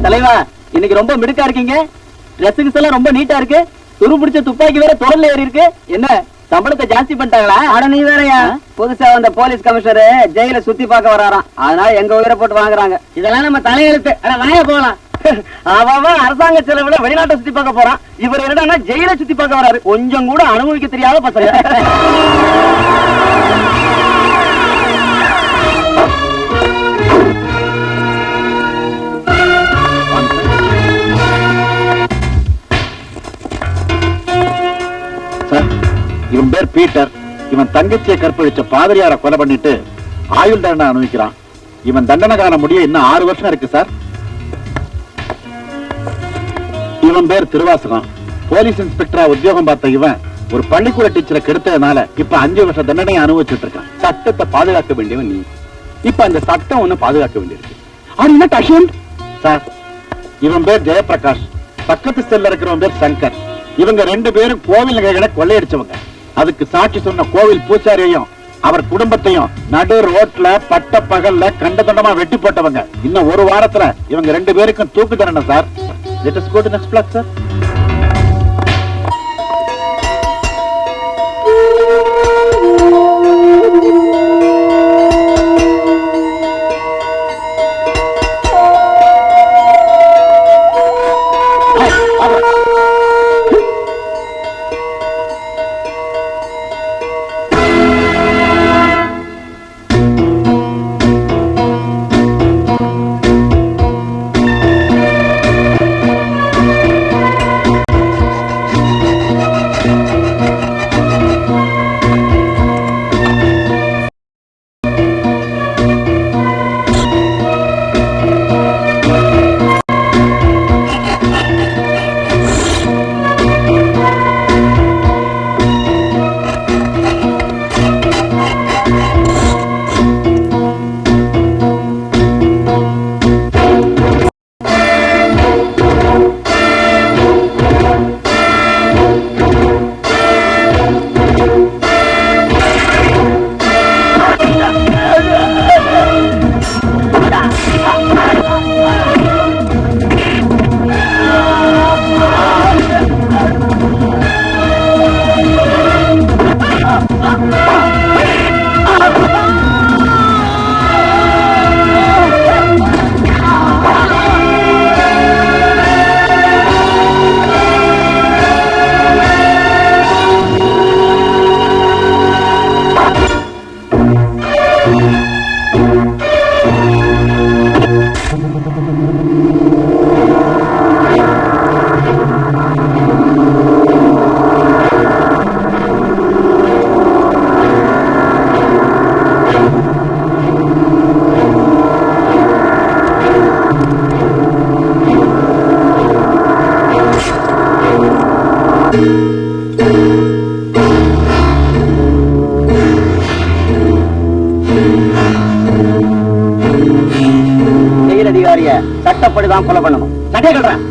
தலைவா, இன்னைக்கு ரொம்ப மிடுக்கா இருக்கீங்க. ட்ரெஸ்ஸுக்கு எல்லாம் ரொம்ப நீட்டா இருக்கு. துரு பிடிச்ச துப்பாக்கி வேற தொடர்ல ஏறி இருக்கு. என்ன சம்பளத்தை ஜாஸ்தி பண்ணிட்டாங்களா? அட நீ வேறயா, புதுசா வந்த போலீஸ் கமிஷனர் ஜெயில சுத்தி பார்க்க வராராம். அதனால எங்க உயிரை போட்டு வாங்குறாங்க. இதெல்லாம் நம்ம தலையெழுத்து. வாய போலாம். அவன் அரசாங்க செலவுல வெளிநாட்டை சுத்தி பார்க்க போறான். இவர் என்னடா ஜெயில சுத்தி பார்க்க வராரு. கொஞ்சம் கூட அனுபவிக்க தெரியாத பசங்க. இவன் பேர் பீட்டர். இவன் தங்கச்சியை கற்பழிச்ச பாதிரியார கொலை பண்ணிட்டு ஆயுள் தண்டனை அனுபவிக்கிறான். இவன் தண்டனை காலம் முடிய இன்னும் 6 வருஷம் இருக்கு சார். இவன் பேர் திருவாசகம். போலீஸ் இன்ஸ்பெக்டரா உத்தியோகம் பார்த்த இவன் ஒரு பள்ளிக்கூட டீச்சரை கெடுத்ததுனால இப்ப 5 வருஷம் தண்டனை அனுபவிச்சுட்டு இருக்கான். சட்டத்தை பாதுகாக்க வேண்டியவன் நீ. இப்ப அந்த சட்டம் ஒண்ணு பாதுகாக்க வேண்டியிருக்கு. சார், இவன் பேர் ஜெயபிரகாஷ். பக்கத்து செல்ல இருக்கிறவன் பேர் சங்கர். இவங்க 2 பேரும் கோவில் நகைகளை கொள்ளையடிச்சவங்க. அதுக்கு சாட்சி சொன்ன கோவில் பூசாரியையும் அவர் குடும்பத்தையும் நடு ரோட்ல பட்ட பகல்ல கண்டதண்டமா வெட்டி போட்டவங்க. இன்னும் 1 வாரத்துல இவங்க 2 பேருக்கும் தூக்கு தண்டனை sir. Let us go to next block, sir. சட்டப்படிதான் கொலை பண்ணணும். சட்டை கட்டுறேன்.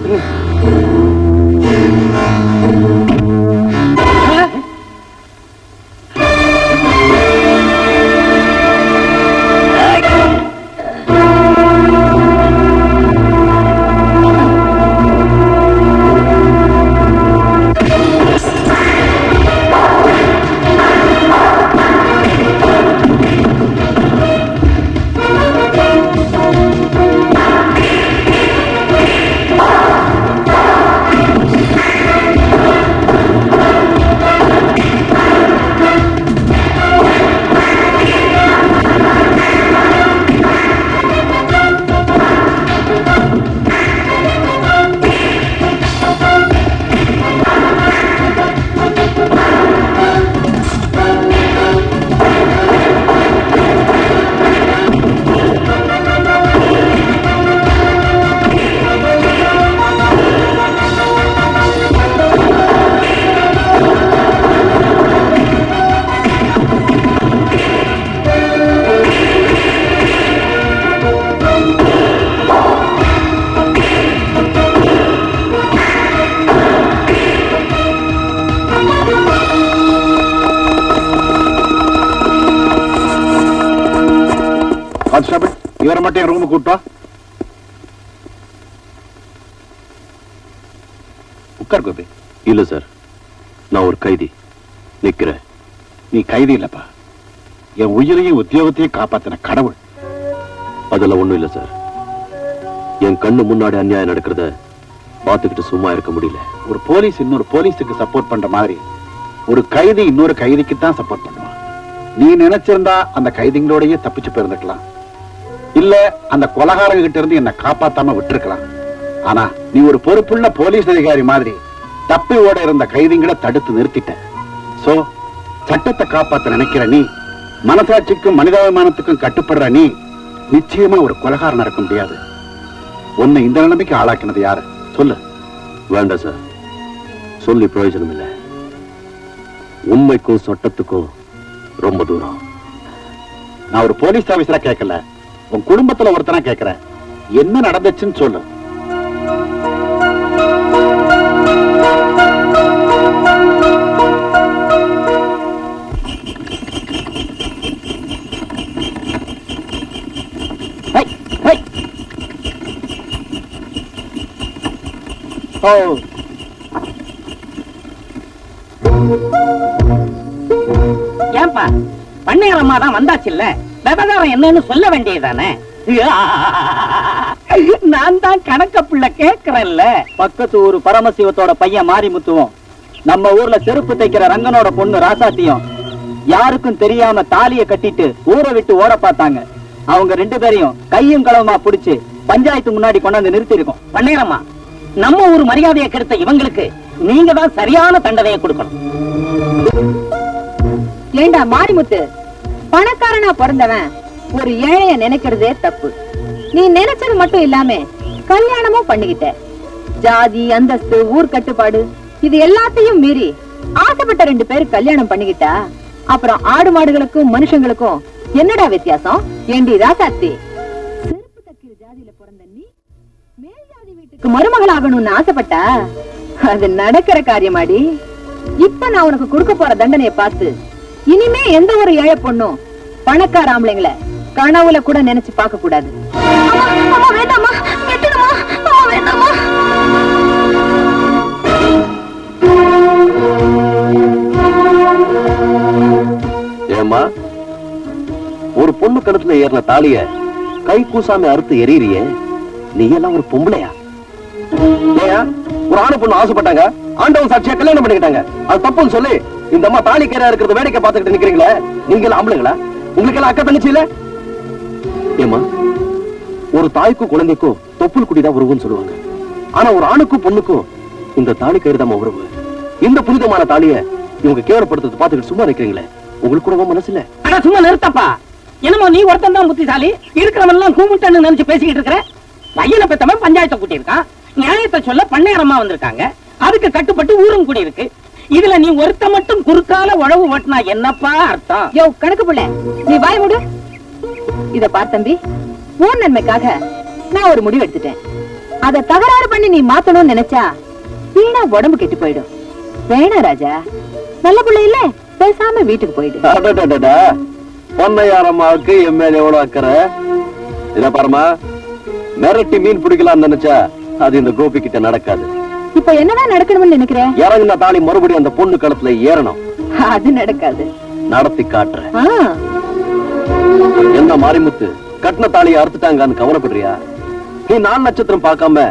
கான்ஸ்டபிள், இவரை மட்டும் என் ரூமுக்கு கூட்டா. உட்கார் கோபி. இல்ல சார், நான் ஒரு கைதி நிக்கிறேன். நீ கைதி இல்லப்பா, என் உயிரையும் உத்தியோகத்தையும் காப்பாத்தின கடவுள். அதெல்லாம் ஒண்ணும் இல்ல சார். என் கண்ணு முன்னாடி அநியாயம் நடக்கிறத பார்த்துக்கிட்டு சும்மா இருக்க முடியல. ஒரு போலீஸ் இன்னொரு போலீஸுக்கு சப்போர்ட் பண்ற மாதிரி ஒரு கைதி இன்னொரு கைதிக்கு தான் சப்போர்ட் பண்ணுவான். நீ நினைச்சிருந்தா அந்த கைதிங்களோடயே தப்பிச்சு போயிருந்துக்கலாம், இல்ல அந்த கொலகாரங்க கிட்ட இருந்து என்ன காப்பாத்தாம விட்டுருக்கலாம். ஆனா நீ ஒரு பொறுப்புள்ள போலீஸ் அதிகாரி மாதிரி தப்பி ஓட இருந்த கைதிங்களை தடுத்து நிறுத்திட்ட. சோ சட்டத்தை காப்பாத்த நினைக்கிற நீ, மனசாட்சிக்கும் மனிதாபிமானத்துக்கும் கட்டுப்படுற நீ, நிச்சயமா ஒரு கொலகாரன் இருக்க முடியாது. உன்னை இந்த நிலைமைக்கு ஆளாக்கினது யாரு சொல்லு. வேண்டாம் சார், சொல்லி பிரயோஜனம் இல்லை. உண்மைக்கும் சட்டத்துக்கும் ரொம்ப தூரம். நான் ஒரு போலீஸ் ஆபீசரா கேட்கல, உன் குடும்பத்துல ஒருத்தனா கேட்கிறேன். என்ன நடந்துச்சுன்னு சொல்லு. ஏன்பா பண்ணையார் அம்மா தான் வந்தாச்சுல்ல, விவகாரம் என்னன்னு சொல்ல வேண்டியதானே? நான் தான் கணக்க பிள்ளை கேக்குறேன்ல. பக்கத்து ஊரு பரமசிவத்தோட பையன் மாரிமுத்துவும் நம்ம ஊர்ல செருப்பு தைக்கிற ரங்கனோட பொண்ணு ராசாத்தியும் யாருக்கும் தெரியாம தாலிய கட்டிட்டு ஊரை விட்டு ஓட பார்த்தாங்க. அவங்க 2 பேரையும் கையும் களவுமா புடிச்சு பஞ்சாயத்து முன்னாடி கொண்டாந்து நிறுத்தி இருக்கோம். பண்ணையாரம்மா, நம்ம ஊர் மரியாதையை கெடுத்த இவங்களுக்கு நீங்க தான் சரியான தண்டனையை கொடுக்கணும். ஏண்டா மாரிமுத்து, பணக்காரனா பிறந்தவன் ஒரு ஏழைய நினைக்கிறதே தப்பு. நீ நினைச்சது மட்டும் இல்லாம கல்யாணமும் பண்ணிக்கிட்ட. ஜாதி, அந்தஸ்து, ஊர் கட்டுப்பாடு இது எல்லாத்தையும் மீறி ஆசைப்பட்ட 2 பேர் கல்யாணம் பண்ணிக்கிட்டா அப்புறம் ஆடு மாடுகளுக்கும் மனுஷங்களுக்கும் என்னடா வித்தியாசம்? ஏண்டி ராசாத்தி, செருப்பு தைக்கிற ஜாதியில பிறந்த நீ மேல் ஜாதி வீட்டுக்கு மருமகள் ஆகணும்னு ஆசைப்பட்டா அது நடக்கிற காரியமாடி. இப்ப நான் உனக்கு கொடுக்க போற தண்டனையை பார்த்து இனிமே எந்த ஒரு ஏழை பொண்ணும் பணக்கார ஆம்பளைங்களை கனவுல கூட நினைச்சு பார்க்க கூடாது. ஏமா, ஒரு பொண்ணு கழுத்துல ஏறின தாலிய கை கூசாம அறுத்து எறியறியே, நீ எல்லாம் ஒரு பொம்பளையா? ஏயா, ஒரு ஆணு பொண்ணு ஆசைப்பட்டாங்க, ஆண்டவன் சாட்சியா கல்யாணம் பண்ணிக்கிட்டாங்க, அது தப்புன்னு சொல்லி இந்த அம்மா தாலி கேரா இருக்கிறத வேடிக்கை பார்த்துக்கிட்டு நிக்கிறீங்களே, நீங்க எல்லாம் ஆம்பளைங்களா? உங்களுக்கு எல்லாம் அக்கா தங்கச்சி இல்ல? ஏமா, ஒரு தாய்க்கும் குழந்தைக்கும் தொப்புள் குடிதான் உறவுன்னு சொல்லுவாங்க. ஆனா ஒரு ஆணுக்கும் பொண்ணுக்கும் இந்த தாலி கயிறு தான் உறவு. இந்த புனிதமான தாலிய இவங்க கேவலப்படுத்துறது பார்த்துக்கிட்டு சும்மா நிக்கிறீங்களே, உங்களுக்கு கூட மனசு இல்ல? ஆனா சும்மா நிறுத்தப்பா. என்னமோ நீ ஒருத்தன் தான் புத்திசாலி, இருக்கிறவன் எல்லாம் கூமுட்டன்னு நினைச்சு பேசிக்கிட்டு இருக்கிற. பையனை பெத்தவன் பஞ்சாயத்தை கூட்டி இருக்கான், நியாயத்தை சொல்ல பண்ணையாரம்மா வந்திருக்காங்க, அதுக்கு கட்டுப்பட்டு ஊரும் கூடி இருக்கு. இதுல நீ ஒருத்த மட்டும் குறுக்கால உழவு ஓட்டினா என்னப்பா அர்த்தம்? யோ கணக்கு புள்ள, நீ வாய் மூடு. இத பார் தம்பி, உன் நன்மைக்காக நான் ஒரு முடிவு எடுத்துட்டேன். அத தகராறு பண்ணி நீ மாத்தணும்னு நினைச்சா வீணா உடம்பு கெட்டு போயிடும். வேணா ராஜா, நல்ல புள்ள இல்ல, பேசாம வீட்டுக்கு போயிடு. பொன்னையாரம்மாவுக்கு என் மேல எவ்வளவு அக்கறை. இத பாருமா, மிரட்டி மீன் பிடிக்கலாம்னு நினைச்சா அது இந்த கோபி கிட்ட நடக்காது. இப்ப என்னதான் நடக்கணும்னு நினைக்கிறேன்? இறங்குன தாலி மறுபடியும் அந்த பொண்ணு களத்துல ஏறணும். அது நடக்காது. நடத்தி காட்டுறேன். ஆ, என்ன மாரிமுத்து, கட்டின தாலியை அறுத்துட்டாங்கன்னு கவலைப்படுறியா? நீ 4 நட்சத்திரம் பார்க்காம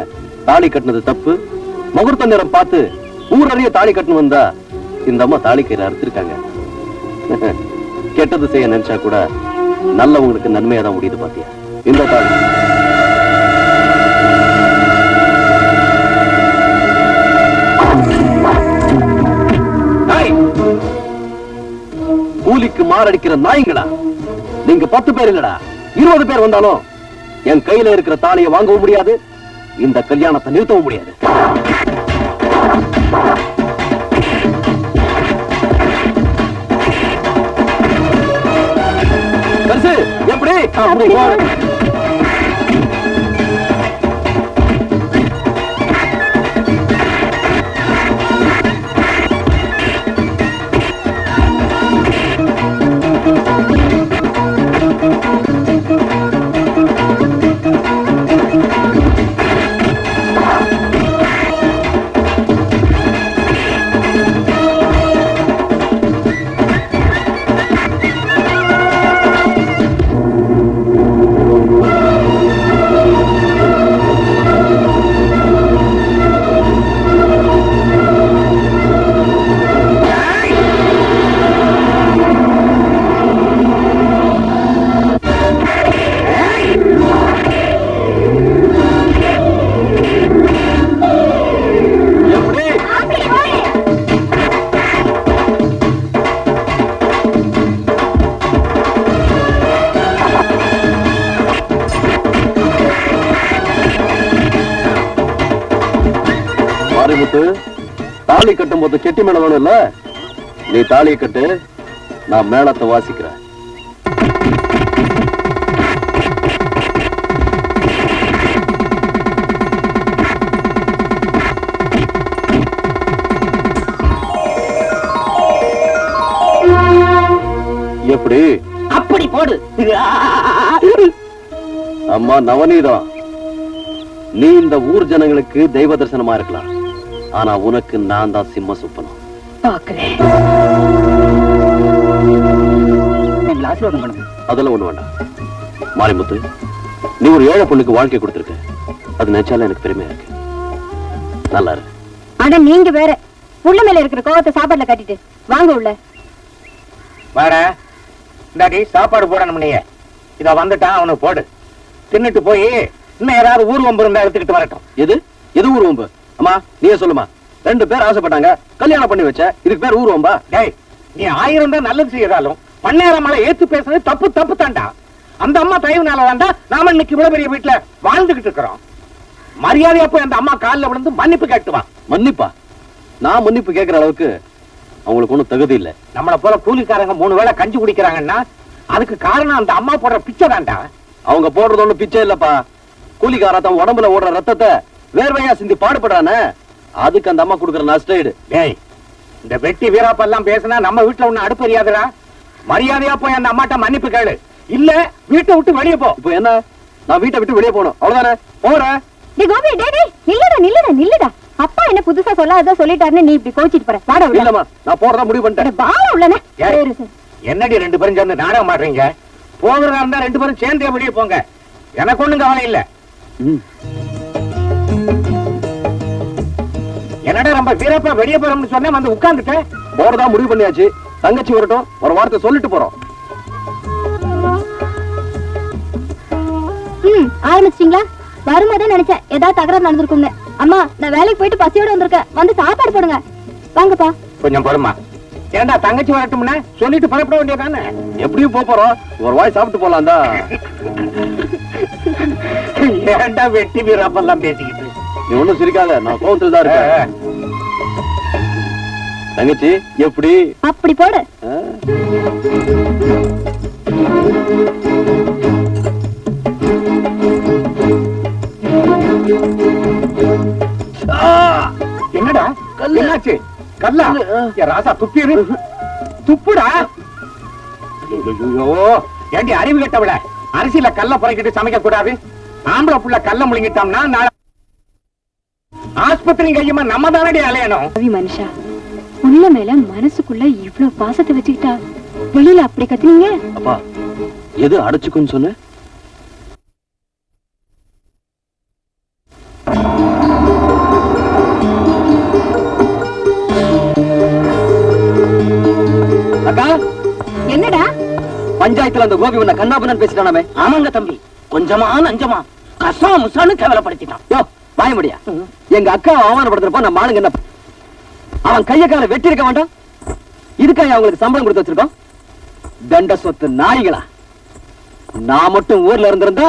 தாலி கட்டினது தப்பு. முகூர்த்த நேரம் பார்த்து ஊரறிய தாலி கட்டணும் வந்தா இந்த அம்மா தாலி கயிறு அறுத்திருக்காங்க. கெட்டது செய்ய நினைச்சா கூட நல்லவங்களுக்கு நன்மையா தான் முடியுது பாத்தியா? இந்த தாலி கூலிக்கு மாரடிக்கிற நாய்களா நீங்க? 10 பேர் இல்லடா, 20 பேர் வந்தாலும் என் கையில இருக்கிற தாலியை வாங்கவும் முடியாது, இந்த கல்யாணத்தை நிறுத்தவும் முடியாது. எப்படி? தாலி கட்டும் போது கெட்டி மேளம் வேணும் இல்ல? நீ தாலியை கட்டு, நான் மேளத்தை வாசிக்கிறேன். எப்படி? அப்படி போடு. அம்மா நவநீதம், நீ இந்த ஊர் ஜனங்களுக்கு தெய்வ தரிசனமா இருக்கலாம், ஆனா உனக்கு நான் தான் சிம்ம சுப்பனம். பாக்குறேன். ஆசீர்வாதம் பண்ணுங்க. அதெல்லாம் ஒண்ணு வேண்டாம். மாரிமுத்து, நீ ஒரு ஏழை பொண்ணுக்கு வாழ்க்கை கொடுத்திருக்க, அது நினைச்சாலும் எனக்கு பெருமையா இருக்கு. நல்லா இருக்கு. ஆனா நீங்க வேற உள்ள மேல இருக்கிற கோவத்தை சாப்பாடுல கட்டிட்டு வாங்க உள்ள. வாட, இந்தாடி சாப்பாடு போடணும். நீ இத வந்துட்டான், அவனுக்கு போடு. தின்னுட்டு போய் இன்னும் ஏதாவது ஊர்வம்பு இருந்தா எடுத்துக்கிட்டு வரட்டும். எது எது ஊர்வம்பு? அம்மா நீயே சொல்லுமா. 2 பேர் ஆசைப்பட்டாங்க, கல்யாணம் பண்ணி வச்ச, இதுக்கு பேர் ஊர்வம்பா? டேய், நீ 1000 தான் நல்லது செய்யறாலும் பண்ணேரமலை ஏத்து பேசுறது தப்பு தப்பு தாண்டா. அந்த அம்மா தயவுனால தாண்டா நாம இன்னைக்கு இவ்வளவு பெரிய வீட்டுல வாழ்ந்துகிட்டு இருக்கிறோம். மரியாதையா போய் அந்த அம்மா காலில் விழுந்து மன்னிப்பு கேட்டுவான். மன்னிப்பா? நான் மன்னிப்பு கேட்கிற அளவுக்கு அவங்களுக்கு ஒண்ணும் தகுதி இல்ல. நம்மள போல கூலிக்காரங்க 3 வேளை கஞ்சி குடிக்கிறாங்கன்னா அதுக்கு காரணம் அந்த அம்மா போடுற பிச்சை தாண்டா. அவங்க போடுறது ஒண்ணும் பிச்சை இல்லப்பா. கூலிக்கார தன் உடம்புல ஓடுற ரத்தத்தை வேர்வையா சிந்தி பாடுபடுறானே, அதுக்கு அந்த அம்மா கொடுக்குற நஷ்டஈடு. டேய், இந்த வெட்டி வீராப்பெல்லாம் பேசினா நம்ம வீட்டுல ஒண்ணு அடுப்பறியாதுடா. மரியாதையா போய் அந்த அம்மாட்ட மன்னிப்பு கேளு, இல்ல வீட்டை விட்டு வெளியே போ. இப்போ என்ன, நான் வீட்டை விட்டு வெளியே போகணும் அவ்வளவுதானே? போறேன். டேய் கோபி, டேய் டேய் நில்லுடா நில்லுடா நில்லுடா. அப்பா என்ன புதுசா சொல்லாத சொல்லிட்டாருன்னு நீ இப்படி கோச்சிட்டு போற. வாடா உள்ள. இல்லம்மா, நான் போறதா முடிவு பண்ணிட்டேன். வாடா உள்ளனே. ஏய், என்னடி 2 பேரும் சேர்ந்து நாடகம் மாடுறீங்க? போகிறதா இருந்தா 2 பேரும் சேர்ந்தே வெளியே போங்க, எனக்கு ஒண்ணும் கவலை இல்ல. என்னடா ரொம்ப வீரப்பா வெளியே போறோம்னு சொன்னேன், வந்து உட்கார்ந்துட்டேன். போறதா முடிவு பண்ணியாச்சு. தங்கச்சி வரட்டும், ஒரு வார்த்தை சொல்லிட்டு போறோம். ஆரம்பிச்சிட்டீங்களா? வரும்போதே நினைச்சேன் ஏதாவது தகராறு நடந்திருக்குங்க. அம்மா, நான் வேலைக்கு போயிட்டு பசியோட வந்திருக்கேன், வந்து சாப்பாடு போடுங்க. வாங்கப்பா. கொஞ்சம் பொறுமா. ஏண்டா தங்கச்சி வரட்டும்னா சொல்லிட்டு புறப்பட வேண்டியதானே? எப்படியும் போறோம், ஒரு வாய் சாப்பிட்டு போலாம் தான். ஏண்டா வெட்டி வீரப்பெல்லாம் பேசிக்கிட்டு? நீ ஒண்ணும் சிரிக்காத, நான் கோவத்தில் தான் இருக்கேன். தங்கச்சி எப்படி? அப்படி போடு. என்னடா என்னாச்சு? கல்லா? ராசா துப்பிடு, துப்புடா. ஏண்டி அறிவு கெட்டவிட, அரிசியில கல்ல புறக்கிட்டு சமைக்க கூடாது. ஆம்பளை புள்ள கல்ல முழுங்கிட்டோம்னா நாளை ஆஸ்பத்திரி கையுமா நம்ம தானடி அலையணும். மனுஷா, உள்ள மேல மனசுக்குள்ள இவ்வளவு பாசத்தை வச்சுக்கிட்டா வெளியில அப்படி கத்துனீங்க? அப்பா, எது அடைச்சுக்குன்னு சொன்ன? அக்கா, என்னடா பஞ்சாயத்துல அந்த கோபி உன்னை கண்ணாபுன்னு பேசிட்டானாமே? ஆமாங்க தம்பி, கொஞ்சமா நஞ்சமா கசா முசான்னு கேவலப்படுத்திட்டான். யோ வாய முடியா? எங்க அக்கா அவமானப்படுத்துறப்ப நம்ம ஆளுங்க என்ன, அவன் கைய கால வெட்டி இருக்க வேண்டாம்? இதுக்காக அவங்களுக்கு சம்பளம் கொடுத்து வச்சிருக்கோம்? தண்ட சொத்து நாய்களா? நான் மட்டும் ஊர்ல இருந்திருந்தா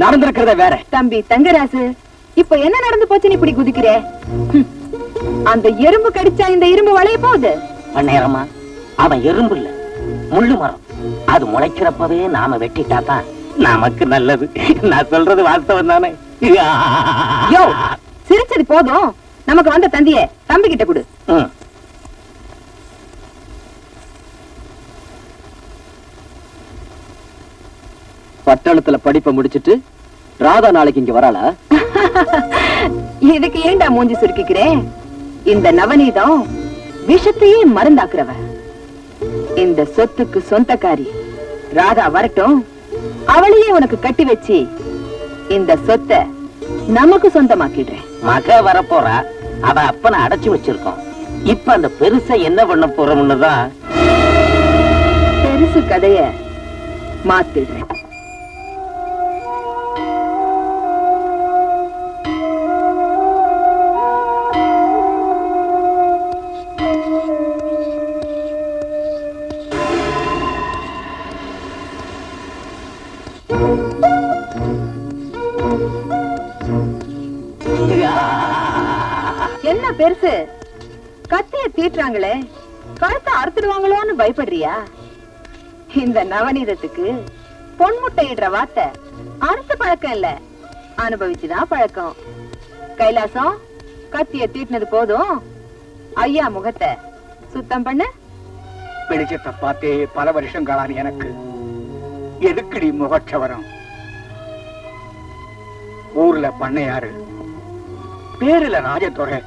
நடந்திருக்கிறத வேற. தம்பி தங்கராசு, இப்ப என்ன நடந்து போச்சுன்னு இப்படி குதிக்கிறே? அந்த எறும்பு கடிச்சா இந்த இரும்பு வளைய போகுது. நேரமா அவன் எறும்பு இல்ல, முள்ளு மரம். அது முளைக்கிறப்பவே நாம வெட்டிட்டாதான் நமக்கு நல்லது. நான் சொல்றது வாஸ்தவம் தானே? யோ, சிரிச்சது போதும். நமக்கு வந்த தந்திய தம்பி கிட்ட கொடு. பட்டணத்துல படிப்பை முடிச்சிட்டு ராதா நாளைக்கு இங்க வராளா? இதுக்கு ஏண்டா மூஞ்சி சுருக்கிக்கிறேன்? இந்த நவநீதம் விஷத்தையே மருந்தாக்குறவ. இந்த சொத்துக்கு சொந்தக்காரி ராதா வரட்டும், அவளையே உனக்கு கட்டி வச்சு இந்த சொத்தை நமக்கு சொந்தமாக்கிடுறேன். மக வரப்போறா, அவ அப்பனை அடைச்சு வச்சிருக்கோம். இப்ப அந்த பெருசை என்ன பண்ண போறோம்னு தான் பெருசு கதைய மாத்திடுறேன். என்ன பெருசு? கத்திய தீட்டுறாங்களே, கழுத்தை அறுத்துடுவாங்களோன்னு பயப்படுறியா? இந்த நவநீதத்துக்கு பொன்முட்டையிடுற வார்த்தை அறுத்து பழக்கம் இல்ல, அனுபவிச்சுதான் பழக்கம். கைலாசம், கத்திய தீட்டினது போதும், ஐயா முகத்தை சுத்தம் பண்ணு. வெளிச்சத்தை பார்த்தே பல வருஷங்களான எனக்கு எதுக்குடி முகச்சவரம்? ஊர்ல பண்ணையாரு, பேருல ராஜதுரை,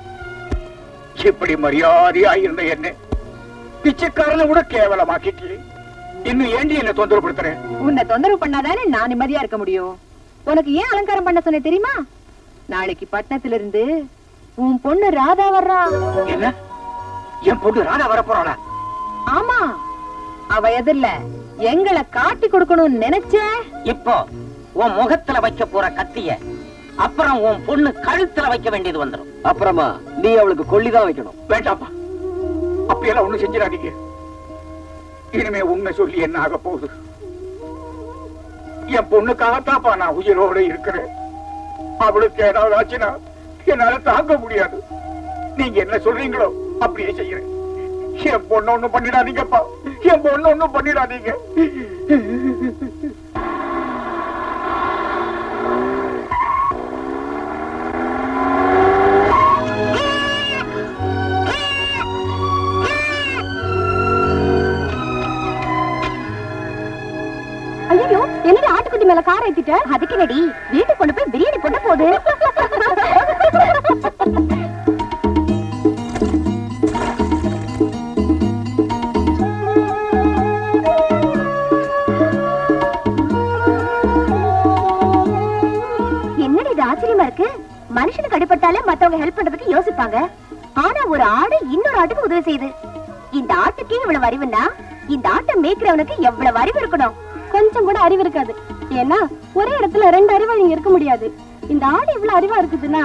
இப்படி மரியாதையா இருந்த என்ன பிச்சைக்காரனை கூட கேவலமாக்கிட்டு இன்னும் ஏண்டி என்ன தொந்தரவுப்படுத்துற? உன்னை தொந்தரவு பண்ணாதானே நான் நிம்மதியா இருக்க முடியும். உனக்கு ஏன் அலங்காரம் பண்ண சொன்ன தெரியுமா? நாளைக்கு பட்டணத்துல இருந்து உன் பொண்ணு ராதா வர்றா. என்ன, என் பொண்ணு ராதா வர போறாளா? ஆமா, அவ எதிரில எங்களை காட்டி கொடுக்கணும்னு நினைச்ச. இப்போ உன் முகத்துல வைக்க போற கத்திய அப்புறம் உன் பொண்ணு கழுத்துல வைக்க வேண்டியது வந்துடும். அப்புறமா நீ அவளுக்கு கொள்ளிதான் வைக்கணும். வேண்டாப்பா, அப்படியெல்லாம் ஒண்ணு செஞ்சிடாதீங்க. இனிமே உண்மை சொல்லி என்ன ஆக போகுது? என் பொண்ணுக்காகத்தாப்பா நான் உயிரோட இருக்கிறேன். அவளுக்கு ஏதாவது ஆச்சுன்னா என்னால தாங்க முடியாது. நீங்க என்ன சொல்றீங்களோ அப்படியே செய்யறேன். என் பொண்ணு ஒண்ணும் பண்ணிடாதீங்கப்பா, என் பொண்ணு ஒண்ணும் பண்ணிடாதீங்க. ஐயோ, என்னடி ஆட்டுக்குட்டி மேல கார் ஏத்திட்ட? அதுக்கு நடி வீட்டுக்கு கொண்டு போய் பிரியாணி போட்ட போது. என்னடி இது ஆச்சரியமா இருக்கு? மனுஷனுக்கு அடிபட்டாலே மத்தவங்க ஹெல்ப் பண்றதுக்கு யோசிப்பாங்க. ஆனா ஒரு ஆடு இன்னொரு ஆட்டுக்கு உதவி செய்யுது. இந்த ஆட்டுக்கே இவ்வளவு அறிவுன்னா இந்த ஆட்டை மேய்க்கிறவனுக்கு எவ்வளவு அறிவு இருக்கணும்? கொஞ்சம் கூட அறிவு இருக்காது. ஏன்னா ஒரே இடத்துல ரெண்டு அறிவாளிங்க இருக்க முடியாது. இந்த ஆடு இவ்வளவு அறிவா இருக்குதுன்னா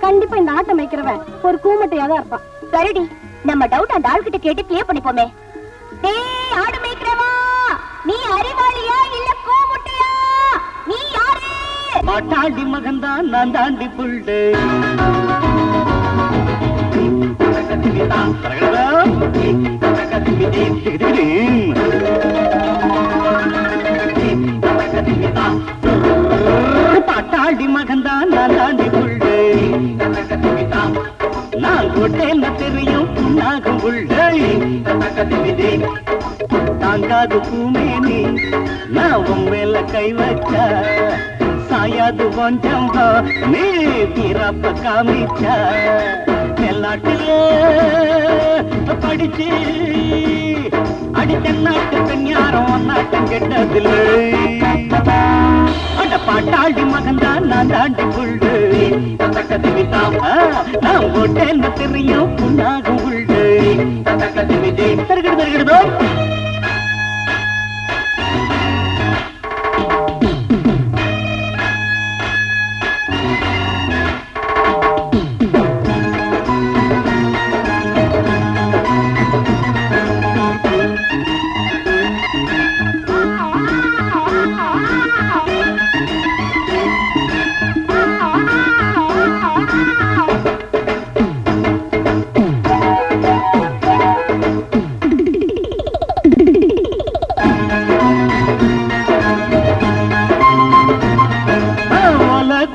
கண்டிப்பா இந்த ஆட்டை மேய்க்கிறவன் ஒரு கூமட்டையா தான் இருப்பான். சரிடி, நம்ம டவுட் அந்த ஆள்கிட்ட கேட்டு கிளியர் பண்ணிப்போமே. டேய் ஆடு மேய்க்கிறவா, நீ அறிவாளியா இல்ல கூமுட்டையா? நீ யாரு? மாட்டாண்டி மகன்தான் நான் தாண்டி புள்ளு. பாட்டாடி மகன்தான் நான் தாண்டி புள்ளு. நான் கோட்டேன்னு தெரியும் புண்ணாகும் புள்ளு. தாங்காது பூமேனி நான் உன் மேல கை வச்சா சாயாது கொஞ்சம் நீ தீரப்ப காமிச்சா. எல்லாட்டிலே படிச்சு அடித்த நாட்டு பெண் யாரும் நாட்டம் கெட்டதில்லை. அட பாட்டாடி மகன்தான் நான் தாண்டி புள்ளு. நான் ஓட்டேன்னு தெரியும் புண்ணாகும் புள்ளு. தருகிறதோ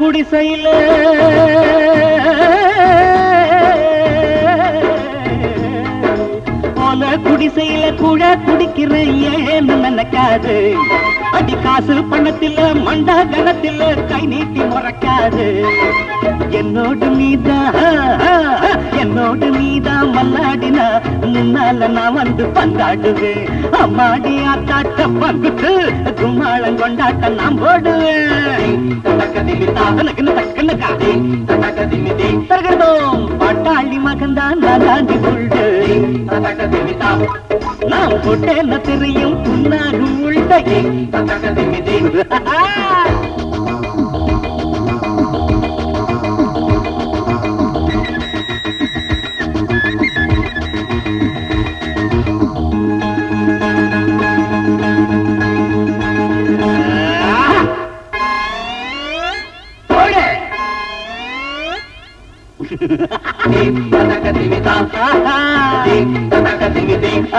குடிசையில குடிசையில கூட குடிக்கிற ஏன்னு நினைக்காது. அடி காசு பணத்தில மண்டா கணத்தில கை நீட்டி முறைக்காது. என்னோடு நீதான் மல்லாடினா முன்னால நான் வந்து பந்தாடுவேன். அம்மாடி ஆத்தாட்ட பங்குட்டு கும்மாளம் கொண்டாட்ட நான் போடுவேன். பாட்டாளி மகன்தான் நான் தாண்டி புள்ளு. நான் போட்டேன்னு தெரியும் புண்ணாகும் உள்ள.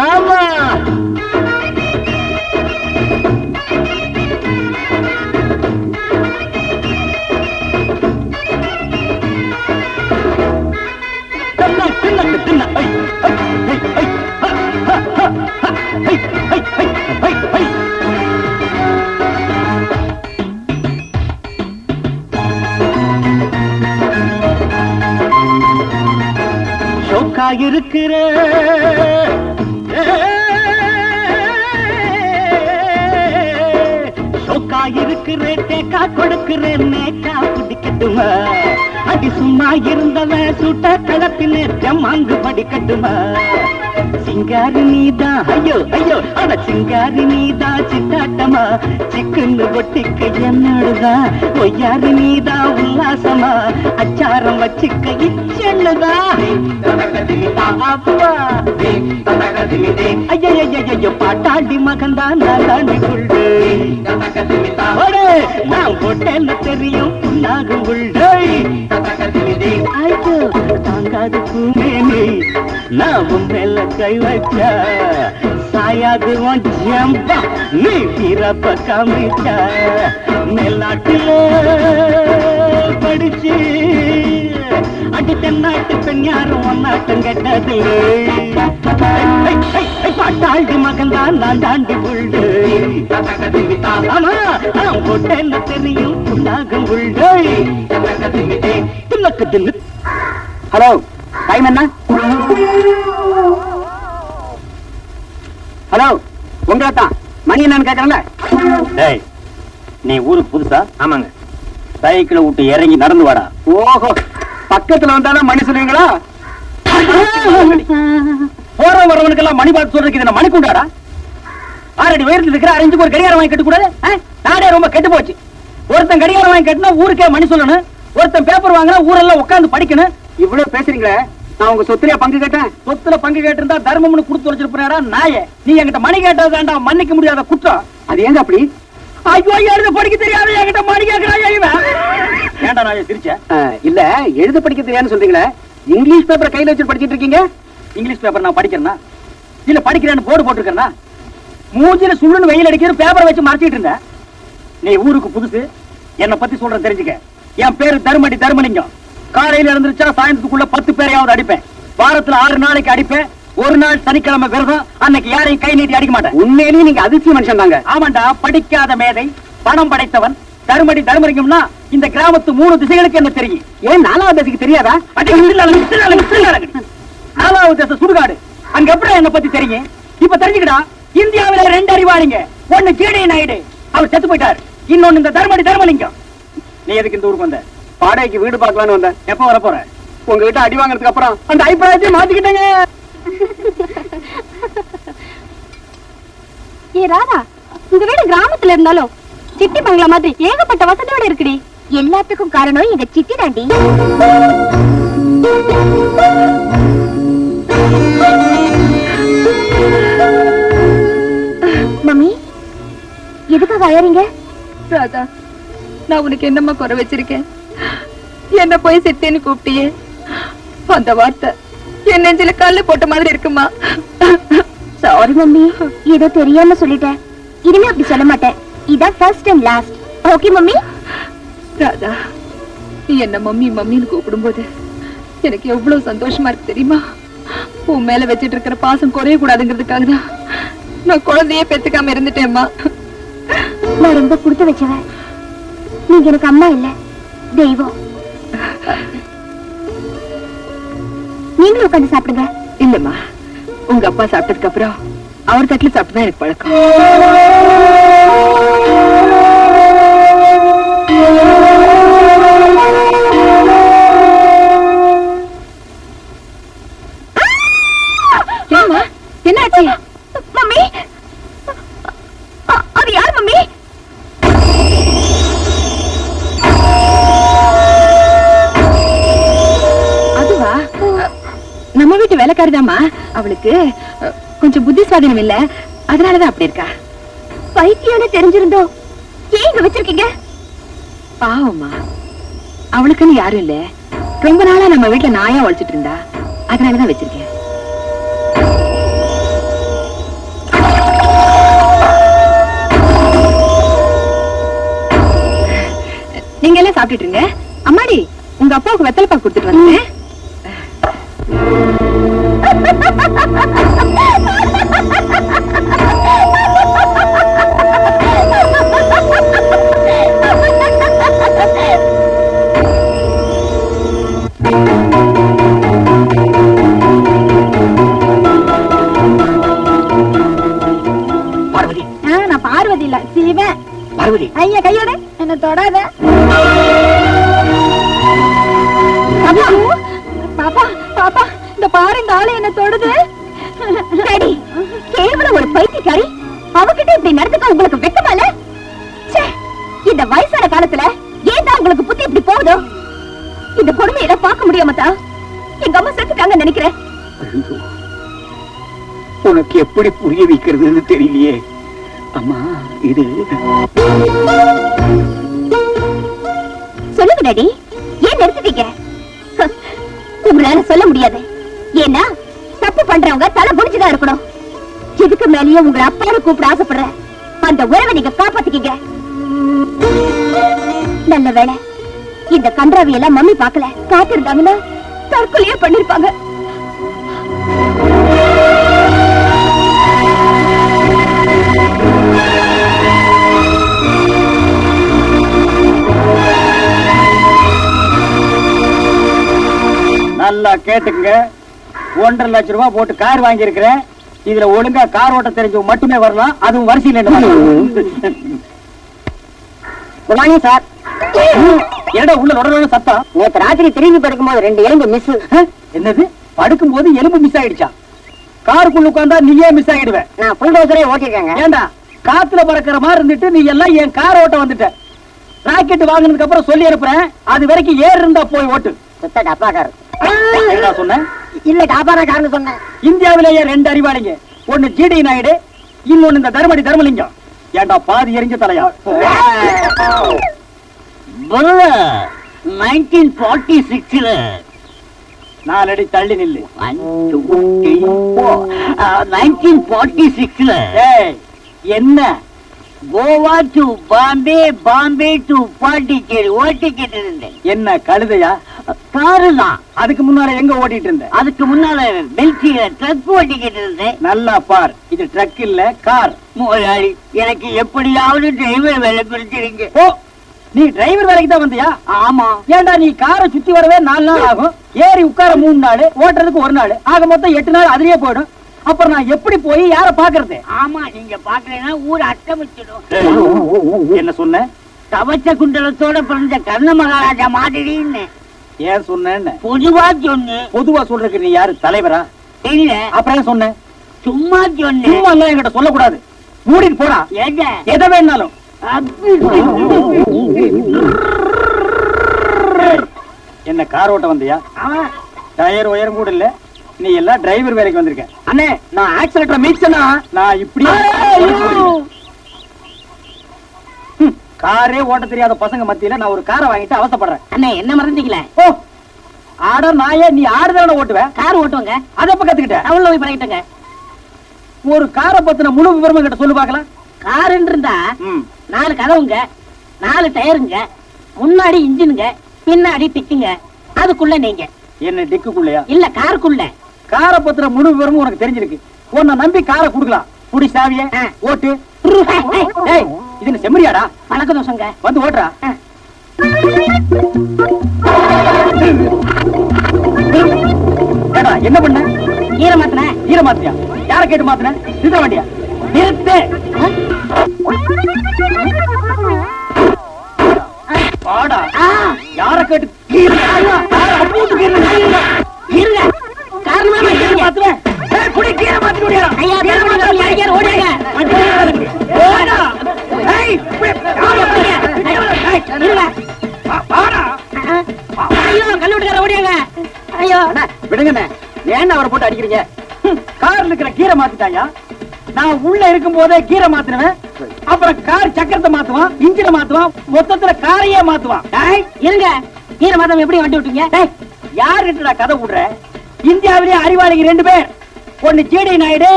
ஆமா ஷோக்கா இருக்கிற ஷோக்கா இருக்கிற தேக்கா கொடுக்கிறேன் நேக்கா பிடிக்கட்டுமா அடி சும்மா இருந்தவன் சுட்ட களத்திலே ஜமாங்கு படிக்கட்டுமா சிங்காரி நீதான் ஐயோ ஐயோ அட சிங்காரி நீதான் சித்தாட்டமா சிக்குன்னு ஒட்டிக்க என்னடுதா ஒய்யாரி நீதான் உல்லாசமா அச்சாரம் வச்சுக்க இச்செண்ணுதா அப்பா ஐயோ பாட்டாண்டி மகன்தான் நான் தாண்டி கொள்ளு நான் போட்டேன்னு தெரியும் புண்ணாகும் உள்ள ஐயோ தாங்காது பூமேனி நான் மேல கை வச்சா சாயாது ஜம்பா நீ பிறப்ப காமிச்சா மேல்நாட்டில படிச்சு அடி தென்னாட்டு பெண் யாரும் ஒன்னாட்டம் கெட்டது பாட்டாண்டி மகன் தான் நான் தாண்டி புள்ளு ஆமா நான் போட்டேன்னு தெரியும் புண்ணாகும் உள்ள தில்லக்கு தில்லு. ஹலோ டைம் என்ன? ஹலோ உங்களை தான் மணி என்னன்னு கேட்கறேன்ல. டேய் நீ ஊருக்கு புதுசா? ஆமாங்க. சைக்கிளை விட்டு இறங்கி நடந்து வாடா. ஓஹோ பக்கத்துல வந்தாலும் மணி சொல்லுவீங்களா? போற வரவனுக்கெல்லாம் மணி பார்த்து சொல்றதுக்கு இது மணி கொண்டாடா. ஆறடி உயரத்தில் இருக்கிற அரைஞ்சுக்கு ஒரு கடிகாரம் வாங்கி கட்ட கூடாது? நாடே ரொம்ப கெட்டு போச்சு. ஒருத்தன் கடிகாரம் வாங்கி கட்டினா ஊருக்கே மணி சொல்லணும், ஒருத்தன் பேப்பர் வாங்கினா ஊரெல்லாம் உட்காந்து படிக்கணும். இவ்வளவு பேசுறீங்களே, நான் உங்க சொத்துல பங்கு கேட்டேன். சொத்துல பங்கு கேட்டிருந்தா தர்மம்னு கொடுத்து வச்சிருப்பா நாய. நீ என்கிட்ட மணி கேட்டதாண்டா மன்னிக்க முடியாத குற்றம். அது ஏங்க அப்படி? ஐயோ எழுத படிக்க தெரியாது என்கிட்ட மணி கேட்கிறாயா இவன்? ஏண்டா நாய சிரிச்ச? இல்ல எழுத படிக்க தெரியாதுன்னு சொல்றீங்களே, இங்கிலீஷ் பேப்பர் கையில வச்சு படிச்சிட்டு இருக்கீங்க. இங்கிலீஷ் பேப்பர் நான் படிக்கிறேன்னா இல்ல படிக்கிறேன்னு போர்டு போட்டுருக்கேன்னா மூஞ்சில சுள்ளுன்னு வெயில் அடிக்கிற பேப்பரை வச்சு மறைச்சிட்டு இருந்தேன். நீ ஊருக்கு புதுசு, என்னை பத்தி சொல்றேன் தெரிஞ்சுக்க. என் பேரு தர்மடி தர்மலிங்கம். காலையில இருந்துச்சா சாயந்தரத்துக்குள்ள 10 பேரையாவது அடிப்பேன். வாரத்துல 6 நாளைக்கு அடிப்பேன். ஒரு நாள் சனிக்கிழமை விரதம், அன்னைக்கு யாரையும் கை நீட்டி அடிக்க மாட்டேன். உண்மையிலேயே நீங்க அதிர்ச்சி மனுஷன் தாங்க. ஆமாண்டா, படிக்காத மேதை, பணம் படைத்தவன் தர்மடி தர்மலிங்கம்னா இந்த கிராமத்து 3 திசைகளுக்கு என்ன தெரியும். ஏன் 4வது திசைக்கு தெரியாதா? 4வது திசை சுடுகாடு, அங்க எப்படி என்ன பத்தி தெரியும். இப்ப தெரிஞ்சுக்கடா, இந்தியாவில 2 அறிவாளிங்க. ஒண்ணு ஜேடி நாயுடு, அவர் செத்து போயிட்டார். இன்னொன்னு இந்த தர்மடி தர்மலிங்கம். நீ எதுக்கு இந்த ஊருக்கு வந்த? வாடகைக்கு வீடு பார்க்கலான்னு வந்தேன். எப்ப வர போற? உங்ககிட்ட அடி வாங்கினதுக்கு அப்புறம் அந்த அபிப்பிராயத்தை மாத்திக்கிட்டேங்க. ஏ ராதா, உங்க வீடு கிராமத்துல இருந்தாலும் சிட்டி பங்களா மாதிரி ஏகப்பட்ட வசதியோட இருக்குடி. எல்லாத்துக்கும் காரணம் எங்க சிட்டி தாண்டி. மம்மி எதுக்காக அழறீங்க? ராதா, நான் உனக்கு என்னம்மா குறை வச்சிருக்கேன்? என்ன போய் சித்தேன்னு கூப்பிட்டியே, அந்த வார்த்தை என் நெஞ்சில கல்லு போட்ட மாதிரி இருக்குமா? சாரி மம்மி, ஏதோ தெரியாம சொல்லிட்டேன். இனிமே அப்படி சொல்ல மாட்டேன். இதான் first and last. Okay mummy? Radha, நீ என்ன மம்மி மம்மின்னு கூப்பிடும்போது எனக்கு எவ்வளவு சந்தோஷமா இருக்கு தெரியுமா? உன் மேல வச்சிட்டு இருக்கிற பாசம் குறைய கூடாதுங்கிறதுக்காக தான் நான் குழந்தையே பெத்துக்காம இருந்துட்டேம்மா. நான் ரொம்ப கொடுத்து வச்சவன். நீங்க எனக்கு அம்மா இல்ல, தெய்வம். நீங்களும் உட்காந்து சாப்பிடுங்க. இல்லம்மா, உங்க அப்பா சாப்பிட்டதுக்கு அப்புறம் அவர் தட்டுல சாப்பிட்டுதான் எனக்கு பழக்கம். என்னாச்சு மம்மி? அது யார் மம்மி? அதுவா? நம்ம வீட்டு வேலைக்காரிதாம்மா. அவளுக்கு கொஞ்சம் புத்தி சுவாதீனம் இல்ல, அதனாலதான் அப்படி இருக்கா. பைத்தியம்னு தெரிஞ்சிருந்தோம் ஏன் இங்க வச்சிருக்கீங்க? பாவம்மா, அவளுக்குன்னு யாரும் இல்ல. ரொம்ப நாளா நம்ம வீட்டுல நாயா உழைச்சிட்டு இருந்தா, அதனாலதான் வச்சிருக்கேன். நீங்க எல்லாம் சாப்பிட்டுட்டு இருங்க. அம்மாடி, உங்க அப்பாவுக்கு வெத்தலை பாக்கு கொடுத்துட்டு வந்தேன். பார்வதி, நான் பார்வதி இல்ல, சிவன். பார்வதி, ஐயா கையோட என்ன தொடாத. பாப்பா பாப்பா, இந்த பாரு, இந்த ஆளு என்ன தொடுது. கேவலம் ஒரு பைத்தியக்காரி, அவகிட்ட இப்படி நடந்துக்க உங்களுக்கு வெக்கமா இல்ல? இந்த வயசான காலத்துல ஏன் உங்களுக்கு புத்தி இப்படி போகுதோ? இந்த கொடுமையில பார்க்க முடியாமத்தா எங்க அம்மா செத்துட்டாங்க நினைக்கிறேன். உனக்கு எப்படி புரிய வைக்கிறதுன்னு தெரியலையே அம்மா. இது சொல்லுங்க டாடி, ஏன் நிறுத்திட்டீங்க? உங்களால சொல்ல முடியாது. ஏன்னா தப்பு பண்றவங்க தலை குடிச்சுதான் இருக்கணும். இதுக்கு மேலேயே உங்களை அப்பாவை கூப்பிட ஆசைப்படுற அந்த உறவை நீங்க காப்பாத்திக்கீங்க. நல்ல வேளை இந்த கன்றாவி எல்லாம் மம்மி பார்க்கல. காத்திருந்தாங்கன்னா தற்கொலையே பண்ணிருப்பாங்க. நல்லா கேட்டுக்குங்க. 1.5 லட்சம் ரூபாய் போட்டு கார் வாங்கி இருக்கிறேன். இதுல ஒழுங்கா கார் ஓட்ட தெரிஞ்சவங்க மட்டுமே வரலாம், அதுவும் வரிசையில் சார். என்னடா உள்ள உடனே சத்தம்? நேற்று ராத்திரி திரும்பி படுக்கும்போது 2 எலும்பு மிஸ். என்னது? படுக்கும்போது எலும்பு மிஸ் ஆயிடுச்சா? காருக்குள்ள உட்கார்ந்தா நீயே மிஸ் ஆயிடுவேன். நான் புல்டோசரே ஓட்டிருக்கேங்க. ஏண்டா காத்துல பறக்கிற மாதிரி இருந்துட்டு நீ எல்லாம் என் கார் ஓட்ட வந்துட்ட. ராக்கெட் வாங்கினதுக்கு அப்புறம் சொல்லி அனுப்புறேன், அது வரைக்கும் ஏறு இருந்தா போய் ஓட்டு. சொன்னேன் இல்ல, டாபாரக்காரன்னு சொன்னேன். இந்தியாவிலேயே 2 அறிவாளிங்க, ஒன்னு ஜிடி நாயுடு, இன்னொன்னு இந்த தர்மடி தர்மலிங்கம். ஏண்டா பாதி எரிஞ்ச தலையா? 1946 4 அடி தள்ளி நில்லு. 1946 என்ன? கோவா டு பாம்பே, பாம்பே டு பாண்டிச்சேரி ஓட்டிக்கிட்டு இருந்தேன். என்ன கழுதையா? காரு தான். அதுக்கு முன்னால எங்க ஓட்டிட்டு இருந்த? அதுக்கு முன்னால பெல்சியில ட்ரக் ஓட்டிக்கிட்டு இருந்தேன். நல்லா பார், இது ட்ரக் இல்ல கார். முதலாளி, எனக்கு எப்படியாவது டிரைவர் வேலை பிடிச்சிருங்க. ஓ, நீ டிரைவர் வேலைக்கு தான் வந்தியா? ஆமா. ஏண்டா நீ காரை சுத்தி வரவே 4 நாள் ஆகும், ஏறி உட்கார 3 நாள், ஓட்டுறதுக்கு 1 நாள், ஆக மொத்தம் 8 நாள் அதுலயே போயிடும். அப்புறம் நான் எப்படி போய் யார பாக்குறது? ஆமா, நீங்க பாக்கலைன்னா ஊர் அட்டமிச்சிடும். என்ன சொன்ன? கவச்ச குண்டலத்தோட பிறந்த கர்ண மகாராஜா மாதிரின்னு. ஏன் சொன்ன? பொதுவா சொன்னு. பொதுவா சொல்றதுக்கு நீ யாரு, தலைவரா? இல்ல. அப்புறம் ஏன் சொன்ன? சும்மா சொன்ன. சும்மா எல்லாம் என்கிட்ட சொல்லக்கூடாது. மூடிட்டு போடா. ஏங்க எதை வேணாலும். என்ன கார் ஓட்ட வந்தியா? டயர் உயரம் கூட இல்ல, நீ எல்லாம் டிரைவர் வேலைக்கு வந்திருக்க. அண்ணே, நான் ஆக்சிலேட்டர் மீட்சனா நான் இப்படி காரே ஓட்ட தெரியாத பசங்க மத்தியில நான் ஒரு காரை வாங்கிட்டு அவசப்படுறேன். அண்ணே, என்ன மறந்தீங்களே? ஓ, ஆட நாயே, நீ ஆடுதான ஓட்டுவேன்? கார் ஓட்டுவாங்க. அதப்ப கத்துக்கிட்ட? டவுன்ல போய் பழகிட்டங்க. ஒரு காரை பத்தின முழு விவரம் கிட்ட சொல்லு பாக்கலாம். காருன்னு இருந்தா 4 கதவுங்க, 4 டயருங்க, முன்னாடி இன்ஜினுங்க, பின்னாடி டிக்குங்க, அதுக்குள்ள நீங்க. என்ன டிக்குக்குள்ளயா? இல்ல, காருக்குள்ள. காரை பத்தின முழு விவரமும் உனக்கு தெரிஞ்சிருக்கு. உன்னை நம்பி காரை குடுக்கலாம். புடி சாவிய, ஓட்டு. ஏய், இது செம்மறியாடா? பழக்க தோசங்க. வந்து ஓட்டுறா. ஏடா என்ன பண்ண? ஈர மாத்தின. ஈர மாத்தியா? யார கேட்டு மாத்தின? நிறுத்த வண்டியா? நிறுத்து. பாடா. யார கேட்டு? இருங்க, காரணமா மாத்துவேன். புடி கீரை மாத்தி ஓடியா? ஐயா, யார் ஓடுங்க? ஓடா. ஏய், இருங்க. பாடா. ஐயோ, கல்லூட்டுக்கார ஓடியாங்க. ஐயோ, விடுங்கண்ணே, ஏன் அவரை போட்டு அடிக்கிறீங்க? கார்ல இருக்கிற கீரை மாத்திட்டாயா? நான் உள்ள இருக்கும் போதே கீரை மாத்தினுவேன், அப்புறம் கார் சக்கரத்தை மாத்துவான், இன்ஜினை மாத்துவான், மொத்தத்துல காரையே மாத்துவான். இருங்க, கீரை மாதம் எப்படி வண்டி விட்டீங்க? யாருடா கதை விடுற? இந்தியாவிலேயே அறிவாளிங்க 2 பேர், ஒன்னு ஜிடி நாயுடு,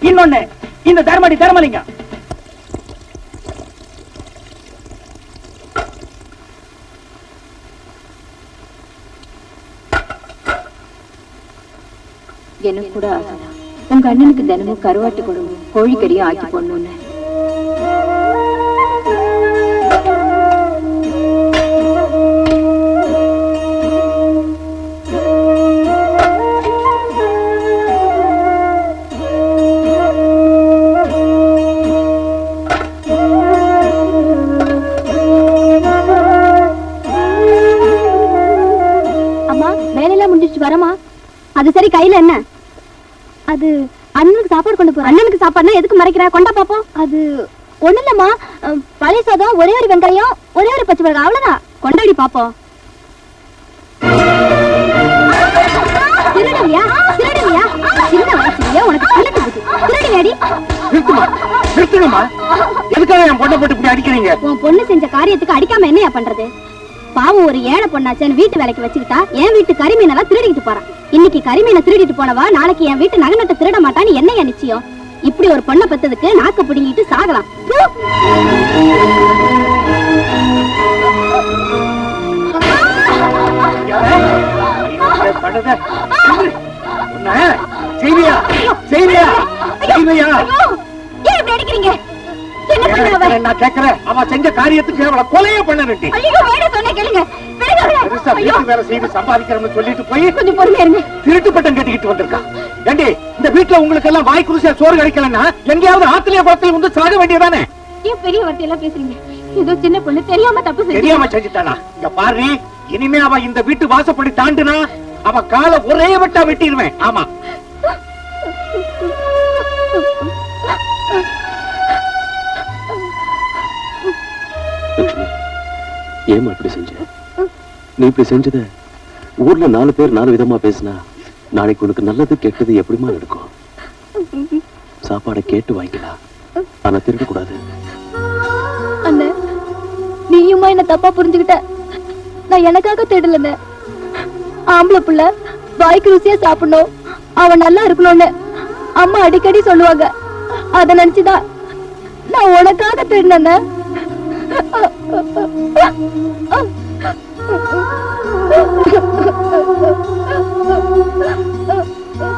இன்னொன்னு இந்த தர்மடி தர்மலிங்கம். எனக்கு கூட ஆசைதான். உங்க அண்ணனுக்கு தினமும் கருவாட்டு குழம்பு கோழிக்கறியும் ஆக்கி போடணும்னு. வரமா? அது சரி, கையில என்ன? அது அண்ணனுக்கு சாப்பாடு கொண்டு போற. அண்ணனுக்கு சாப்பாடுனா எதுக்கு மறைக்கிற? கொண்டா பாப்போம். அது ஒண்ணு இல்லம்மா, பழைய சாதம், ஒரே ஒரு வெங்காயம், ஒரே ஒரு பச்சை மிளகாய், அவ்வளவுதான். கொண்டாடி பாப்போம். திருடுவியா? திருடுவியா? சின்ன வயசுலயே உனக்கு கலந்து போச்சு. திருடுவியாடி? நிறுத்துங்கம்மா. எதுக்காக என் பொண்ணை போட்டு இப்படி அடிக்கிறீங்க? உன் பொண்ணு செஞ்ச காரியத்துக்கு அடிக்காம என்னையா பண்றது? பாவம், ஒரு ஏழை பொண்ணாச்சேன்னு வீட்டு வேலைக்கு வச்சுக்கிட்டா என் வீட்டு கரிமீனெல்லாம் திருடிட்டு போறான். இன்னைக்கு கரிமீனை திருடிட்டு போனவா நாளைக்கு என் வீட்டு நகை நட்டு திருட மாட்டான்னு என்னையா நிச்சயம்? இப்படி ஒரு பொண்ணை பெத்ததுக்கு நாக்க பிடிங்கிட்டு சாகலாம். அடிக்கிறீங்க? நான் கேக்குறேன், அவ செஞ்ச காரியத்துக்கு அவளை கொலையே பண்ணனும். வேலை செய்து சம்பாதிக்கிறோம்னு சொல்லிட்டு போய் கொஞ்சம் பொறுமையா இருங்க. திருட்டு பட்டம் கட்டிக்கிட்டு வந்திருக்கான். ஏண்டி, இந்த வீட்டுல உங்களுக்கு எல்லாம் வாய் குருசியா சோறு கிடைக்கலன்னா எங்கேயாவது ஆத்திலிய குளத்தில் வந்து சாக வேண்டியதானே? ஏன் பெரிய வார்த்தையெல்லாம் பேசுறீங்க? ஏதோ சின்ன பொண்ணு தெரியாம தப்பு செஞ்சு. தெரியாம செஞ்சுட்டானா? இங்க பாரு, இனிமே அவ இந்த வீட்டு வாசப்படி தாண்டுனா அவ காலை ஒரே வெட்டா வெட்டிடுவேன். ஆமா, ஏமா இப்படி செஞ்ச? நீ இப்படி செஞ்சத ஊர்ல 4 பேர் 4 விதமா பேசினா நாளைக்கு உனக்கு நல்லது கெட்டது எப்படிமா நடக்கும்? சாப்பாடை கேட்டு வாங்கிக்கலாம், ஆனா திருட கூடாது. அண்ணே, நீயுமா என்ன தப்பா புரிஞ்சுக்கிட்ட? நான் எனக்காக தேடலண்ணே. ஆம்பளை புள்ள வாய்க்கு ருசியா சாப்பிடணும், அவன் நல்லா இருக்கணும்னு அம்மா அடிக்கடி சொல்லுவாங்க. அத நினைச்சுதான் நான் உனக்காக தேடினேன்.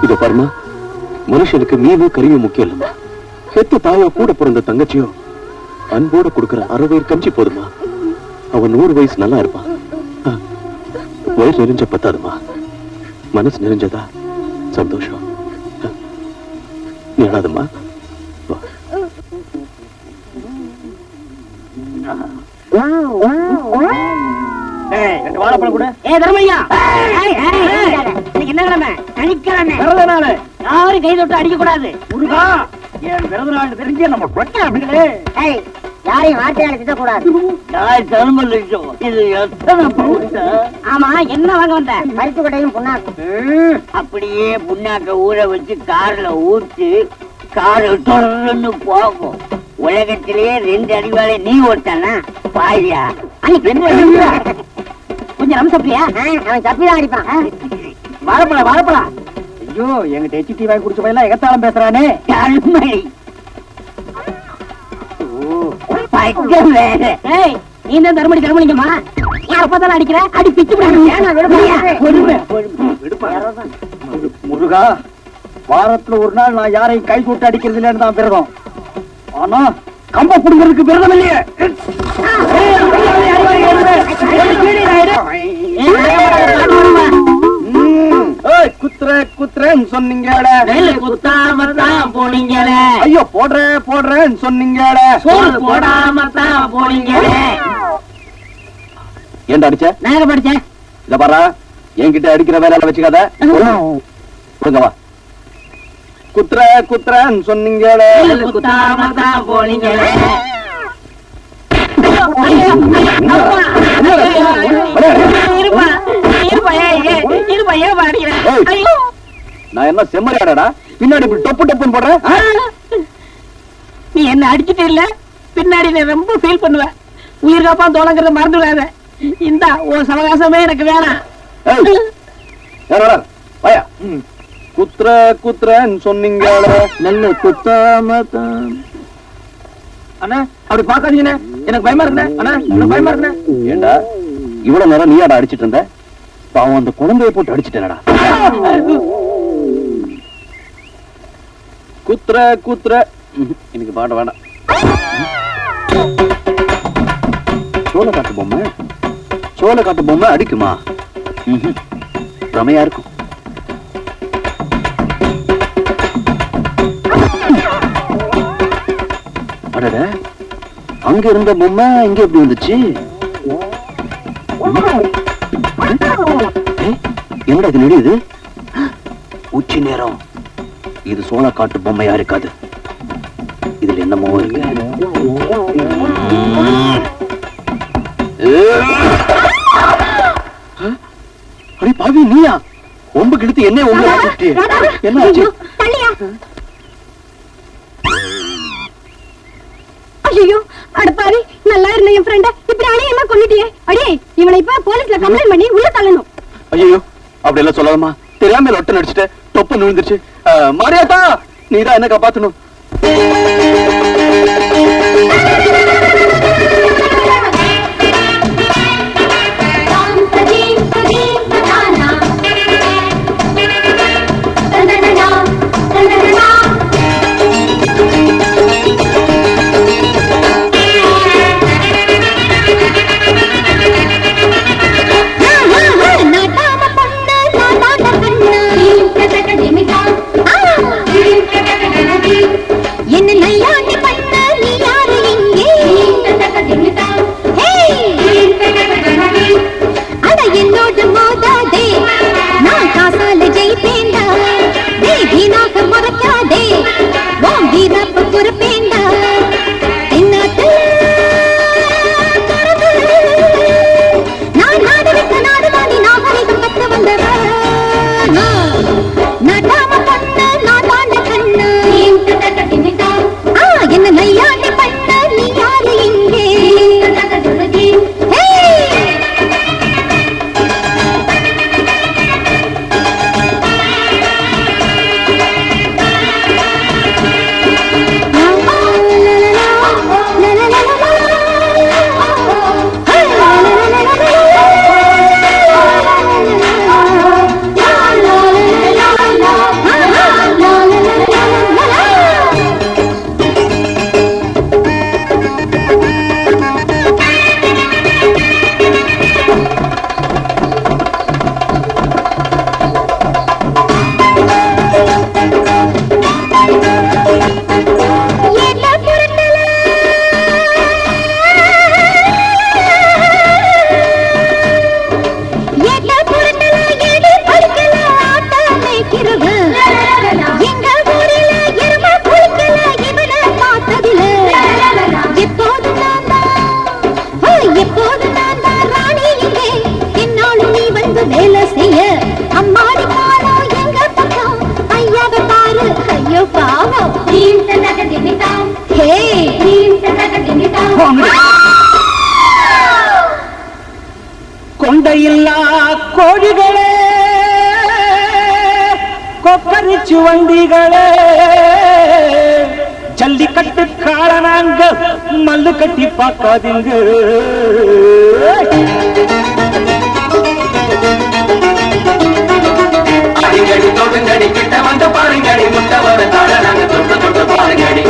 இத பாருமா, மனுஷனுக்கு மீனும் கறியும் முக்கியம் இல்லம்மா. பெத்த தாயோ கூட பிறந்த தங்கச்சியோ அன்போட கொடுக்கிற 6 வயிறு கஞ்சி போதுமா. அவன் 100 வயசு நல்லா இருப்பான். வயசு நெறிஞ்ச பத்தாதுமா, மனசு நெறிஞ்சதா சந்தோஷம். நீ அழாதம்மா. வாழைப்பழம் கூட. தர்மையா, என்ன கிழமை? சனிக்கிழமை பிறந்த நாள். யாரும் கை தொட்டு அடிக்க கூடாது. முருகா, என் பிறந்த நாள் தெரிஞ்சு நம்ம பிரச்சனை. யாரையும் வார்த்தையால திட்டக்கூடாது. இது எத்தனை பவுன்? ஆமா, என்ன வாங்க வந்த? பருத்து கொட்டையும் புண்ணாக்கு. அப்படியே புண்ணாக்க ஊற வச்சு கார்ல ஊற்றி கார் தொடர்ந்து போகும். உலகத்திலேயே 2 அறிவாளை நீ ஓட்டானா பாயா? கொஞ்சம் நம்ம சப்பியா? அவன் சப்பிதான் அடிப்பான். வாழைப்பழம் வாழைப்பழம். ஐயோ, எங்கிட்ட HT வாங்கி குடிச்ச பையெல்லாம் எகத்தாளம் பேசுறானே. நீ தான் தர்மடி தர்மலிங்கம்மா. யார பார்த்தாலும் அடிக்கிற? அடி பிச்சு முருகா, வாரத்துல ஒரு நாள் நான் யாரையும் கை கூட்டு அடிக்கிறது இல்லைன்னு தான் விரதம். ஆனா கம்ப புடுங்கிறதுக்கு விரதம் இல்லையே. குத்துறேன்னு சொன்னீங்க, ஐயோ போடுறேன்னு சொன்னீங்க, ஏன்டா அடிச்ச? நான் படிச்சேன். இத பாரா, என்கிட்ட அடிக்கிற வேலை வச்சுக்காத. கொடுங்கவா. குத்துறேன்னு சொன்னீங்க, நான் என்ன செம்மறியாடா பின்னாடி இப்படி டொப்பு டொப்புன்னு போடுறேன்? நீ என்ன அடிச்சுட்டு இல்ல, பின்னாடி நான் ரொம்ப ஃபீல் பண்ணுவேன். உயிர் காப்பா தோலங்கிறத மறந்துடாத. இந்த உன் சவகாசமே எனக்கு வேணாம். குத்துறேன்னு சொன்னீங்க, நல்ல குத்தாமதான். அண்ணா, அப்படி பாக்காதீங்கண்ணே, எனக்கு பயமா இருக்குண்ணே. அண்ணா, எனக்கு பயமா இருக்குண்ணே. ஏண்டா இவ்வளவு நேரம் நீயாடா அடிச்சிட்டு இருந்த? பாவம், அந்த குழந்தைய போட்டு அடிச்சிட்டேனடா. குத்துற குத்துற எனக்கு பாட வேண்டாம். சோளக்காட்டு பொம்மை அடிக்குமா? ரமையா இருக்கும். அடட, அங்க இருந்த பொம்மை இங்க எப்படி வந்துச்சு? என்னடா இது நெடியுது? உச்சி நேரம். இது சோளக்காட்டு பொம்மையா இருக்காது. இதுல என்னமோ இருக்கு. அடி பாவி, நீயா? ஒம்பு கிழித்து என்ன என்ன ஆச்சு? ஐயோ அடப்பாவி, நல்லா இருந்த என் ஃப்ரெண்ட இப்படி அநியாயமா கொன்னுட்டியே. அடே, இவனை இப்ப போலீஸ்ல கம்ப்ளைண்ட் பண்ணி உள்ள தள்ளணும். ஐயோ, அப்படி எல்லாம் சொல்லாதமா. தெரியாம ஒட்ட நடிச்சுட்டு தொப்பு நுழுந்துருச்சு. மாரியாத்தா, நீதான் என்ன காப்பாத்தணும். என்ன நையாண்டி பண்ண நீ யாரு இங்கே? அட என்னோடு மோதாதே, நான் காசால ஜெயிப்பேண்டா. வீணாக மறக்காதே, உன் வீரப்பு பொறுப்பேண்டா. என்னாத்து நான் நாடு விட்ட நாடு தாண்டி நாகரிகம் கற்று வந்தவ. நாட்டாம பண்ண நான் தாண்ட கண்ணு. என்ன நையாண்டி பண்ண நீ யாரு இங்கே? கொண்டையில்லா கோழிகளே, கொக்கரிச்சு வண்டிகளே, ஜல்லிக்கட்டு காரணாங்க மல்லு கட்டி பார்க்காதீங்க. அடிக்கடி தொடுங்கடி கிட்ட வந்து பாருங்கடி, முட்டை வர தாழ நாங்க தொட்டு தொட்டு பாருங்கடி.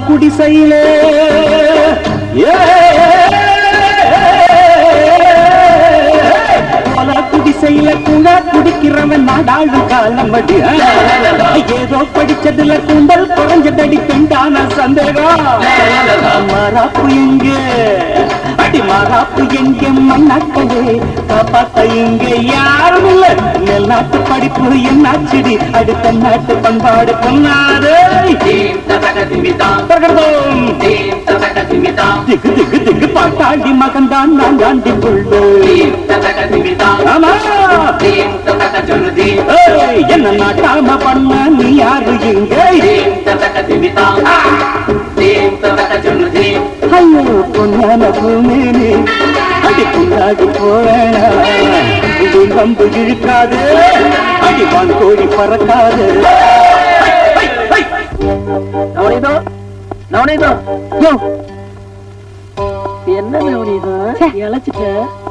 குடிசையிலே குடிசையில கூட குடிக்கிறவன் நாடாளு காலமடி. ஏதோ படிச்சதுல கூந்தல் குறைஞ்சதடி பெண்டான சந்தேகம். மாறாப்பு எங்க அடி, மாறாப்பு எங்க மண்ணாக்களே, காப்பாத்த இங்க யாரும் இல்ல. மேல் நாட்டு படிப்பு என்னாச்சுடி, அடுத்த நாட்டு பண்பாடு பொன்னாது. திகு திகு திகு பாட்டாண்டி மகன்தான் நான் தாண்டி புள்ளு. ஆமா என்ன நாட்டாம ஐயோ பொன்னான பூமேனி அடி புண்ணாடி போவேணா இது நம்பு இழுக்காது அடி வான் கோழி பறக்காது. நவனீதோ நவனீதோ என்ன நவனீதோ இழைச்சிட்ட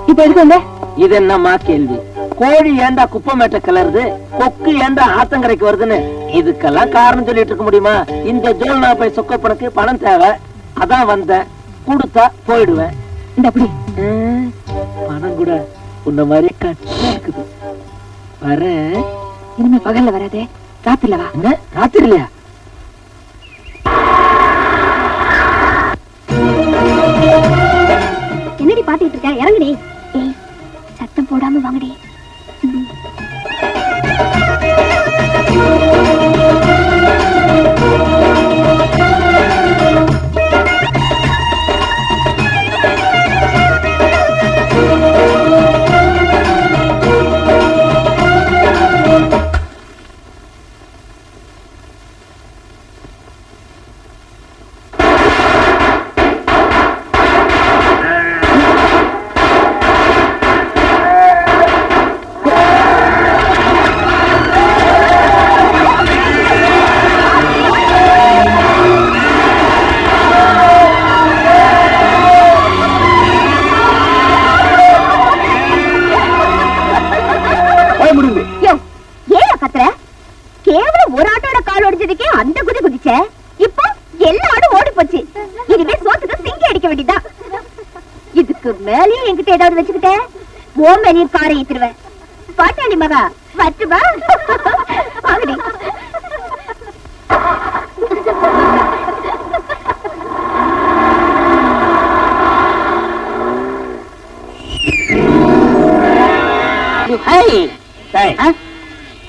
இப்ப எதுக்கு வந்த? இது என்னம்மா கேள்வி? கோழி ஏண்டா குப்பமேட்ட கிளறுது, கொக்கு ஏண்டா ஆத்தங்கரைக்கு வருதுன்னு இதுக்கெல்லாம் காரணம் சொல்லிட்டு இருக்க முடியுமா? இந்த ஜோல்னா போய் சொக்கப்பனுக்கு பணம் தேவை, அதான் வந்தேன். கொடுத்தா போயிடுவேன். இந்த அப்படி பணம் கூட உன்ன மாதிரி கட்டா இருக்குது. வர இனிமே பகல்ல வராதே, ராத்திரில வா. என்ன ராத்திரி இல்லையா? என்னடி பாத்துக்கிட்டு இருக்க? இறங்குடி. ஏய், சத்தம் போடாம வாங்கடி. அந்த குதி குதிச்ச, இப்போ எல்லா ஆடும் ஓடி போச்சு. இனிமே சோத்துக்கு சிங்க அடிக்க வேண்டியதா. இதுக்கு மேலேயும் என்கிட்ட ஏதாவது வச்சுக்கிட்ட ஓ மேலேயும் காரை ஏத்துருவேன். பாட்டாளி மகா வச்சுமா? ஆகடி.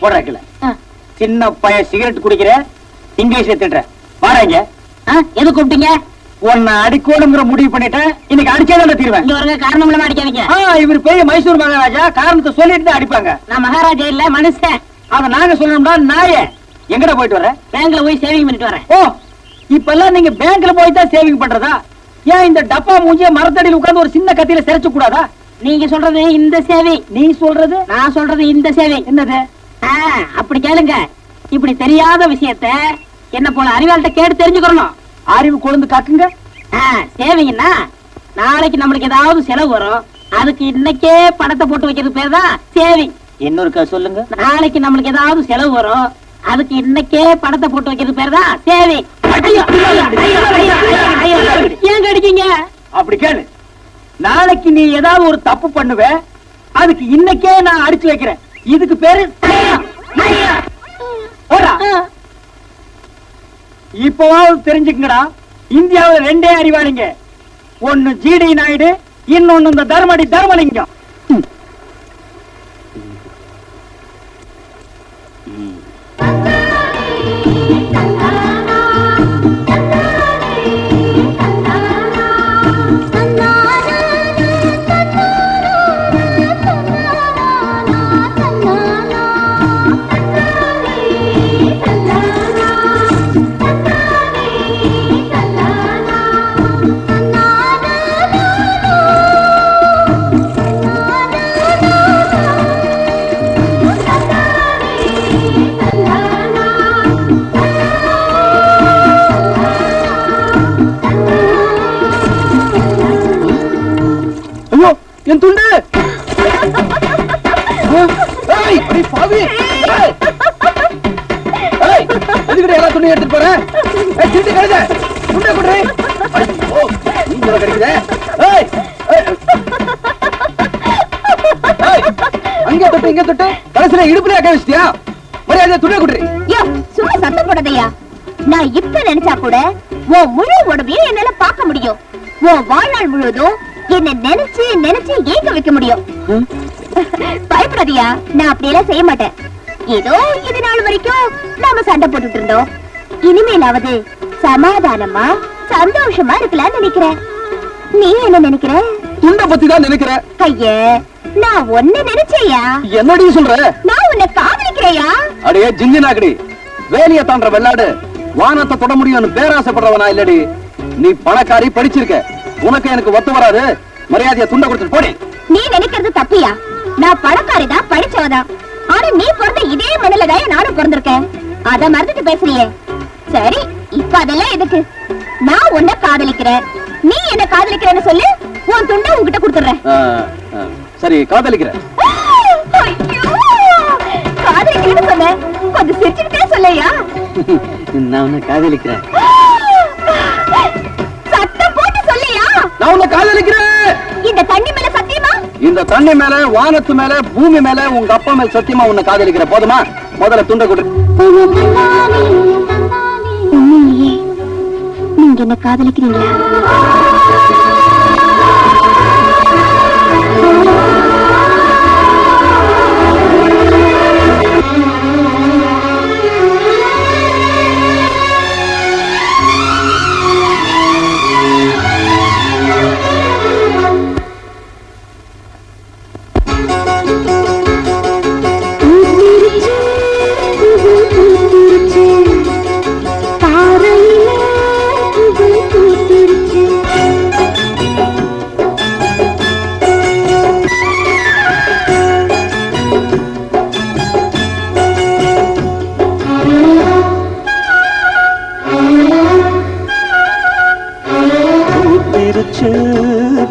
போடுற சின்ன பையன் சிகரெட் குடிக்கிற, இங்கிலீஷ்ல திட்டுற. வாடங்க எது கூப்பிட்டீங்க? உன்னை அடிக்கணுங்கிற முடிவு பண்ணிட்டேன். இன்னைக்கு அடிச்சதான் தீர்வேன். காரணம் இல்லாம அடிக்காதீங்க. இவர் பெரிய மைசூர் மகாராஜா, காரணத்தை சொல்லிட்டு தான் அடிப்பாங்க. நான் மகாராஜா இல்ல, மனுஷன். அத நாங்க சொல்லணும்னா நாயே. எங்கட போயிட்டு வர? பேங்க்ல போய் சேவிங் பண்ணிட்டு வரேன். ஓ, இப்ப எல்லாம் நீங்க பேங்க்ல போய் தான் சேவிங் பண்றதா? ஏன் இந்த டப்பா மூஞ்சிய மரத்தடியில் உட்கார்ந்து ஒரு சின்ன கத்தியில சிரைச்சு கூடாதா? நீங்க சொல்றது இந்த சேவிங், நீ சொல்றது நான் சொல்றது இந்த சேவிங். என்னது? அப்படி கேளுங்க. இப்படி தெரியாத விஷயத்த என்ன போல அறிவாள்கிட்ட கேட்டு தெரிஞ்சுக்கணும். அறிவு கொழுந்து காக்குங்க. சேவிங்கன்னா நாளைக்கு நம்மளுக்கு ஏதாவது செலவு வரும், அதுக்கு இன்னைக்கே பணத்தை போட்டு வைக்கிறது பேர் தான் சேவிங். இன்னொருக்கா சொல்லுங்க. நாளைக்கு நம்மளுக்கு ஏதாவது செலவு வரும், அதுக்கு இன்னைக்கே பணத்தை போட்டு வைக்கிறது பேர் தான் சேவிங். ஏன் கடிக்கீங்க? அப்படி கேளு. நாளைக்கு நீ ஏதாவது ஒரு தப்பு பண்ணுவ, அதுக்கு இன்னைக்கே நான் அடிச்சு வைக்கிறேன். இதுக்கு பேரு இப்பவாவது தெரிஞ்சுக்கங்கடா. இந்தியாவில் ரெண்டே அறிவாளிங்க. ஒன்னு ஜிடி நாயுடு, இன்னொன்னு இந்த தர்மடி தர்மலிங்கம். என் துண்டு எல்லா துணி எடுத்துட்டு போறேன். அங்க தொட்டு இங்க தொட்டு கடைசியில இடுப்புல அக்க வச்சிட்டியா? மரியாதை துணியை குடுறி. சும்மா சத்தம் போடாதயா. நான் இப்ப நினைச்சா கூட உன் முழு உடம்பையும் என்னால பார்க்க முடியும். உன் வாழ்நாள் முழுவதும் என்ன நினைச்சு நினைச்சு ஏங்க வைக்க முடியும். பயப்படாதியா, நான் அப்படியெல்லாம் செய்ய மாட்டேன். ஏதோ இது நாள் வரைக்கும் நாம சண்டை போட்டுட்டு இருந்தோம். இனிமேலாவது சமாதானமா சந்தோஷமா இருக்கலாம்னு நினைக்கிறேன். நீ என்ன நினைக்கிற? துண்டை பத்தி தான் நினைக்கிற. ஐயே, நான் ஒன்னு நினைச்சேயா. என்னடி சொல்ற? நான் உன்னை காதலிக்கிறையா? அடே ஜிஞ்சி நாக்கடி, வேலிய தாண்ட வெள்ளாடு வானத்தை தொட முடியும்னு பேராசைப்படுறவனா இல்லடி. நீ பணக்காரி, படிச்சிருக்க, உனக்கு எனக்கு ஒத்து வராது. மரியாதையா துண்ட கொடுத்துட்டு போடி. நீ நினைக்கிறது தப்பியா? நான் பணக்காரிதான், படிச்சவதான். ஆனா நீ பிறந்த இதே மண்ணிலதான் நானும் பிறந்திருக்கேன். அத மறந்துட்டு பேசுறியே. சரி, இப்ப அதெல்லாம் எதுக்கு? நான் உன்னை காதலிக்கிறேன், நீ என்ன காதலிக்கிறேன்னு சொல்லு, உன் துண்டை உன்கிட்ட கொடுத்துறேன். சரி, காதலிக்கிறேன். காதலிக்கிறேன்னு சொன்ன, கொஞ்சம் சிரிச்சுக்கிட்டே சொல்லையா? நான் உன்னை காதலிக்கிறேன். சத்தம் போட்டு சொல்லையா? நான் உன்னை காதலிக்கிறேன். இந்த தண்ணி மேல சத்தியமா? இந்த தண்ணி மேல, வானத்து மேல, பூமி மேல, உங்க அப்பா மேல சத்தியமா உன்னை காதலிக்கிற. போதுமா? முதல்ல துண்ட கொடு. உண்மையிலேயே நீங்க என்ன காதலிக்கிறீங்களா?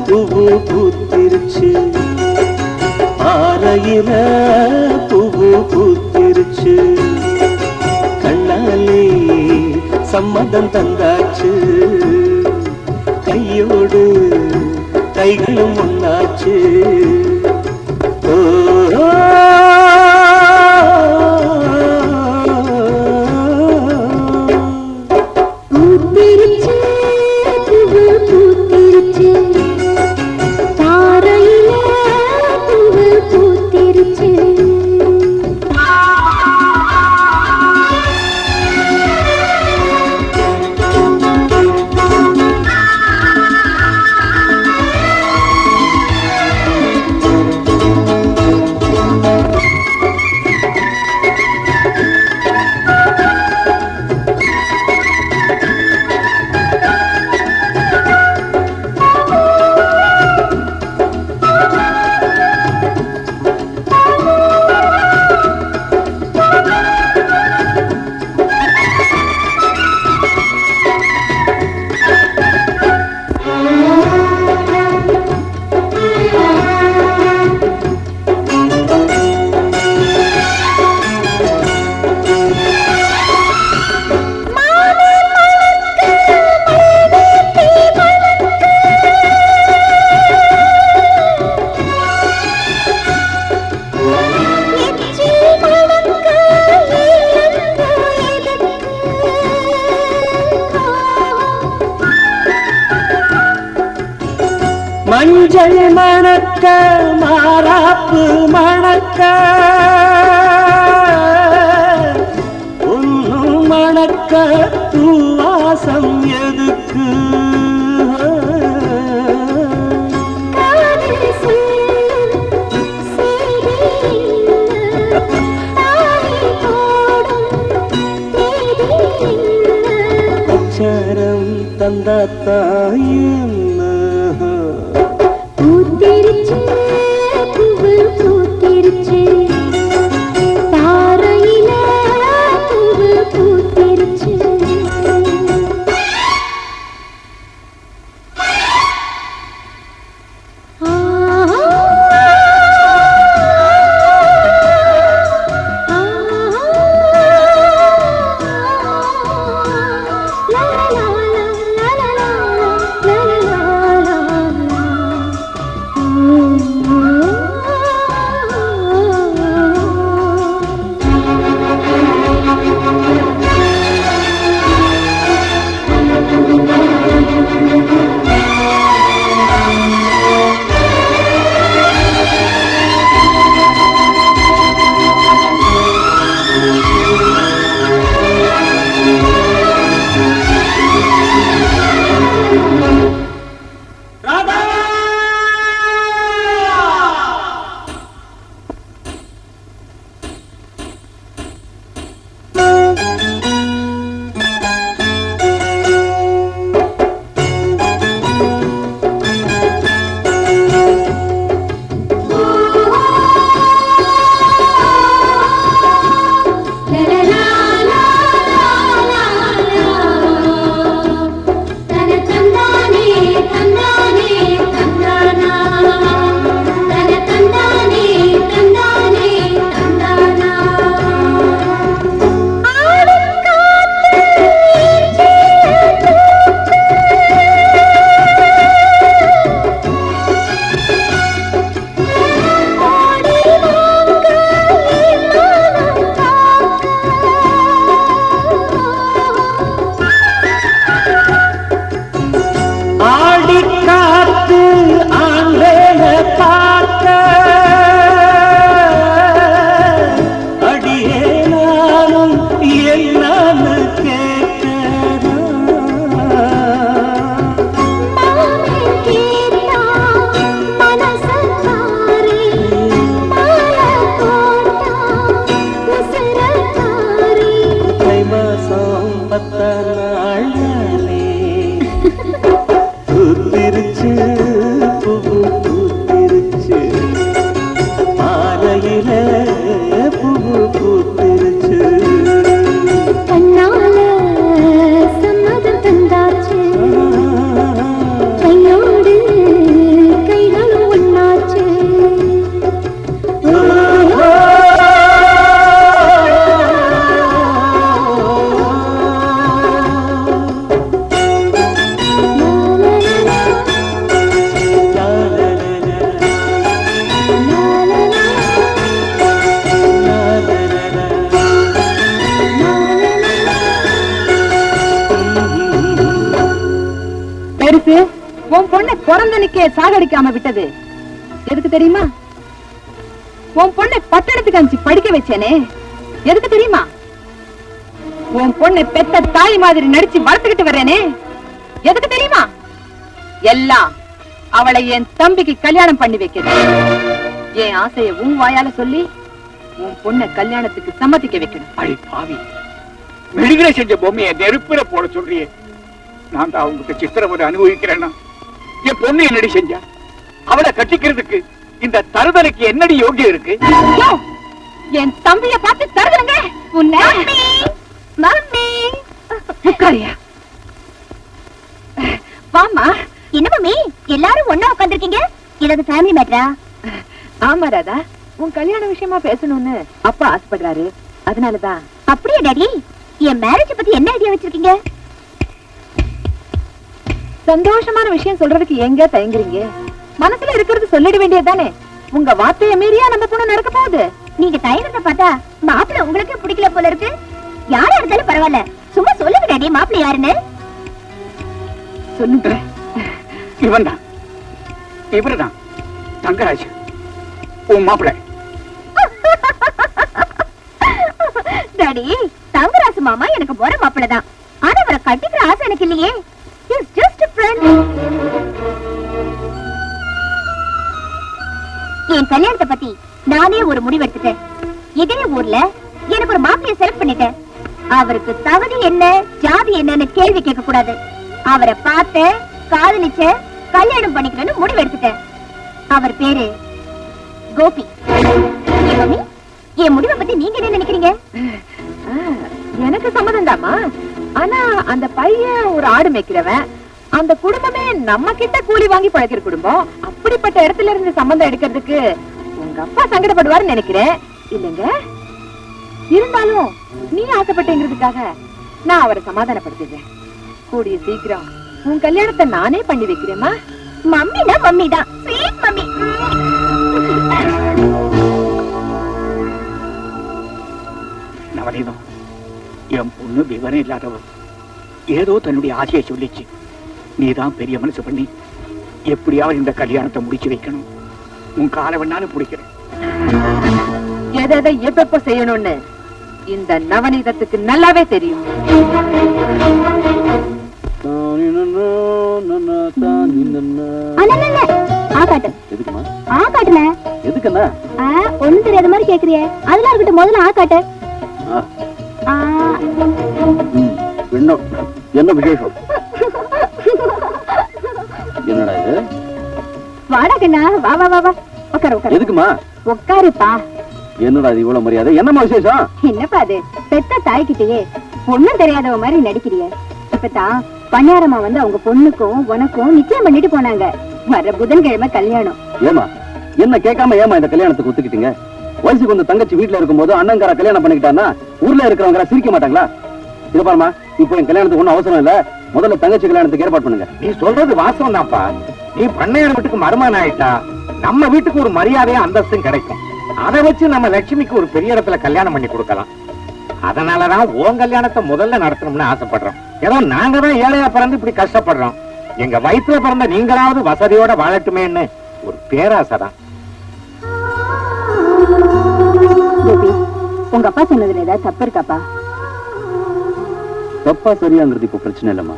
பூவு பூத்திருச்சு, ஆரையில பூவு பூத்திருச்சு, கண்ணாலே சம்மதம் தந்தாச்சு, கையோடு கைகளும் ஒன்னாச்சு. மஞ்சள் மணக்க, மாறாப்பு மணக்க, ஒன்னும் மணக்க, பூவாசம் எதுக்கு? அச்சாரம் தந்தாத்தாயும் பூத்திருச்சு, பூவு பூத்திருச்சு, தாரையில பூவு பூத்திருச்சு. La la la la la la la la la. பத்த நாளே பூத்திருச்சு பூவு பூத்திருச்சு மாலையில பூவு பூத்திருச்சு கண்ணால சம்மதம் தந்தாச்சு கையோடு கைகளும் ஒண்ணாச்சு பெருசு உன் பொண்ணை பிறந்தனுக்கே சாகடிக்காம விட்டது எதுக்கு தெரியுமா? உன் பொண்ணை பட்டணத்துக்கு அனுப்பிச்சு படிக்க வச்சேனே எதுக்கு தெரியுமா? உன் பொண்ணை பெத்த தாய் மாதிரி நடிச்சு வளர்த்துக்கிட்டு வர்றேனே எதுக்கு தெரியுமா? எல்லாம் அவளை என் தம்பிக்கு கல்யாணம் பண்ணி வைக்கணும். என் ஆசைய உன் வாயால சொல்லி உன் பொண்ணை கல்யாணத்துக்கு சம்மதிக்க வைக்கணும். அடி பாவி, மெழுகிற செஞ்ச பொம்மையை நெருப்புல போட சொல்றியே. நான் தான் அவங்களுக்கு சித்திரவதை அனுபவிக்கிறேன்னா என் பொண்ணு என்னடி செஞ்சா? அவளை கட்டிக்கிறதுக்கு இந்த தருதலைக்கு என்னடி யோகியம் இருக்கு? யோ, என் தம்பிய பார்த்து தருதுங்க உன்னை. மம்மி உட்காரியா? வாமா. என்ன மம்மி எல்லாரும் ஒண்ணா உட்கார்ந்திருக்கீங்க? ஏதாவது ஃபேமிலி மேட்டரா? ஆமா ராதா, உன் கல்யாண விஷயமா பேசணும்னு அப்பா ஆசைப்படுறாரு, அதனாலதான். அப்படியே டாடி, என் மேரேஜ் பத்தி என்ன ஐடியா வச்சிருக்கீங்க? சந்தோஷமான விஷயம் சொல்றதுக்கு எங்க தயங்குறீங்க? மனசுல இருக்கிறது சொல்லிட வேண்டியதுதானே. உங்க வார்த்தைய மீறியா நம்ம பொண்ணு நடக்க போகுது? நீங்க தயங்கத்தை பார்த்தா மாப்பிள்ளை உங்களுக்கு பிடிக்கல போல இருக்கு. யாரா இருந்தாலும் பரவாயில்ல, சும்மா சொல்லுங்க டாடி மாப்பிள்ளை யாருன்னு. சொல்லுங்க. இவன் தான், இவருதான் தங்கராஜ், உன் மாப்பிள்ளை. டாடி, தங்கராசு மாமா எனக்கு போற மாப்பிள்ளை தான். ஆனா அவரை கட்டிக்கிற ஆசை எனக்கு இல்லையே. He's just a friend. என் கல்யாணத்தை பத்தி நானே ஒரு முடிவு எடுத்துட்டேன். இதே ஊர்ல எனக்கு ஒரு மாப்பிளைய செலக்ட் பண்ணிட்டேன். அவருக்கு தகுதி என்ன, ஜாதி என்னன்னு கேள்வி கேட்க கூடாது. அவரை பார்த்த, காதலிச்ச, கல்யாணம் பண்ணிக்கிறேன்னு முடிவு எடுத்துட்டேன். அவர் பேரு கோபி. ஏன் மம்மி, என் முடிவை பத்தி நீங்க என்ன நினைக்கிறீங்க? எனக்கு சம்மதம் தாமா. ஆனா அந்த பையன் ஒரு ஆடு மேய்க்கிறவன். அந்த குடும்பமே நம்ம கிட்ட கூலி வாங்கி பழக்கிற குடும்பம். அப்படிப்பட்ட இடத்துல இருந்து சம்பந்தம் எடுக்கிறதுக்கு உங்க அப்பா சங்கடப்படுவார்னு நினைக்கிறேன். இல்லங்க, இருந்தாலும் நீ ஆசைப்பட்டேங்கிறதுக்காக நான் அவரை சமாதானப்படுத்திடுறேன். கூடிய சீக்கிரம் உன் கல்யாணத்தை நானே பண்ணி வைக்கிறேம்மா. மம்மினா மம்மி தான், ஸ்வீட் மம்மி. நவநீதம், என் பொண்ணு விவரம் இல்லாதவ. ஏதோ தன்னுடைய ஆசையை சொல்லிச்சு. நீதான் பெரிய மனசு பண்ணி எப்படியாவது இந்த கல்யாணத்தை முடிச்சு வைக்கணும். உன் காலை வேணாலும் பிடிக்கிறேன். எதை எப்ப செய்யணும்னு இந்த நவநீதத்துக்கு நல்லாவே தெரியும். எதுக்குமா ஆ காட்டுல? எதுக்குன்னா ஒண்ணும் தெரியாத மாதிரி கேக்குறியே, அதெல்லாம் இருக்கட்டும். முதல்ல ஆ காட்டு. என்ன விசேஷம்? என்னடா இது? வாடா கண்ணா, வா வா வா வா, உட்காரு உட்காரு. எதுக்குமா? உட்காருப்பா. என்னடா இது இவ்வளவு மரியாதை? என்னமா விசேஷம்? என்னப்பா அது, பெத்த தாய்கிட்டயே ஒண்ணும் தெரியாதவ மாதிரி நடிக்கிறிய. இப்பதான் பணியாரமா வந்து அவங்க பொண்ணுக்கும் உனக்கும் நிச்சயம் பண்ணிட்டு போனாங்க. வர புதன்கிழமை கல்யாணம். ஏமா என்ன கேட்காம ஏமா இந்த கல்யாணத்துக்கு ஒத்துக்கிட்டீங்க? வயசுக்கு வந்து தங்கச்சி வீட்டுல இருக்கும்போது அண்ணங்கார கல்யாணம் பண்ணிக்கிட்டான்னா ஊர்ல இருக்கிறவங்க சிரிக்க மாட்டாங்களா? இது பாருமா, இப்போ என் கல்யாணத்துக்கு ஒண்ணும் அவசரம் இல்ல. முதல்ல தங்கச்சி கல்யாணத்துக்கு ஏற்பாடு பண்ணுங்க. நீ சொல்றது வாசம் தான்ப்பா. நீ பண்ணையார் வீட்டுக்கு மருமகன் ஆயிட்டா நம்ம வீட்டுக்கு ஒரு மரியாதையும் அந்தஸ்தும் கிடைக்கும். அதை வச்சு நம்ம லட்சுமிக்கு ஒரு பெரிய இடத்துல கல்யாணம் பண்ணி கொடுக்கலாம். அதனாலதான் உன் கல்யாணத்தை முதல்ல நடத்தணும்னு ஆசைப்படுறோம். ஏதோ நாங்க தான் ஏழையா பிறந்து இப்படி கஷ்டப்படுறோம். எங்க வயிற்றுல பிறந்த நீங்களாவது வசதியோட வாழட்டுமேன்னு ஒரு பேராசைதான். உங்க அப்பா சொன்னதுல ஏதாவது தப்பு இருக்காப்பா? தப்பா சரியாங்கிறது இப்ப பிரச்சனை இல்லம்மா.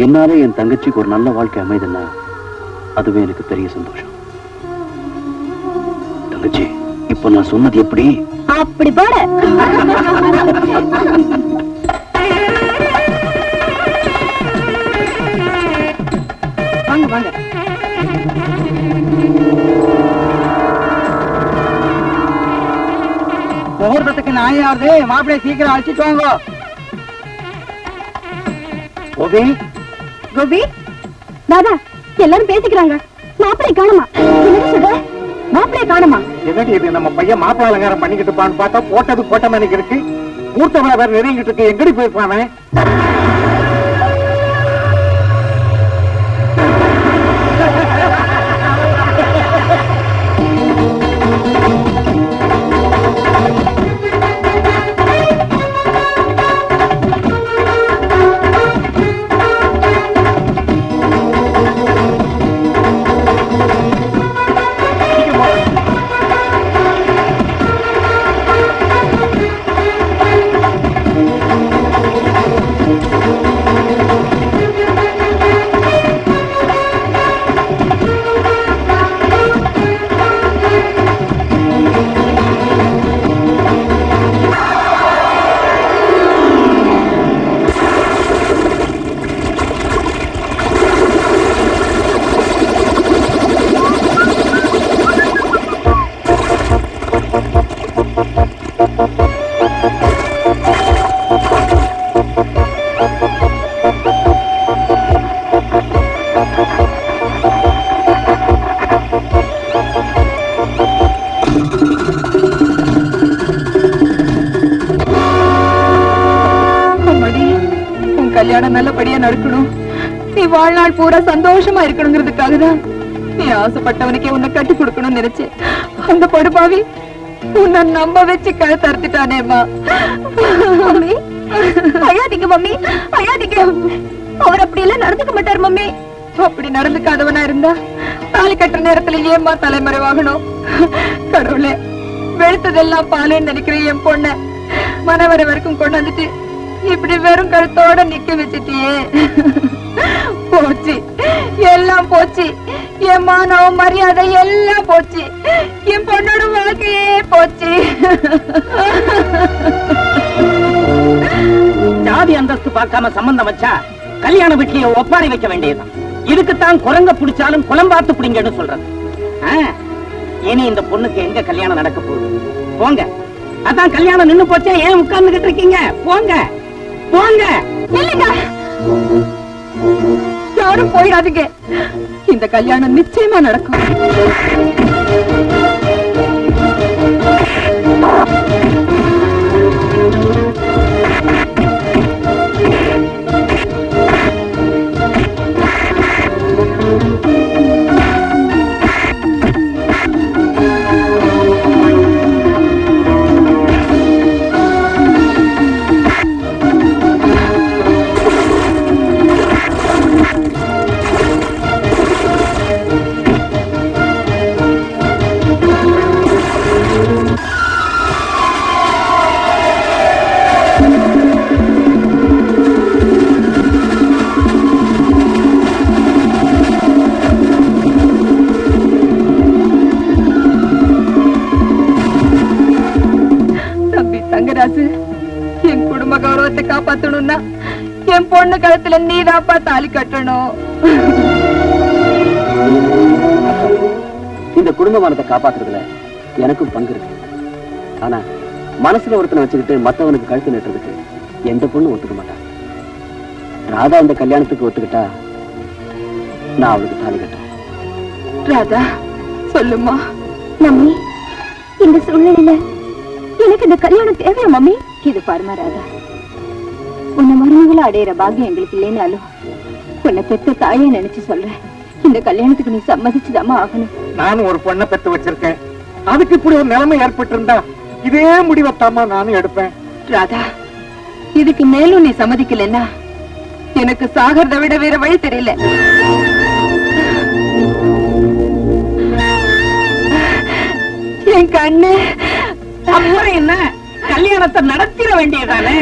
என்னாலே என் தங்கச்சிக்கு ஒரு நல்ல வாழ்க்கை அமைதுன்னா அதுவே எனக்கு பெரிய சந்தோஷம். தங்கச்சி, இப்ப நான் சொன்னது எப்படி? அப்படி போட வாங்க. முகூர்த்தத்துக்கு நாயாவது மாப்பிள்ளை சீக்கிரம் அழைச்சிட்டு வாங்க. கோபி, கோபி, தாதா எல்லாரும் பேசிக்கிறாங்க. மாப்பிள்ளை காணுமா? என்ன சொல்ற? மாப்பிள்ளை காணுமா? என்னடி இது, நம்ம பையன் மாப்பிள்ளை அலங்காரம் பண்ணிக்கிட்டு இருப்பான்னு பார்த்தா போட்டது போட்ட மாதிரி இருக்கு. மூர்த்த விழா வேற நெருங்கிட்டு இருக்கு. எங்கடி போயிருப்பானே? கல்யாணம் நல்லபடியா நடக்கணும். நீ வாழ்நாள் பூரா சந்தோஷமா இருக்கணுங்கிறதுக்காக தான் நீ ஆசைப்பட்டவனுக்கே உன்னை கட்டி கொடுக்கணும்னு நினைச்சேன். அந்த படுபாவி உன்னை நம்ப வச்சு கழுத்து அறுத்துட்டானேம்மா. மம்மி அழாதீங்க மம்மி, அழாதீங்க. அவர் அப்படி எல்லாம் நடந்துக்க மாட்டார் மம்மி. அப்படி நடந்துக்காதவனா இருந்தா தாலி கட்டுற நேரத்துல ஏம்மா தலைமறைவாகணும்? கடவுளே, வெளுத்ததெல்லாம் பாலுன்னு நினைக்கிற என் பொண்ண மனவர வரைக்கும் கொண்டு வந்துட்டு இப்படி வெறும் கழுத்தோட நிக்க வச்சிட்டியே. போச்சு, எல்லாம் போச்சு. என் மானம் மரியாதை எல்லாம் போச்சு. என் பொண்ணோட வாழ்க்கையே போச்சு. ஜாதி அந்தஸ்து பார்க்காம சம்பந்தம் வச்சா கல்யாண வீட்லயே ஒப்பாரி வைக்க வேண்டியதுதான். இதுக்குத்தான் குரங்க பிடிச்சாலும் குளம் பார்த்து பிடிங்கன்னு சொல்றது. இனி இந்த பொண்ணுக்கு எங்க கல்யாணம் நடக்க போகுது? போங்க. அதான் கல்யாணம் நின்னு போச்சே, ஏன் உட்கார்ந்துகிட்டு இருக்கீங்க? போங்க போங்க. யாரும் போயிடாதீங்க. இந்த கல்யாணம் நிச்சயமா நடக்கும். என் குடும்ப கௌரவத்தை காப்பாத்தணும்னா என் பொண்ணு கழுத்துல நீதாப்பா தாலி கட்டணும். இந்த குடும்பமானத்தை காப்பாத்துறதுல எனக்கும் பங்கு இருக்கு. ஆனா மனசுல ஒருத்தனை வச்சுக்கிட்டு மத்தவனுக்கு கழுத்து நட்டுறதுக்கு எந்த பொண்ணு ஒத்துக்க மாட்டான். ராதா இந்த கல்யாணத்துக்கு ஒத்துக்கிட்டா நான் அவளுக்கு தாலி கட்டுறேன். ராதா, சொல்லுமா. மம்மி, இந்த சூழ்நிலையில எனக்கு இந்த கல்யாணம் தேவையா மம்மி? இது பாருமா ராதா, உன்னை மருமகளை அடையிற பாக்கியம் எங்களுக்கு இல்லைனாலும் உன்னை பெத்த தாயே நினைச்சு சொல்றேன். இந்த கல்யாணத்துக்கு நீ சம்மதிச்சுதாமா ஆகணும். நானும் ஒரு பொண்ணை பெத்து வச்சிருக்கேன். அதுக்கு இப்படி ஒரு நிலைமை ஏற்பட்டிருந்தா இதே முடிவத்தாமா நானும் எடுப்பேன். ராதா, இதுக்கு மேலும் நீ சம்மதிக்கலன்னா எனக்கு சாகறதை விட வேற வழி தெரியல. என் கண்ணு. அப்புறம் என்ன, கல்யாணத்தை நடத்திட வேண்டியதானே?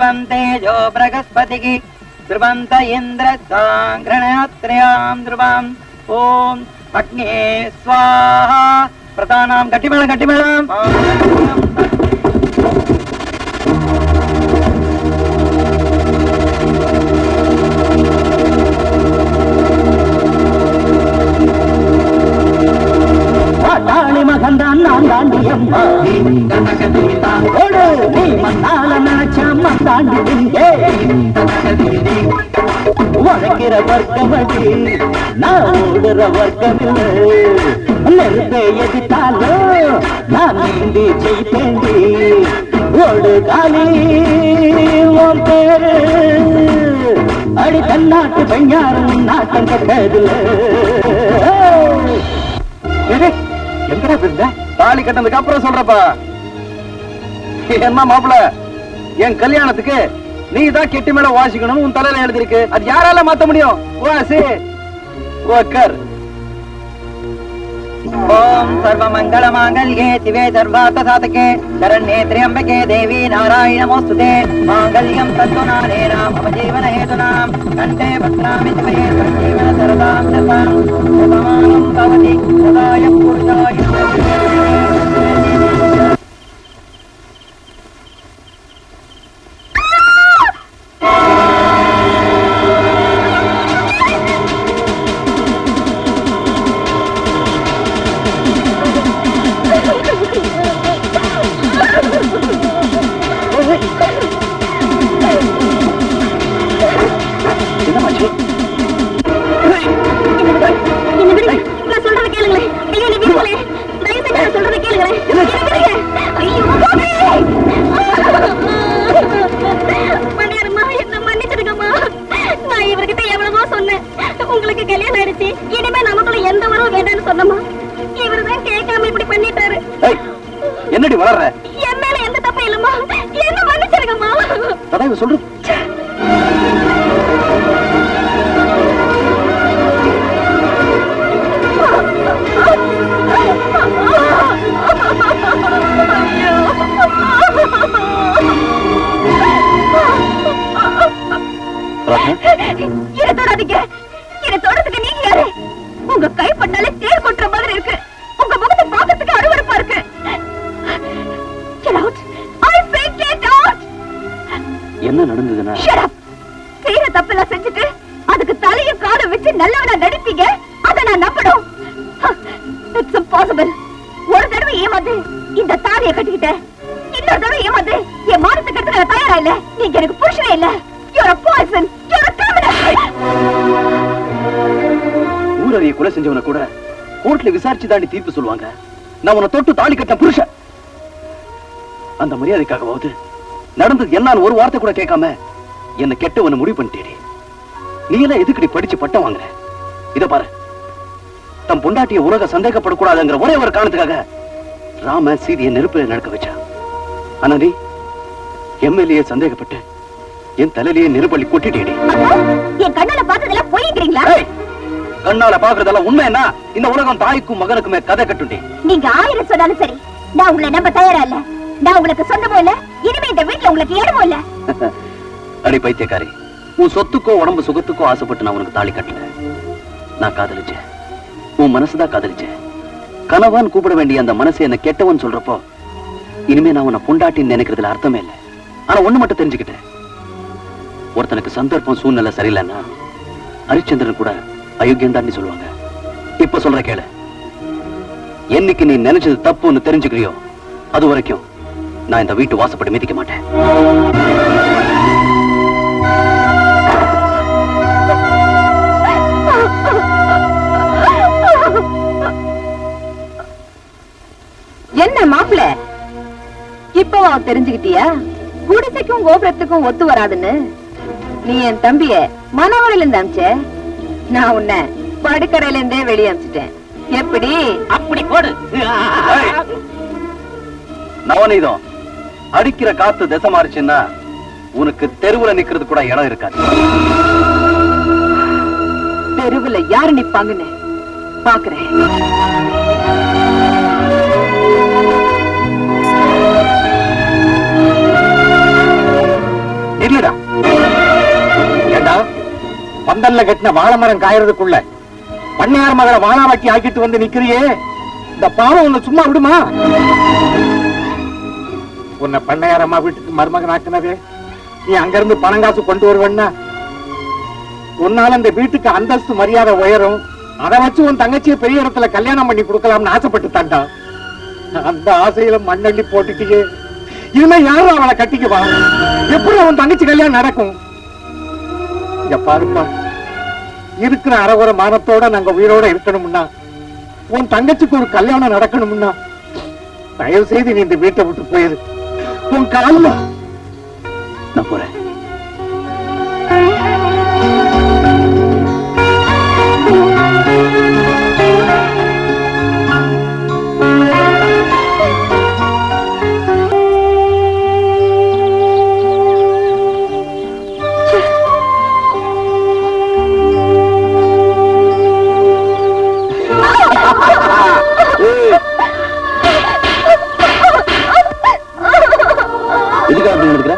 ध्रुवं तेजो बृहस्पतिः ध्रुवन्त इन्द्र साङ्घ्रणत्रयां ध्रुवम् ॐ अग्ने स्वाहा प्रधानां गट्टिमेळं தாளி மகன்தான் நான் தாண்டி அம்மா ஓடு நீ மண்ணால நினைச்ச மந்தாண்டி உழைக்கிற வர்க்கமடி நான் ஓடுற வர்க்கமில்லை நெருப்பை எதிர்த்தாலும் நான் நீந்தி ஜெயிப்பேண்டி ஓடு காலி உன் பேரு அடி தன்னாட்டு பெண்ணாரும் நாட்டம் கட்டதில்லை. எங்கடா இருந்த? தாலி கட்டினதுக்கு அப்புறம் சொல்றப்பா. என்ன மாப்பிள, என் கல்யாணத்துக்கு நீ தான் கெட்டி மேல வாசிக்கணும்னு உன் தலையில எழுதிருக்கு. அது யாரால மாத்த முடியும்? வாசி உட்கார். ओम सर्वमंगल मांगल्ये शिवे सर्वार्थ साधके शरण्ये त्र्यंबके देवी नारायण नमोस्तुते मांगल्यं तत्तु नानेन मम जीवन हेतुना कंठे भद्रामि शिवे जीवन सरदां शतां शतमानं भवति सदाय पुरुषाय உங்களுக்கு கல்யாணம் ஆயிடுச்சு, இனிமே நமக்குள்ள எந்த உறவும் வேண்டாம்னு சொன்னமா இவருதான் கேட்காம இப்படி பண்ணிட்டாரு. என்னடி வளர்ற? என் மேல எந்த தப்பு இல்லம்மா, என்ன மன்னிச்சிருங்கம்மா. அதான் சொல்ற என்ன தொடாதீங்க, என்ன தொடறதுக்கு நீங்க யாரு? உங்க கைப்பட்டாலே தேர் கொட்டுற மாதிரி இருக்கு, உங்க முகத்தை பார்க்கறதுக்கு அருவருப்பா இருக்கு. Get out! I say get out! என்ன நடந்ததுன்னா? Shut up! செய்யற தப்பெல்லாம் செஞ்சுட்டு அதுக்கு தலையும் காலம் வச்சு நல்லவனா நடிப்பீங்க, அதை நான் நம்பணும். It's impossible. ஒரு தடவை ஏமாந்து இந்த தாலியை கட்டிக்கிட்டேன், இன்னொரு தடவை ஏமாந்து என் மானத்தை கட்டுக்க நான் தயாரா இல்ல. நீங்க எனக்கு புருஷனே இல்ல. You're a poison. You're a criminal. ஊரறிய கொலை செஞ்சவன கூட கோர்ட்ல விசாரிச்சு தாண்டி தீர்ப்பு சொல்லுவாங்க. நான் உன்னை தொட்டு தாலி கட்ட புருஷன். அந்த மரியாதைக்காகவாவது நடந்தது என்னன்னு ஒரு வார்த்தை கூட கேட்காம என்ன கெட்டவன முடிவு பண்ணிட்டேடி. நீ எல்லாம் எதுக்கடி படிச்சு பட்டம் வாங்குற? இத பாரு, தம் பொண்டாட்டிய உலக சந்தேகப்படக்கூடாதுங்கிற ஒரே ஒரு காரணத்துக்காக ராம சீதையை நெருப்புல நடக்க வச்சா. ஆனா நீ எம்எல்ஏ சந்தேகப்பட்டு என் தலையிலேயே நெருப்பள்ளி கொட்டிட்டேடி. என் கண்ணால பார்த்ததெல்லாம் பொய்ங்கிறீங்களா? கண்ணால பாக்குறதெல்லாம் உண்மை என்ன? இந்த உலகம் தாய்க்கும் மகனுக்குமே கதை கட்டுண்டே. நீங்க 1000 சொன்னாலும் சரி, நான் உங்களை நம்ப தயாரா இல்ல. நான் உங்களுக்கு சொந்தமும் இல்ல, இனிமே இந்த வீட்டுல உங்களுக்கு இடமும் இல்ல. அடி பைத்தியக்காரி, உன் சொத்துக்கோ உடம்பு சுகத்துக்கோ ஆசைப்பட்டு நான் உனக்கு தாலி கட்டல. நான் காதலிச்சேன், உன் மனசுதான் காதலிச்சேன். கணவன் கூப்பிட வேண்டிய அந்த மனசை என்ன கெட்டவன் சொல்றப்போ இனிமே நான் உன்னை பொண்டாட்டின்னு நினைக்கிறதுல அர்த்தமே இல்லை. ஆனா ஒண்ணு மட்டும் தெரிஞ்சுக்கிட்டேன், ஒருத்தனுக்கு சந்தர்ப்பம் சூழ்நிலை சரியில்லைன்னா ஹரிச்சந்திரன் கூட அயோக்கியம் தான் சொல்லுவாங்க. இப்ப சொல்ற கேளு, என்னைக்கு நீ நினைச்சது தப்புன்னு தெரிஞ்சுக்கிறியோ அது வரைக்கும் நான் இந்த வீட்டு வாசப்படி மிதிக்க மாட்டேன். என்ன மாப்பிள்ள, இப்ப தெரிஞ்சுக்கிட்டியா குடிசைக்கும் கோபுரத்துக்கும் ஒத்து வராதுன்னு? நீ என் தம்பிய மனவரையில இருந்து அமிச்ச, நான் உன்னை படுக்கரையில இருந்தே வெளியே அமிச்சிட்டேன். எப்படி? அப்படி போடு. நவநீதம், அடிக்கிற காத்து திசை மாறிச்சுன்னா உனக்கு தெருவுல நிக்கிறது கூட இடம் இருக்காது. தெருவுல யாரு நிப்பாங்கன்னு பாக்குறேன். இல்லடா. ஏண்டா பந்தல்ல கட்டின வாழை மரம் காயறதுக்குள்ள பண்ணையார் மகளை வாழாவாக்கி ஆக்கிட்டு வந்து நிக்கிறியே, இந்த பாவம் உன்னை சும்மா விடுமா? உன்னை பண்ணையார் அம்மா வீட்டுக்கு மருமகன் ஆக்கினதே நீ அங்கிருந்து பணம் காசு கொண்டு வருவன்னா உன்னால அந்த வீட்டுக்கு அந்தஸ்து மரியாதை உயரும், அதை வச்சு உன் தங்கச்சியை பெரிய இடத்துல கல்யாணம் பண்ணி கொடுக்கலாம்னு ஆசைப்பட்டு தாண்டா. அந்த ஆசையில மண்ணள்ளி போட்டுட்டியே, இனிமே யாரும் அவளை கட்டிக்குவா? எப்படி அவன் தங்கச்சி கல்யாணம் நடக்கும்? இங்க பாருப்பா, இருக்கிற அறகுற மானத்தோட நாங்க உயிரோட இருக்கணும்னா, உன் தங்கச்சிக்கு ஒரு கல்யாணம் நடக்கணும்னா தயவு செய்து நீ இந்த வீட்டை விட்டு போயிரு. உன் கால்ல நான் போறேன். எதுக்காக அப்படி நடக்கிற?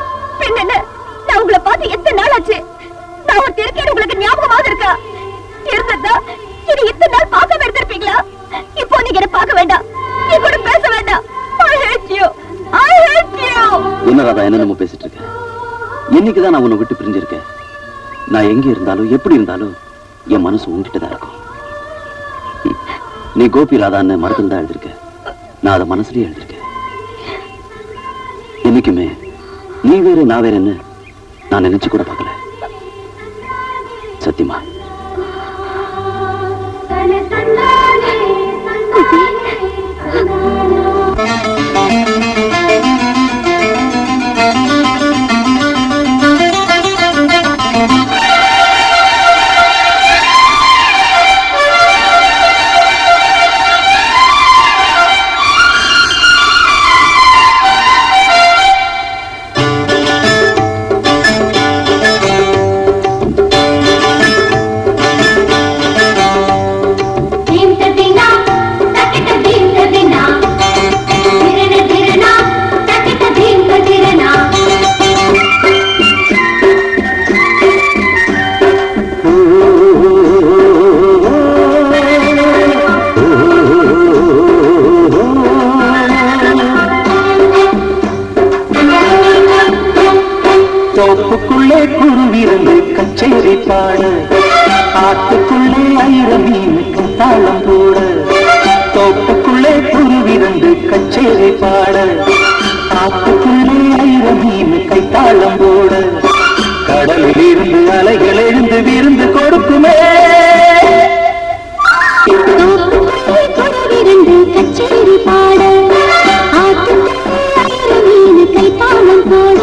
நான் உங்களை பார்த்து எத்தனை நாள் ஆச்சு? நான் ஒரு திருக்கேடு உங்களுக்கு ஞாபகமாக இருக்கா? இருந்ததா இது இத்தனை நாள் பார்க்க இருந்திருப்பீங்களா? இப்போ நீங்க என்ன பார்க்க வேண்டாம், நீ கூட பேச வேண்டாம். I hate you. I hate you. என்ன ராதா என்னென்னமோ பேசிட்டு இருக்க? என்னைக்குதான் நான் உன்னை விட்டு பிரிஞ்சிருக்கேன். நான் எங்க இருந்தாலும் எப்படி இருந்தாலும் என் மனசு உங்ககிட்ட தான் இருக்கும். நீ கோபி ராதான்னு மரத்தில் தான் எழுதிருக்க, நான் அதை மனசுலயே எழுதிருக்கேன். என்னைக்குமே நீ வேற நான் வேறன்னு நான் நினைச்சு கூட பார்க்கல. சத்தியமா. தோப்புக்குள்ளே குருவிருந்து கச்சேரி பாட, ஆத்துக்குள்ளே ஆயிரம் மீனுக்கு தாளம் போட. தோப்புக்குள்ளே குருவிருந்து கச்சேரி பாட, ஆத்துக்குள்ளே ஆயிரம் மீனுக்கு தாளம் போட. கடலில் இருந்து அலைகள் எழுந்து விருந்து கொடுக்குமே. கச்சேரி பாட, ஆத்துக்குள்ளே ஆயிரம் மீனுக்கு தாளம் போட.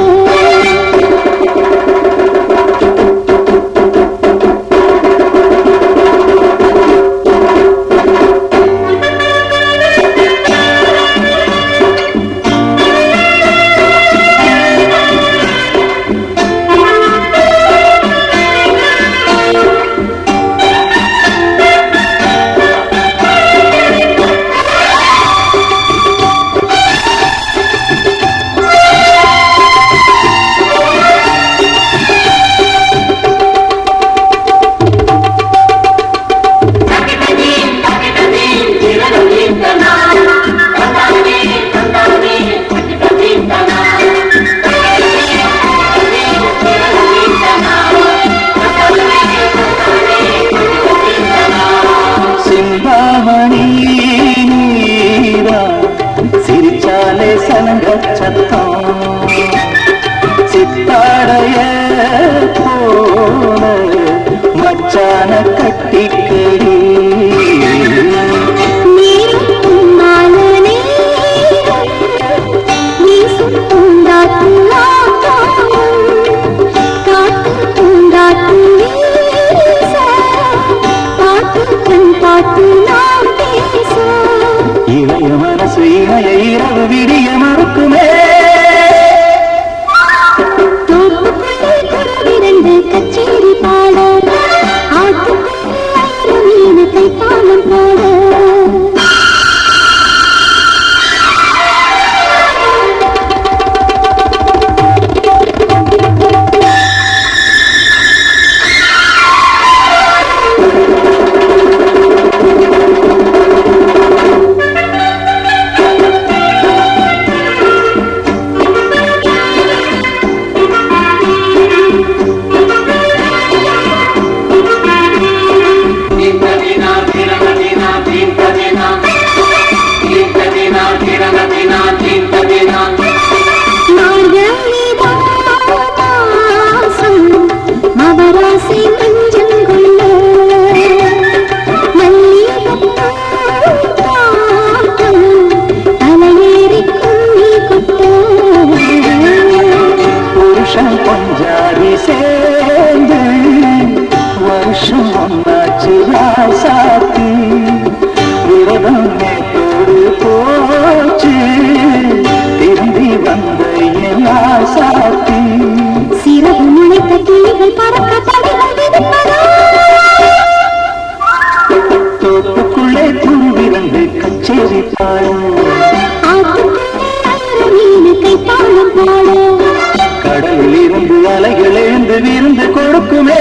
பூக்குமே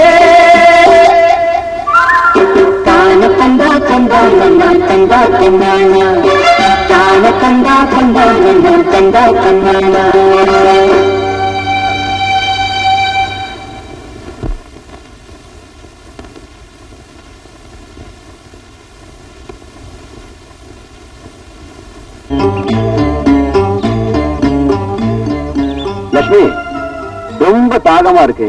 தான கண்டா கண்டா கண்டா கண்டா கண்ணானா தான கண்டா கண்டா கண்டா கண்டா கண்ணானா லட்சுமி, ரொம்ப தாகமா இருக்கு,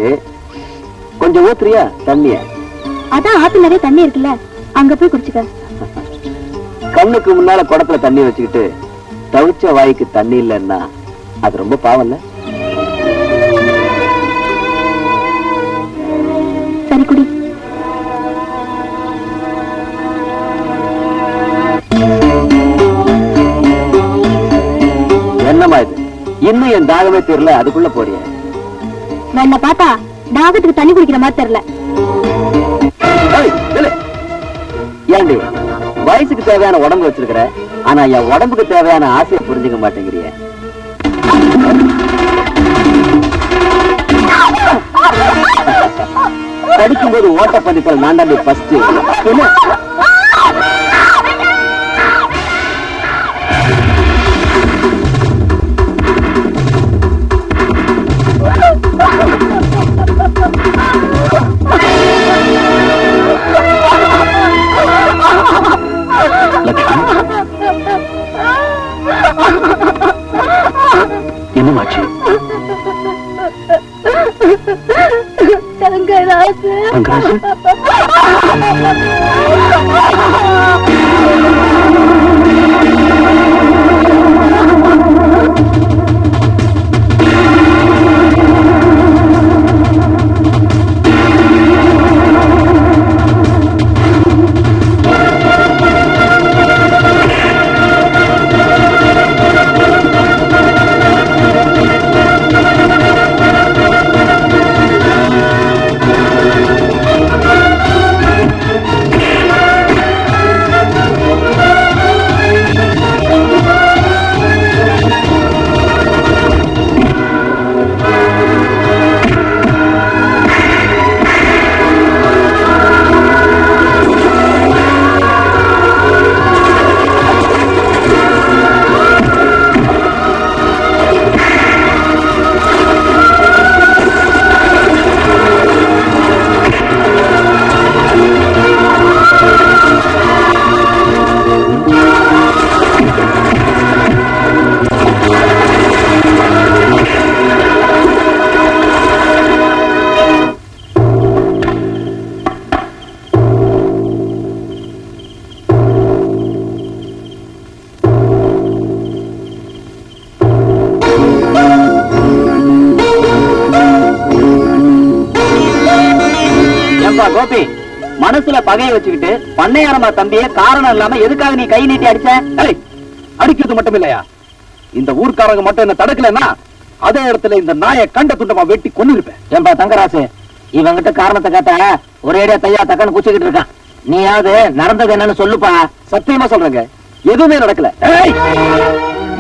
கொஞ்சம் ஊத்துறியா தண்ணிய? அதான் ஆத்து நிறைய தண்ணி இருக்குல்ல, அங்க போய் குடிச்சுக்க. கண்ணுக்கு முன்னால குடத்துல தண்ணி வச்சுக்கிட்டு தவிச்ச வாய்க்கு தண்ணி இல்லைன்னா அது ரொம்ப பாவம் இல்ல? சரி குடி. என்னமா இது, இன்னும் என் தாகமே தெரியல, அதுக்குள்ள போறிய? என்ன பார்த்தா தாகத்துக்கு தண்ணி குடிக்கிற மாதிரி தெரியல. ஏண்டி வயசுக்கு தேவையான உடம்பு வச்சிருக்கிற, ஆனா என் உடம்புக்கு தேவையான ஆசையை புரிஞ்சுக்க மாட்டேங்கிறிய. படிக்கும்போது ஓட்ட பந்தயத்தில் நான் தான் ஃபர்ஸ்ட். என்னமாச்சு? தங்கராசு தங்கராசு கோபி, மனசுல பகையை வச்சுக்கிட்டு பண்ணையாரமா தம்பிய காரணம் இல்லாம எதுக்காக நீ கை நீட்டி அடிச்ச? அடிக்கிறது மட்டும் இல்லையா, இந்த ஊர்க்காரங்க மட்டும் என்ன தடுக்கலன்னா அதே இடத்துல இந்த நாயை கண்ட துண்டமா வெட்டி கொண்டு இருப்பேன். ஏன்பா தங்கராசு, இவங்கிட்ட காரணத்தை கேட்ட ஒரேடியா தையா தக்கன்னு குச்சிக்கிட்டு இருக்கான். நீயாவது நடந்தது என்னன்னு சொல்லுப்பா. சத்தியமா சொல்றேங்க, எதுவுமே நடக்கல.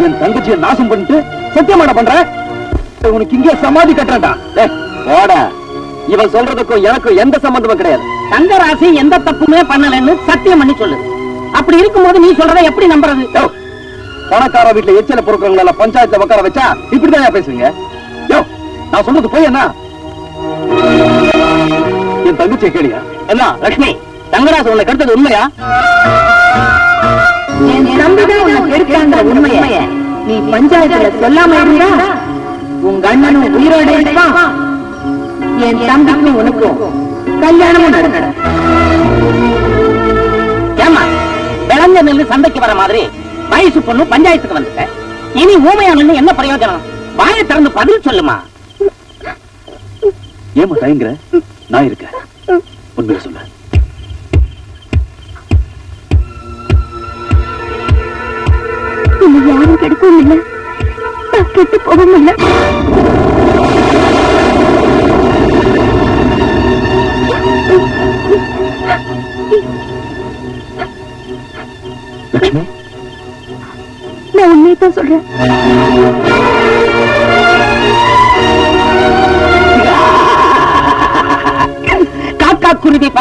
என் தங்கச்சியை நாசம் பண்ணிட்டு சத்தியமான பண்ற, உனக்கு இங்கே சமாதி கட்டுறேன்டா. போட, இவன் சொல்றதுக்கும் எனக்கும் எந்த சம்பந்தமும் கிடையாது. தங்கராசி எந்த தப்புமே பண்ணலன்னு சத்தியம் பண்ணி சொல்லு. அப்படி இருக்கும்போது நீ சொல்றதை எப்படி நம்புறது? பணக்கார வீட்டுல எச்சல பொறுக்கிறவங்கள பஞ்சாயத்துல உட்கார வச்சா இப்படிதான் பேசுவீங்க? நான் சொல்றது போய் என்ன, என் தங்கச்சியை கேளியா? என்ன லட்சுமி, தங்கராசு உன்னை கெடுத்தது உண்மையா? என் தம்பிதான் உன்னை கெடுத்தாங்கிற உண்மையை நீ பஞ்சாயத்துல சொல்லாம இருந்தா உங்க அண்ணனும் உயிரோட இருப்பான், என் தம்பிக்கும் உனக்கும் கல்யாணமும் நடக்கும். ஏமா விளஞ்ச நெல்லு சந்தைக்கு வர மாதிரி வயசு பொண்ணு பஞ்சாயத்துக்கு வந்துட்ட, இனி ஊமையா நின்னு என்ன பிரயோஜனம்? வாயை திறந்து பதில் சொல்லுமா. ஏமா தயங்குற? நான் இருக்கேன், உண்மையை சொல்ல. யாரும் கெடுக்கவும் இல்லை, கெட்டு போகவும் இல்லை. லட்சுமி, நான் உண்மையைத்தான் சொல்றேன்.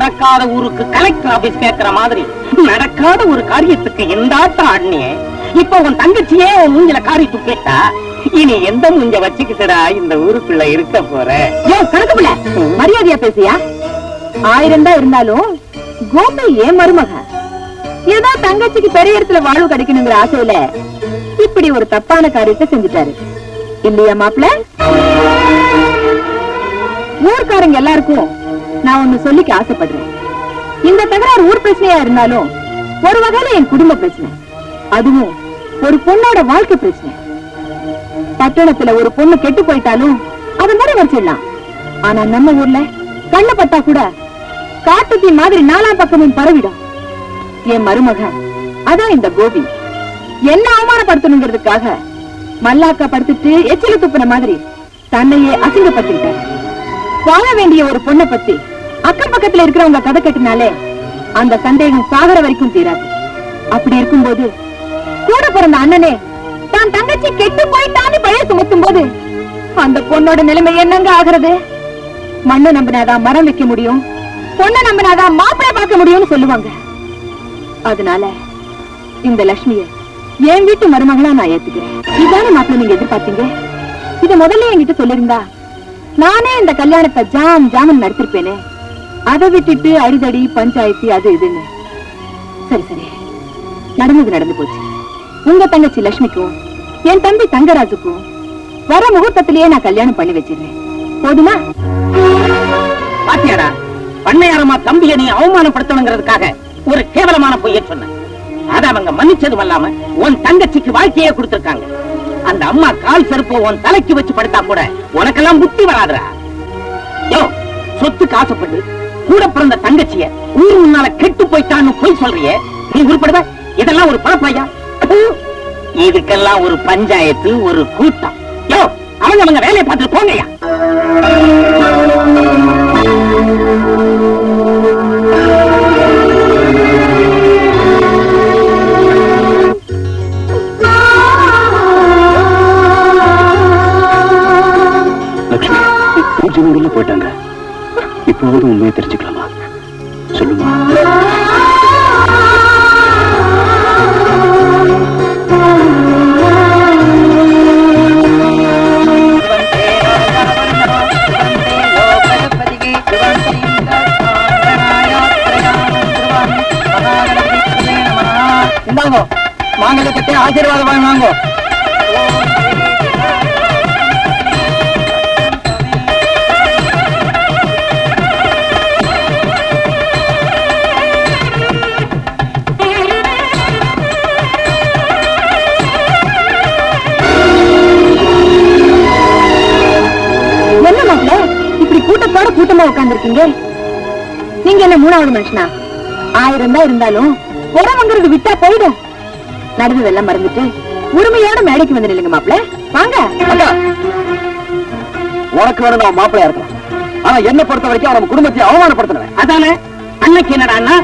பறக்காத ஊருக்கு கலெக்டர் ஆபீஸ் கேட்கிற மாதிரி நடக்காத ஒரு காரியத்துக்கு எந்த ஆட்டம் ஆடினியே. இப்ப உன் தங்கச்சியே உன் மூஞ்சில காரி துப்பிட்டா, இனி எந்த மூஞ்ச வச்சுக்கிட்டடா இந்த ஊருக்குள்ள இருக்க போற? கணக்குல மரியாதையா பேசியா? 1000 தான் இருந்தாலும் கோபி ஏன் மருமக. ஏதோ தங்கச்சிக்கு பெரிய இடத்துல வாழ்வு கிடைக்கணுங்கிற ஆசையில இப்படி ஒரு தப்பான காரியத்தை செஞ்சுட்டாரு இல்லையா மாப்பிள்ள? ஊர்க்காரங்க எல்லாருக்கும் நான் ஒண்ணு சொல்லிக்க ஆசைப்படுறேன். இந்த தகராறு ஊர் பிரச்சனையா இருந்தாலும் ஒரு வகையில என் குடும்ப பிரச்சனை, அதுவும் ஒரு பொண்ணோட வாழ்க்கை பிரச்சனை. பட்டணத்துல ஒரு பொண்ணு கெட்டு போயிட்டாலும் அதை முறை வச்சிடலாம். ஆனா நம்ம ஊர்ல கண்ணு பட்டா கூட காட்டுத்தீ மாதிரி 4 பக்கமும் பரவிடும். என் மருமக அதான் இந்த கோபி என்ன அவமானப்படுத்தணுங்கிறதுக்காக மல்லாக்கா படுத்துட்டு எச்சில துப்புன மாதிரி தன்னையே அசிங்கப்படுத்திட்டார். வாழ வேண்டிய ஒரு பொண்ணை பத்தி அக்கம் பக்கத்துல இருக்கிறவங்க கதை கட்டினாலே அந்த சந்தேகம் சாகர வரைக்கும் தீராது. அப்படி இருக்கும்போது கூட பிறந்த அண்ணனே தான் தங்கச்சி கெட்டு போயிட்டான்னு பழைய சுமத்தும் போது அந்த பொண்ணோட நிலைமை என்னங்க ஆகிறது? மண்ணு நம்பினாதான் மரம் வைக்க முடியும், பொண்ணை நம்பினாதான் மாப்பிள்ளை பார்க்க முடியும்னு சொல்லுவாங்க. அதனால இந்த லட்சுமிய என் வீட்டு மருமகளா நான் ஏத்துக்கிறேன். இதானே மாப்பிள்ளை நீங்க எதிர்பார்த்தீங்க? இத முதல்ல என்கிட்ட சொல்லிருந்தா நானே இந்த கல்யாணத்தை ஜாமன் நடத்திருப்பேனே. அதை விட்டுட்டு அடிதடி பஞ்சாயத்து அது இதுன்னு. சரி சரி, நடந்தது நடந்து போச்சு. உங்க தங்கச்சி லட்சுமிக்கும் என் தம்பி தங்கராஜுக்கும் வர முகூர்த்தத்திலேயே நான் கல்யாணம் பண்ணி வச்சிருந்தேன். போதுமா? பாத்தியாடா, பண்ணையாரமா தம்பியை நீ அவமானப்படுத்தணுங்கிறதுக்காக ஒரு கேவலமான பொய்ய சொன்ன. அத அவங்க மன்னிச்சதும் இல்லாம உன் தங்கச்சிக்கு வாழ்க்கையே கொடுத்திருக்காங்க. அந்த அம்மா கால் செருப்பு உன் தலைக்கு வச்சு படுத்தா கூட உனக்கெல்லாம் புத்தி வராதுடா. யோ, சொத்துக்கு ஆசைப்பட்டு கூட பிறந்த தங்கச்சிய ஊரு முன்னால கெட்டு போயிட்டான்னு போய் சொல்றியே, நீ உருப்படுவ? இதெல்லாம் ஒரு பழப்பையா? இதுக்கெல்லாம் ஒரு பஞ்சாயத்து, ஒரு கூட்டம். யோ, அவங்க வேலையை பார்த்துட்டு போங்கயா. லட்சுமி போயிட்டாங்க. இப்போது உண்மையை தெரிஞ்சுக்கலாமா? சொல்லுமா. இந்தாங்கோ, மாங்கல்யத்தை ஆசீர்வாதம் வாங்குவாங்கோ. என்ன மாப்பிள்ள இப்படி கூட்டத்தோட கூட்டமா உட்கார்ந்துருக்கீங்க? நீங்க என்ன 3வது மனுஷனா? 1000 தான் இருந்தாலும் உறவுங்கிறது விட்டா போயிடும். நடந்ததெல்லாம் மறந்துட்டு உரிமையோட மேடைக்கு வந்து நில்லுங்க மாப்பிள்ள. வாங்க. உனக்கு வேணும் நான் மாப்பிள்ளையா இருக்கலாம், ஆனா என்ன பொறுத்த வரைக்கும் அவன் குடும்பத்தை அவமானப்படுத்தினேன். அதானே அன்னைக்கு என்னடா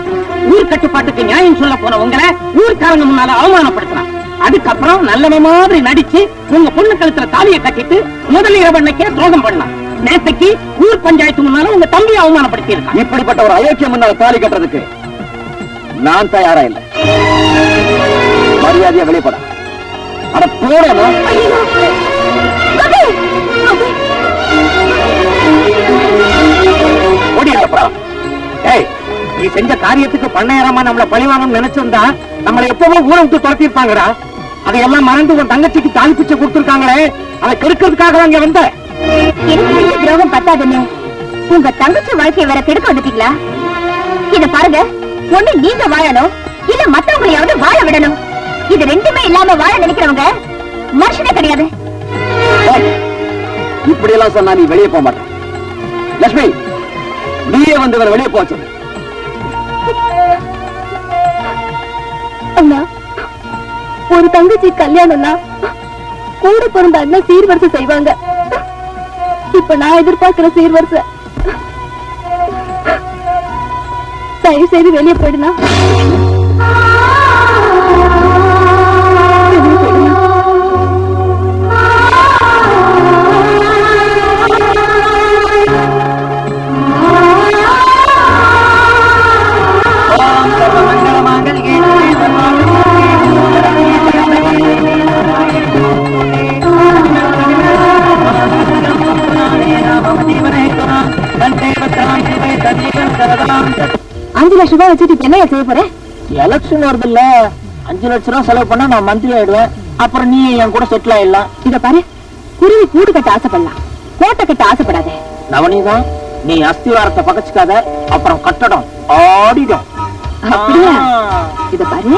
ஊர் கட்டுப்பாட்டுக்கு நியாயம் சொல்ல போன உங்களை ஊர்க்காரங்க முன்னால அவமானப்படுத்தினான். அதுக்கப்புறம் நல்லவ மாதிரி நடிச்சு உங்க பொண்ணு கழுத்துல தாலியை கட்டிட்டு முதல் இரவு அன்னைக்கே துரோகம் பண்ணான். நேத்தைக்கு ஊர் பஞ்சாயத்து முன்னால உங்க தம்பியை அவமானப்படுத்தி இருக்கான். இப்படிப்பட்ட ஒரு அயோக்கியம் முன்னால தாலி கட்டுறதுக்கு நான் தயாரா இல்லை. மரியாதையா வெளிப்பட. அட போறேன். நீ செஞ்ச காரியத்துக்கு பண்ணையாரமா நம்மள பழிவாங்கன்னு நினைச்சிருந்தா நம்மளை எப்பவும் ஊரை விட்டு துரத்திருப்பாங்கடா. அதையெல்லாம் மறந்து உன் தங்கச்சிக்கு தாலி பிச்சை கொடுத்திருக்காங்களே, அதை கெடுக்கிறதுக்காக அங்க வந்த. எனக்கு துரோகம் பத்தாதுன்னு உங்க தங்கச்சி வாழ்க்கையை வேற கெடுக்க வந்துட்டீங்களா? இத பாருங்க, ஒண்ணு நீங்க வாழணும், இல்ல மத்தவங்களையாவது வாழ விடணும். இது ரெண்டுமே இல்லாம வாழ நினைக்கிறவங்க மனுஷனே கிடையாது. இப்படி எல்லாம் சொன்னா நீ வெளியே போக மாட்டேன். லட்சுமி, நீயே வந்து இவரை வெளியே போச்சு. அண்ணா, ஒரு தங்கச்சி கல்யாணம்னா கூட பிறந்த அண்ணன் சீர்வரிசை செய்வாங்க. இப்ப நான் எதிர்பார்க்கிற சீர்வரிசை. தயவு செய்து வெளியே போயிடுனா. 5 லட்சம் ரூபாய் வச்சுட்டு இப்ப என்ன செய்ய போற? எலெக்ஷன் வருது இல்ல, 5 லட்சம் ரூபாய் செலவு பண்ணா நான் மந்திரி ஆயிடுவேன். அப்புறம் நீ என் கூட செட்டில் ஆயிடலாம். இத பாரு, குருவி கூடு கட்ட ஆசைப்படலாம், கோட்டை கட்ட ஆசைப்படாதே. நவனிதான், நீ அஸ்திவாரத்தை பகச்சுக்காத, அப்புறம் கட்டடம் ஆடிடும். அப்படியா? இத பாரு,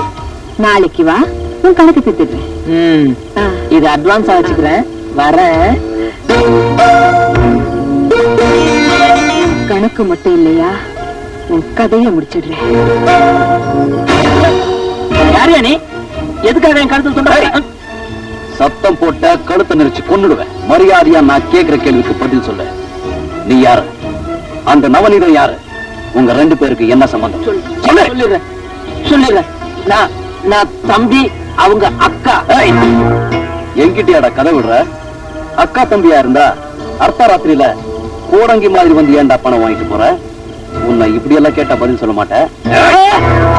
நாளைக்கு வா, உன் கணக்கு திட்டுறேன். இது அட்வான்ஸா வச்சுக்கிறேன், வரேன். கணக்கு மட்டும் இல்லையா, உன் கதையை முடிச்சிடுறேன். யாரியா நீ? எதுக்காக என் கருத்து சொல்ற? சத்தம் போட்ட கழுத்தை நெரிச்சு கொன்னுடுவேன். மரியாதையா நான் கேட்கிற கேள்விக்கு பதில் சொல்லு. நீ யாரு? அந்த நவநீதம் யாரு? உங்க 2 பேருக்கு என்ன சம்பந்தம்? சொல்லிடுறேன். நான் தம்பி, அவங்க அக்கா. என்கிட்டயாடா கதை விடுற? அக்கா தம்பியா இருந்தா அர்த்தராத்திரியில கோடங்கி மாதிரி வந்து ஏன்டா பணம் வாங்கிட்டு போற? உன்னை இப்படி எல்லாம் கேட்டா பதில் சொல்ல மாட்டேன்.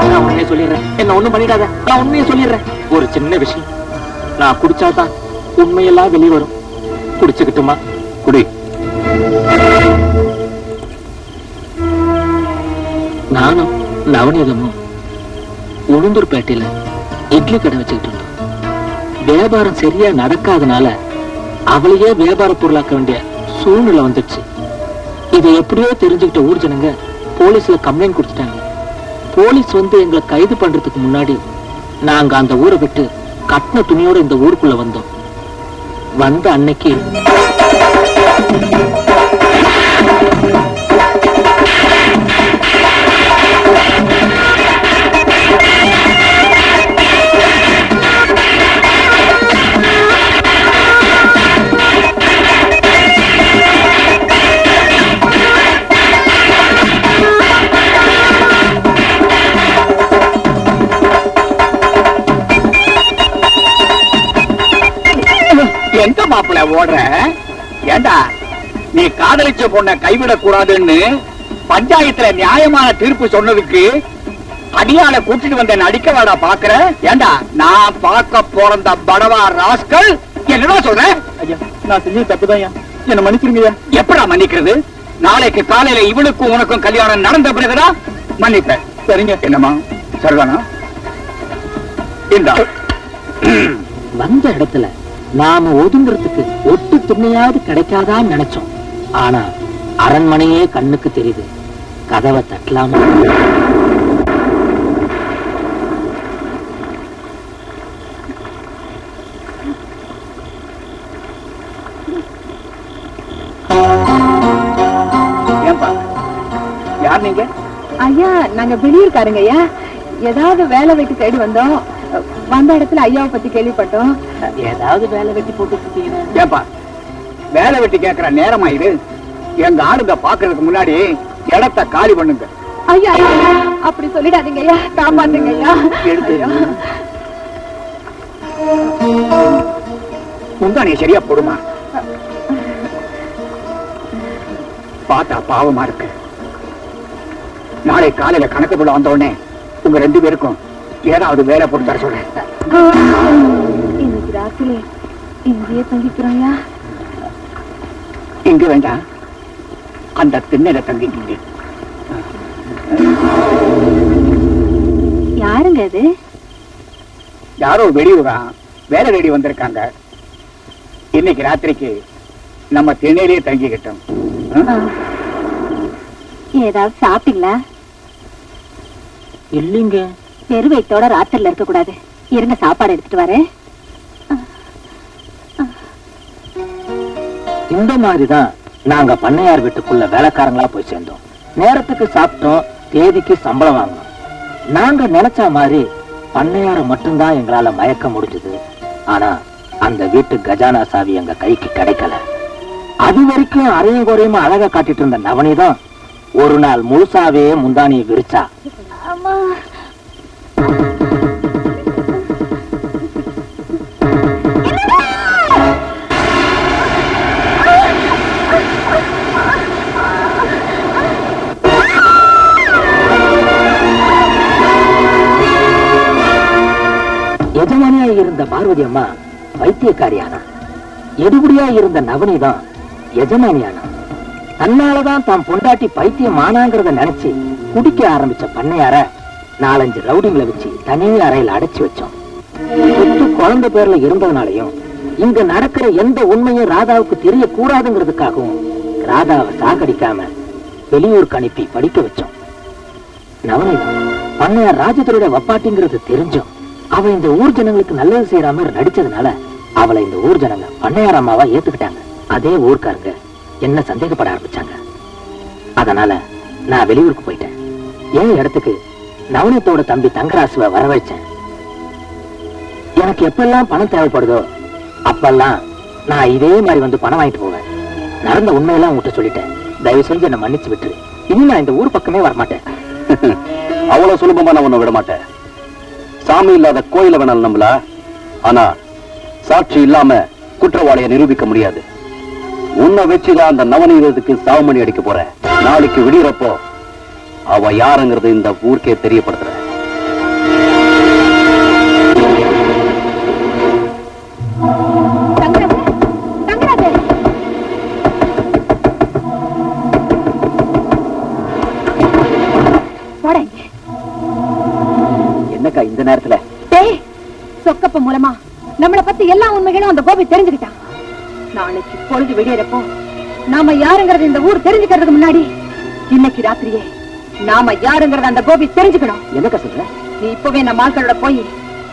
நான் உண்மையை சொல்லிடுறேன், என்ன ஒண்ணும் பண்ணிடாத. நான் உண்மையை சொல்லிடுறேன். ஒரு சின்ன விஷயம், நான் குடிச்சாதான் உண்மையெல்லாம் வெளியே வரும். குடிச்சுக்கிட்டுமா? குடி. நானும் நவநீதமும் உளுந்தூர்பேட்டையில இட்லி கடை வச்சுக்கிட்டு இருந்தோம். வியாபாரம் சரியா நடக்காதனால அவளையே வியாபார பொருளாக்க வேண்டிய சூழ்நிலை வந்துடுச்சு. இதை எப்படியோ தெரிஞ்சுக்கிட்ட ஊர் ஜனங்க போலீஸ்ல கம்ப்ளைண்ட் கொடுத்துட்டாங்க. போலீஸ் வந்து எங்களை கைது பண்றதுக்கு முன்னாடி நாங்க அந்த ஊரை விட்டு கட்டின துணியோட இந்த ஊருக்குள்ள வந்தோம். வந்த அன்னைக்கு எந்த மாப்பிள்ள ஓடுற? ஏண்டா, நீ காதலிச்ச பொண்ண கைவிடக் கூடாதுன்னு பஞ்சாயத்துல நியாயமான தீர்ப்பு சொன்னதுக்கு அடியால கூட்டிட்டு வந்த நடிக்க வாடா பாக்குற? ஏண்டா, நான் பார்க்க போறந்த படவா ராஸ்கல், என்னடா சொல்ற? ஐயா, நான் செஞ்சது தப்புதான். என்ன மன்னிச்சிருங்கய்யா. எப்படா மன்னிக்கிறது? நாளைக்கு காலையில இவளுக்கும் உனக்கும் கல்யாணம் நடந்த பிறகுதான் மன்னிப்பேன். சரிங்க. என்னம்மா சரிதானா? இந்தா. வந்த இடத்துல நாம ஒதுங்கிறதுக்கு ஒட்டு துணையாவது கிடைக்காதான்னு நினைச்சோம். ஆனா அரண்மனையே கண்ணுக்கு தெரியுது. கதவை தட்டலாமா? ஏன்பா, யார் நீங்க? ஐயா, நாங்க வெளியூர்காரங்க ஐயா. ஏதாவது வேலை வெட்டி தேடி வந்தோம். வந்த இடத்துல ஐயாவை பத்தி கேள்விப்பட்டோம். ஏதாவது வேலை வெட்டி போட்டு ஏப்பா, வேலை வெட்டி கேட்கிற நேரமா இது? எங்க ஆளுங்க பாக்குறதுக்கு முன்னாடி இடத்தை காலி பண்ணுங்க. ஐயா, அப்படி சொல்லிடாதீங்க ஐயா, காப்பாத்துங்க ஐயா. முந்தானே சரியா போடுமா? பார்த்தா பாவமா இருக்கு. நாளை காலையில கணக்கு போட வந்த உடனே உங்க 2 பேருக்கும் ஏதாவது வேலை போட்டு தர சொல்றேன். இன்னைக்கு ராத்திரி இங்கேயே தங்கிக்கிறோம். இங்க வேண்டாம், அந்த திண்ணையில தங்கிக்கிங்க. யாருங்க அது? யாரோ வெளியூரா வேலை தேடி வந்திருக்காங்க. இன்னைக்கு ராத்திரிக்கு நம்ம திண்ணையிலேயே தங்கிக்கிட்டோம். ஏதாவது சாப்பிட்டீங்களா? இல்லைங்க. பெரு வயித்தோட ராத்திரில இருக்க கூடாது. இருங்க, சாப்பாடு எடுத்துட்டு வரேன். இந்த மாதிரிதான் நாங்க பண்ணையார் வீட்டுக்குள்ள வேலைக்காரங்களா போய் சேர்ந்தோம். நேரத்துக்கு சாப்பிட்டோம், தேதிக்கு சம்பளம் வாங்கணும். நாங்க நினைச்ச மாதிரி பண்ணையார மட்டும்தான் எங்களால மயக்க முடிஞ்சது. ஆனா அந்த வீட்டு கஜானா சாவி எங்க கைக்கு கிடைக்கல. அது வரைக்கும் அரையும் குறையுமா அழகா காட்டிட்டு இருந்த நவனிதான் ஒரு நாள் முழுசாவே முந்தானியை விரிச்சா. எஜமானியா இருந்த பார்வதி அம்மா வைத்தியக்காரியானா, எடுபடியா இருந்த நவனிதான் எஜமானியானா. தன்னாலதான் தான் பொண்டாட்டி பைத்தியம் ஆனாங்கிறத நினைச்சு குடிக்க ஆரம்பிச்ச பண்ணையார 4-5 ரவுடிங்களை வச்சு தனி அறையில் அடைச்சு வச்சோம். சொத்து குழந்தை பேர்ல இருந்ததுனாலையும் இங்க நடக்கிற எந்த உண்மையும் ராதாவுக்கு தெரியக்கூடாதுங்கிறதுக்காகவும் ராதாவை சாகடிக்காம வெளியூருக்கு அனுப்பி படிக்க வச்சோம். நவநீதம் பண்ணையார் ராஜதுரையோட வப்பாட்டிங்கிறது தெரிஞ்சும் அவ இந்த ஊர் ஜனங்களுக்கு நல்லது செய்யற மாதிரி நடிச்சதுனால அவளை இந்த ஊர் ஜனங்க பண்ணையார் அம்மாவா ஏத்துக்கிட்டாங்க. அதே ஊர்க்காரங்க என்ன சந்தேகப்பட ஆரம்பிச்சாங்க. அதனால நான் வெளியூருக்கு போயிட்டேன். என் இடத்துக்கு நவநீதத்தோட தம்பி தங்கராசுவை வரவழைச்சேன். எனக்கு எப்பெல்லாம் பணம் தேவைப்படுதோ அப்பெல்லாம் நான் இதே மாதிரி வந்து பணம் வாங்கிட்டு போவேன். நடந்த உண்மையெல்லாம் உங்ககிட்ட சொல்லிட்டேன். தயவு செஞ்சு என்ன மன்னிச்சு விட்டுரு. இனி நான் இந்த ஊர் பக்கமே வரமாட்டேன். அவ்வளவு சுலபமா நான் உன்னை விட மாட்டேன். சாமி இல்லாத கோயில வேணாலும் நம்பல, ஆனா சாட்சி இல்லாம குற்றவாளியை நிரூபிக்க முடியாது. உன்னை வச்சுதான் அந்த நவநீதத்துக்கு சாவுமணி அடிக்க போற. நாளைக்கு விடியறப்போ அவ யாருங்கிறது இந்த ஊருக்கே தெரியப்படுத்துற. என்னக்கா இந்த நேரத்துல? சொக்கப்ப மூலமா நம்மளை பத்தி எல்லா உண்மைகளும் அந்த கோபி தெரிஞ்சுக்கிட்டான். நாளைக்கு பொழுது விடியறப்போ நாம யாருங்கிறது இந்த ஊர் தெரிஞ்சுக்கிறதுக்கு முன்னாடி இன்னைக்கு ராத்திரியே நாம யாருங்கிறத அந்த கோபி தெரிஞ்சுக்கணும். என்னக்கா சொல்ற? நீ இப்பவே நம்ம ஆட்களோட போய்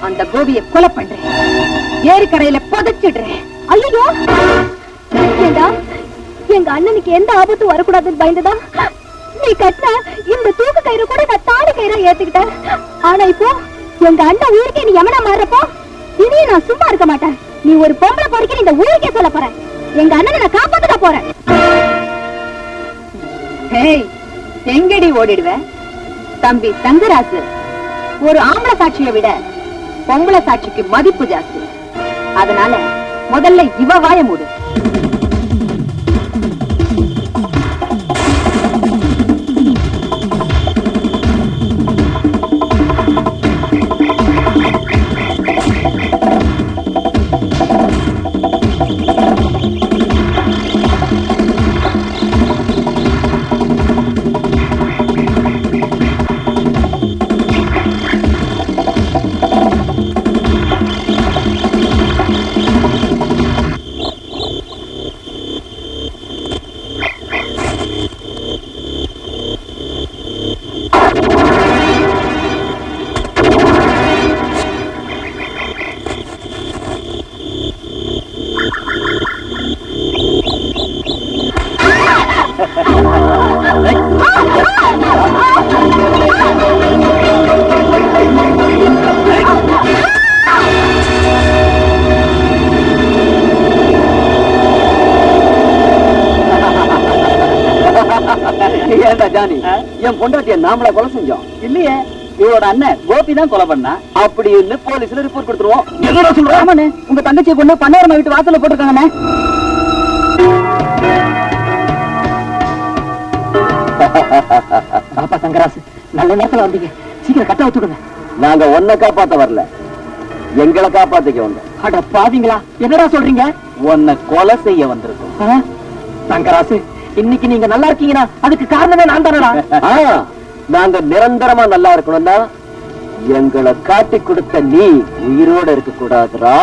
அந்த கோபியை கொலை பண்றேன், ஏரிக்கரையில புதைச்சிடுறேன். ஐயோ, எங்க அண்ணனுக்கு எந்த ஆபத்தும் வரக்கூடாதுன்னு பயந்துதா நீ கட்டின இந்த தூக்கு கயிறு கூட நான் தாலி கயிறா ஏத்துக்கிட்டேன். ஆனா இப்போ எங்க அண்ணன் ஊருக்கே நீ எமனா மாறுறப்போ இனியும் நான் சும்மா இருக்க மாட்டேன். நீ ஒரு பொம்பளை பொறுக்கி இந்த ஊருக்கே சொல்ல போற. எங்க அண்ணனை நான் காப்பாத்துக்க போறேன். எங்கடி ஓடிடுவ? தம்பி தங்கராசு, ஒரு ஆம்பளை சாட்சியை விட பொம்பளை சாட்சிக்கு மதிப்பு ஜாஸ்தி. அதனால முதல்ல இவ வாய மூடு. ஜானி, என் பொண்டாட்டிய நாமளா கொலை செஞ்சோம் இல்லையே, இவரோட அண்ணன் கோபி தான் கொலை பண்ணா. அப்படின்னு போலீஸ்ல ரிப்போர்ட் கொடுத்துருவோம். என்னடா சொல்ற? ஆமாண்ணே, உங்க தங்கச்சியை கொண்டு பண்ணையாரம்மா வீட்டு வாசல்ல போட்டுருக்காங்கண்ணே. பாப்பா தங்கராசு, நல்ல நேரத்துல வந்தீங்க. சீக்கிரம் கட்ட வச்சுடுங்க. நாங்க ஒன்ன காப்பாத்த வரல, எங்களை காப்பாத்திக்க வந்தோம். அட பாவீங்களா, என்னடா சொல்றீங்க? உன்னை கொலை செய்ய வந்திருக்கோம். தங்கராசு, இன்னைக்கு நீங்க நல்லா இருக்கீங்கன்னா அதுக்கு காரணமே நான் தானடா. நாங்க நிரந்தரமா நல்லா இருக்கணும்னா எங்களை காட்டி கொடுத்த நீ உயிரோட இருக்க கூடாதுரா.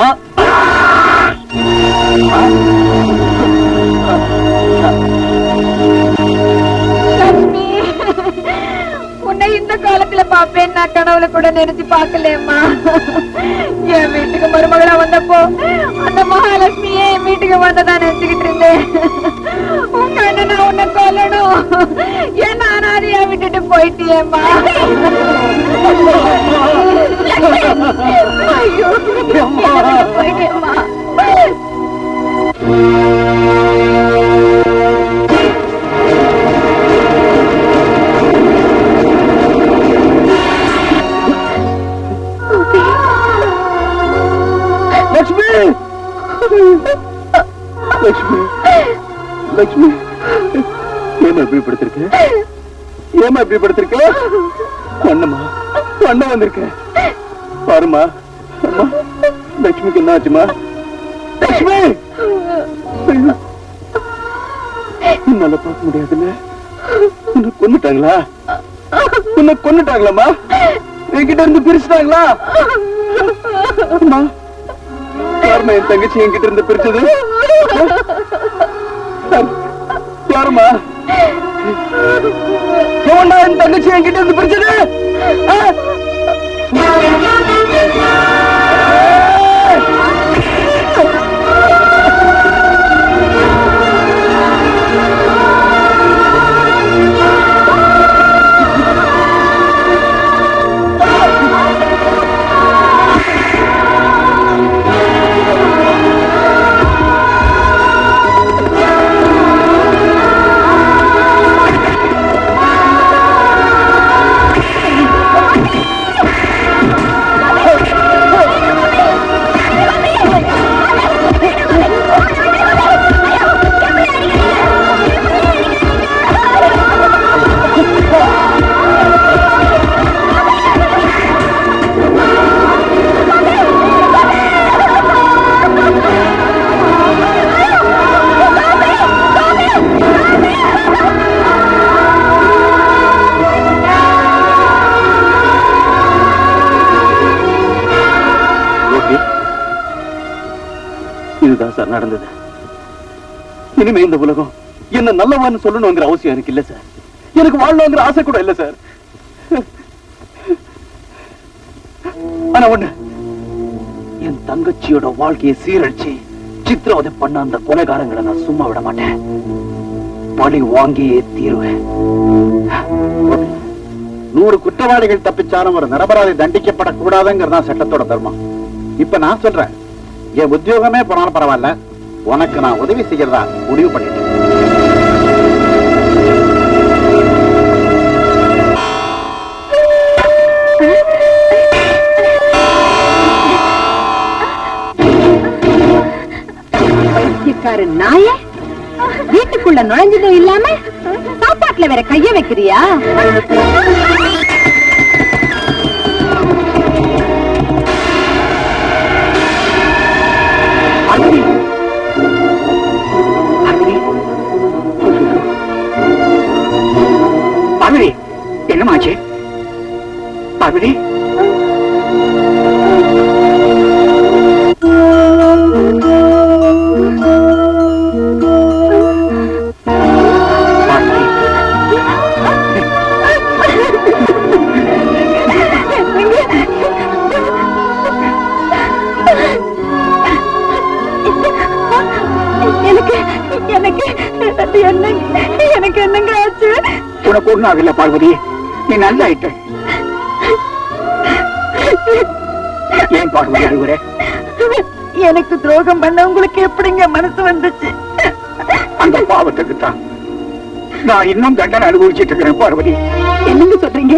உன்னை இந்த காலத்துல பாப்பேன் நான் கனவுல கூட நினைச்சு பாக்கலேம்மா. என் வீட்டுக்கு மருமகளா வந்தப்போ அந்த மகாலட்சுமியே என் வீட்டுக்கு வந்ததா நினைச்சுக்கிட்டு இருந்தேன். உங்க அண்ணனை உன்னை கொல்லணும், என்ன அனாதையா விட்டுட்டு போயிட்டியேம்மா. ஐயோ, போயிட்டேம்மா. லட்சுமி, லட்சுமி, லட்சுமி, ஏமா இப்படி படுத்திருக்க? ஏமா இப்படி படுத்திருக்க? அண்ணம்மா, அண்ணன் வந்திருக்க பாருமா. அம்மா, லட்சுமிக்கு என்ன ஆச்சுமா? லட்சுமி, உன்னால பார்க்க முடியாதுல்ல. உன்னை கொன்னுட்டாங்களா? உன்னை கொன்னுட்டாங்களாமா? என்கிட்ட இருந்து பிரிச்சுட்டாங்களா? அம்மா, யாருமா என் தங்கச்சி என்கிட்ட இருந்து பிரிச்சது? யாருமா? எவன்டா என் தங்கச்சி என்கிட்ட இருந்து பிரிச்சது? இதுதான் சார் நடந்தது. இனிமே இந்த உலகம் என்ன நல்லவான்னு சொல்லணுங்கிற அவசியம் எனக்கு இல்ல சார். எனக்கு வாழணுங்கிற ஆசை கூட இல்ல சார். ஆனா ஒண்ணு, என் தங்கச்சியோட வாழ்க்கையை சீரழிச்சு சித்திரவதை பண்ண அந்த கொலைகாரங்களை நான் சும்மா விட மாட்டேன். பழி வாங்கியே தீருவேன். 100 குற்றவாளிகள் தப்பிச்சாலும் ஒரு நிரபராதி தண்டிக்கப்படக்கூடாதுங்கிறதா சட்டத்தோட தர்மம். இப்ப நான் சொல்றேன், என் உத்தியோகமே போனாலும் பரவாயில்ல, உனக்கு நான் உதவி செய்யறதா முடிவு பண்ணிட்டேன். நாய வீட்டுக்குள்ள நுழைஞ்சதும் இல்லாம சாப்பாட்டுல வேற கைய வைக்கிறியா? என்னமாச்சு பார்வதி? எனக்கு என்னங்க ஆச்சு? உனக்கு ஒண்ணும் ஆகல பார்வதி, நீ நல்லா ஆயிட்ட. ஏன் பார்வதி அழுகுற? எனக்கு துரோகம் பண்ண உங்களுக்கு எப்படிங்க மனசு வந்துச்சு? அந்த பாவத்துக்கு தான் நான் இன்னும் தண்டனை அனுபவிச்சுட்டு இருக்கிறேன் பார்வதி. என்னங்க சொல்றீங்க?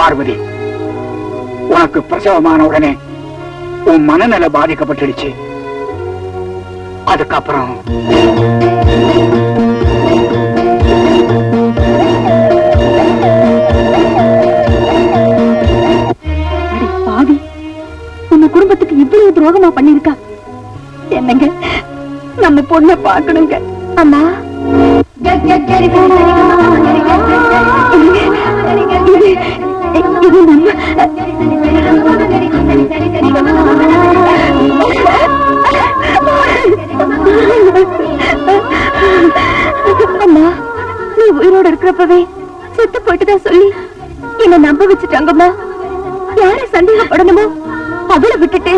பார்வதி, உனக்கு பிரசவமான உடனே உன் மனநல பாதிக்கப்பட்டுடுச்சு. அதுக்கப்புறம் பாவி, உங்க குடும்பத்துக்கு இவ்வளவு துரோகமா பண்ணிருக்கா? என்னங்க, நம்ம பொண்ணை பார்க்கணுங்க. அம்மா, இது நம்ம அம்மா, நீ உயிரோட இருக்கிறப்பவே செத்து போயிட்டுதான் சொல்லி என்ன நம்ப வச்சுட்டாங்கம்மா. யார சந்தேகப்படணுமோ அவளை விட்டுட்டு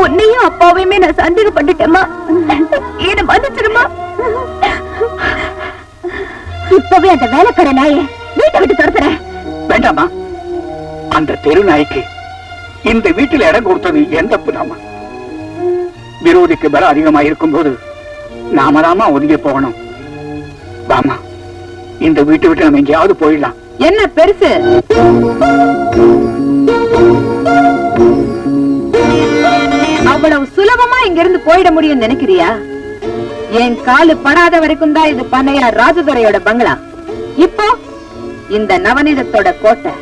உன்னையும் அப்பாவையுமே நான் சந்தேகப்பட்டுட்டேம்மா. என்ன மன்னிச்சிருமா. இப்பவே அந்த வேலைக்கார நாயை வீட்டை விட்டு துரத்துறேன். வேண்டாமா, அந்த தெரு நாய்க்கு இந்த வீட்டில் இடம் கொடுத்தது எந்த தப்புதாமா? விரோதிக்கு பலம் அதிகமா இருக்கும் போது நாம தாமா ஒதுங்கி போகணும். வாமா, இந்த வீட்டை விட்டு நம்ம எங்கேயாவது போயிடலாம். என்ன பெருசு? அவ்வளவு சுலபமா இங்க இருந்து போயிட முடியும் நினைக்கிறியா? என் காலு படாத வரைக்கும் தான் இது பண்ணையார் ராஜதுரையோட பங்களா. இப்போ இந்த நவநீதத்தோட கோட்டை.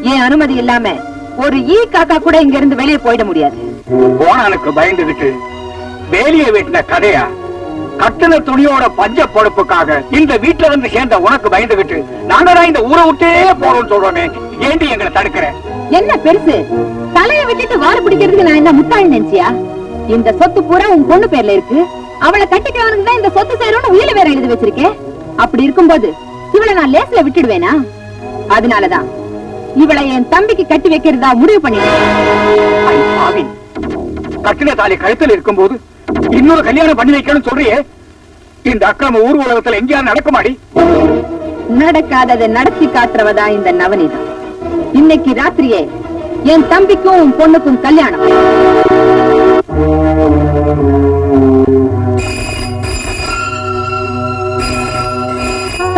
என் அனுமதி இல்லாம ஒரு ஈ காக்கா கூட இங்க இருந்து வெளியே போயிட முடியாது. போனானுக்கு பயந்துகிட்டு வேலியை வெட்டின கதையா கட்டின துணியோட பஞ்ச பொறுப்புக்காக இந்த வீட்டுல வந்து சேர்ந்த உனக்கு பயந்துகிட்டு நாங்க தான் இந்த ஊரை விட்டே போறோம்னு சொல்றோமே, ஏண்டி எங்களை தடுக்கிற? என்ன பெருசு? தலைய விட்டுட்டு வாழ பிடிக்கிறதுக்கு நான் என்ன முட்டாள் நினைச்சியா? இந்த சொத்து பூரா உன் பொண்ணு பேர்ல இருக்கு. அவளை கட்டிக்கிறவனுக்கு தான் இந்த சொத்து சேரும்னு உயில வேற எழுதி வச்சிருக்கேன். அப்படி இருக்கும்போது இவளை நான் லேஸ்ல விட்டுடுவேனா? அதனாலதான் இவளை என் தம்பிக்கு கட்டி வைக்கிறதா முடிவு பண்ணிட்டேன். கட்டின தாலி கழுத்தில் இருக்கும் போது இன்னொரு கல்யாணம் பண்ணி வைக்கணும்னு சொல்றியே, இந்த அக்கிரம ஊர் உலகத்துல எங்கேயாவது நடக்குமாடி? நடக்காததை நடத்தி காட்டுறவதா இந்த நவநீதம். இன்னைக்கு ராத்திரியே என் தம்பிக்கும் உன் பொண்ணுக்கும் கல்யாணம்.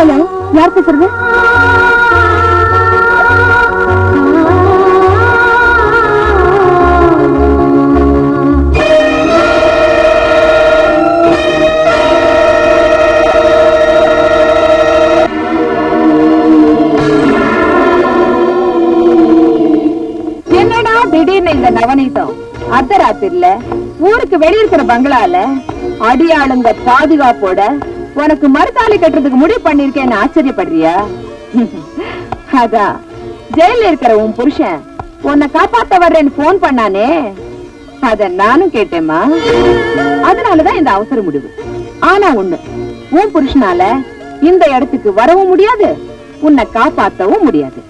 ஹலோ, யார் பேசுறது? என்னடா திடீர்னு இந்த நவநீதம் அர்த்தராத்திரில ஊருக்கு வெளியிருக்கிற பங்களால அடியாளுங்க பாதுகாப்போட உனக்கு மறுத்தாலி கட்டுறதுக்கு முடிவு பண்ணிருக்கேன்னு ஆச்சரியப்படுறியா? அதான் ஜெயில இருக்கிற உன் புருஷன் உன்னை காப்பாத்த வர்றேன்னு போன் பண்ணானே, அத நானும் கேட்டேம்மா. அதனாலதான் இந்த அவசர முடிவு. ஆனா ஒண்ணு, உன் புருஷனால இந்த இடத்துக்கு வரவும் முடியாது, உன்னை காப்பாத்தவும் முடியாது.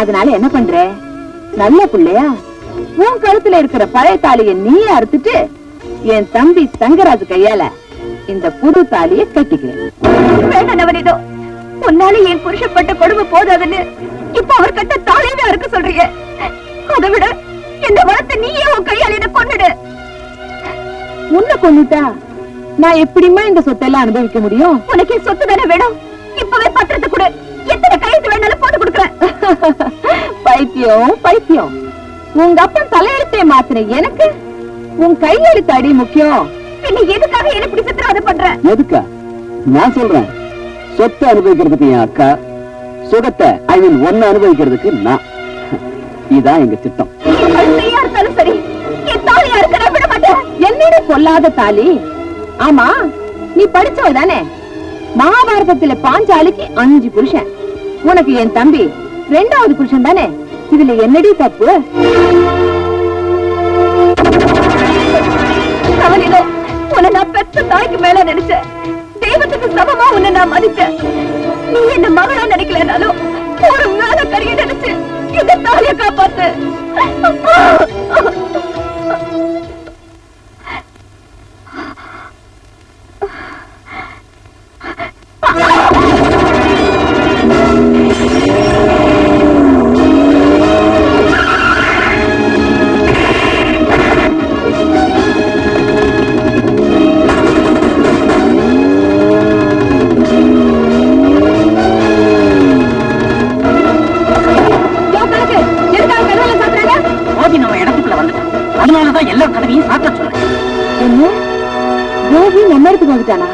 அதனால என்ன பண்ற? நல்ல பிள்ளையா உன் கழுத்துல இருக்கிற பழைய தாலியை நீயே அறுத்துட்டு என் தம்பி தங்கராஜு கையால இந்த புது தாலியை கட்டிக்கிறேன். வேண்டாம் நவநீதோ, உன்னால என் புருஷப்பட்ட கொடுமை போதாதுன்னு இப்ப அவர் கட்ட தாலியவே அறுக்க சொல்றீங்க. அதை விட இந்த வளத்தை நீயே உன் கையால என்ன கொன்னுடு. உன்னை கொன்னுட்டா நான் எப்படிமா இந்த சொத்தெல்லாம் அனுபவிக்க முடியும்? உனக்கு சொத்து தானே வேணும்? இப்பவே பத்திரத்தை கொடு, எத்தனை கையெழுத்து வேணாலும் போட்டு கொடுக்குறேன். பைத்தியம் பைத்தியம், உங்க அப்பன் தலையெழுத்தே மாத்திர எனக்கு உன் கையெழுத்து அடி முக்கியம். பின்ன எதுக்காக என்ன இப்படி சித்திரவதை பண்ற? எதுக்கா? நான் சொல்றேன், சொத்தை அனுபவிக்கிறதுக்கு என் அக்கா, சுகத்தை ஐ மீன் ஒன்னு அனுபவிக்கிறதுக்கு நான். இதான் எங்க திட்டம். கழுத்தையா இருந்தாலும் சரி, என் தாலியா இருக்க நான் விட மாட்டேன். என்னோட கொல்லாத தாலி. ஆமா, நீ படிச்சவ தானே? மகாபாரதத்துல பாஞ்சாலிக்கு 5 புருஷன், உனக்கு என் தம்பி 2வது புருஷன் தானே? இதுல என்னடி தப்பு? நவநீதோ, உன்னை நான் பெற்ற தாய்க்கு மேல நினைச்சேன். தெய்வத்துக்கு சமமா உன்னை நான் மதிச்சேன். நீ என்ன மகளா நினைக்கலனாலும் ஒரு மேல கரிய நினைச்சு இந்த தாலியை காப்பாத்து. அதனாலதான் எல்லா கதவையும் சாத்த சொல்றேன். என்ன கோபி நம்ம இடத்துக்கு வந்துட்டானா?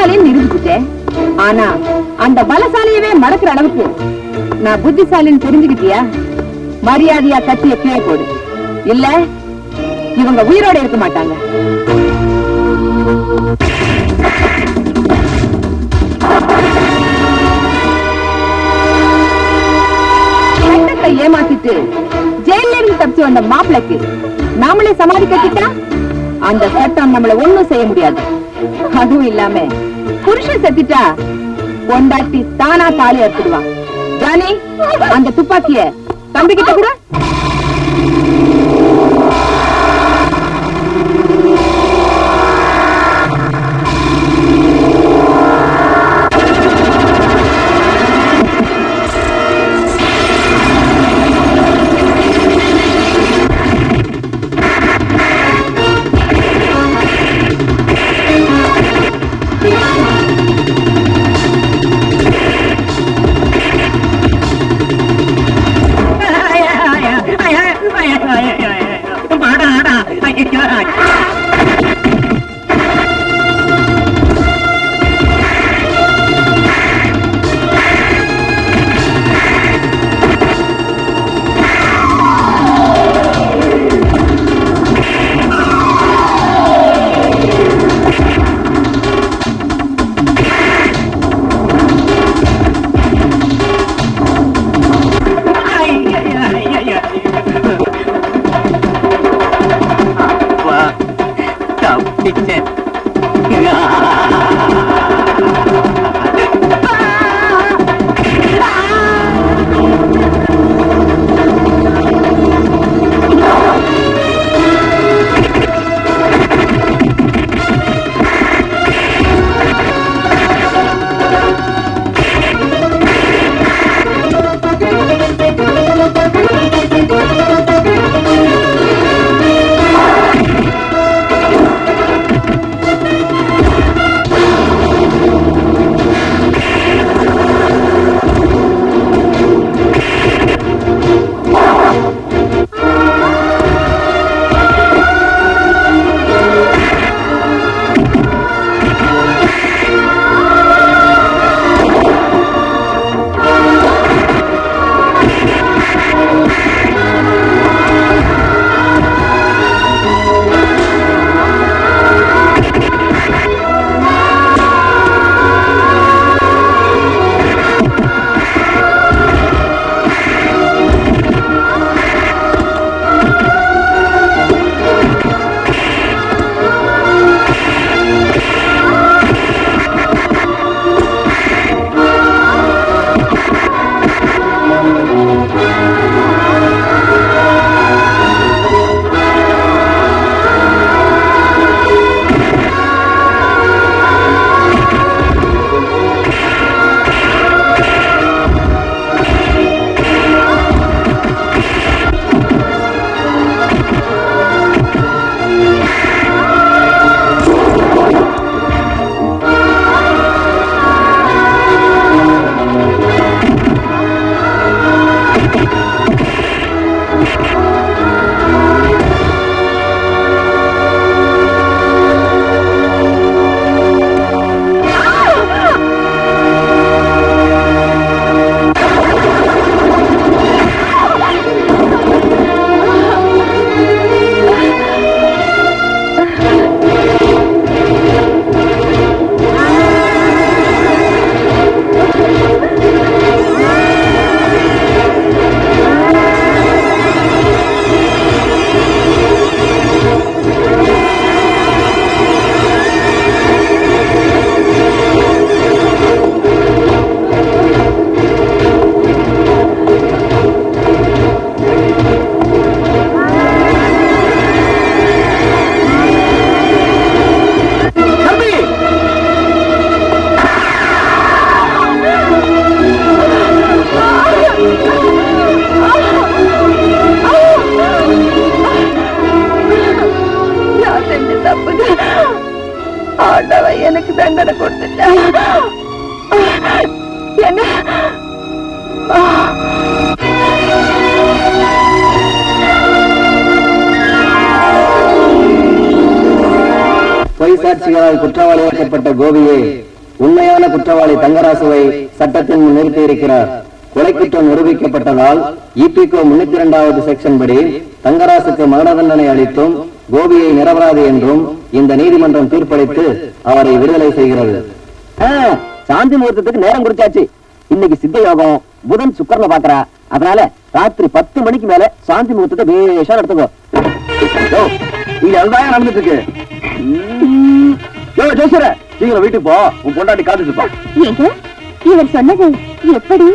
பலசாலின்னு நிரூபிச்சுட்டேன். ஆனா அந்த பலசாலியவே மடக்கிற அளவுக்கு நான் புத்திசாலின்னு தெரிஞ்சுக்கிட்டியா? மரியாதையா கத்திய கீழே போடு, இல்ல இவங்க உயிரோட இருக்க மாட்டாங்க. சட்டத்தை ஏமாத்திட்டு ஜெயில இருந்து தப்பிச்சு வந்த மாப்பிளைக்கு நாமளே சமாதி கட்டிட்டா அந்த சட்டம் நம்மள ஒண்ணும் செய்ய முடியாது. அதுவும் இல்லாம புருஷன் செத்துட்டா பொண்டாட்டி தானா தாலி எடுத்துடுவான். ஜானி, அந்த துப்பாக்கிய தம்பிக்கிட்ட கூட. எனக்கு தண்டனை கொடுத்துட்டா என்ன பொய் சாட்சிகளால் குற்றவாளியாக்கப்பட்ட கோபியை உண்மையான குற்றவாளி தங்கராசுவை சட்டத்தின் முன் நிறுத்தி இருக்கிறார். கொலை குற்றம் நிரூபிக்கப்பட்டதால் இபிகோ 302வது செக்ஷன் படி தங்கராசுக்கு மரண தண்டனை அளித்தும் கோபியை நிரபராதி என்றும் இந்த நீதிமன்றம் தீர்ப்பளித்து அவரை விடுதலை செய்கிறது. சாந்தி முகூர்த்தத்துக்கு நேரம் குறிச்சாச்சு. இன்னைக்கு சித்த யோகம், புதன் சுக்கரனை பாக்குறா. அதனால ராத்திரி 10 மணிக்கு மேல சாந்தி முகூர்த்தத்தை பேஷா நடத்துக்கோ. இங்க அதுதான் நடந்துட்டு இருக்கு. ஜோசர சீக்கிரம் வீட்டுக்கு போ, உன் பொண்டாட்டி காத்துட்டு இருப்பா. இவர் சொன்னது எப்படி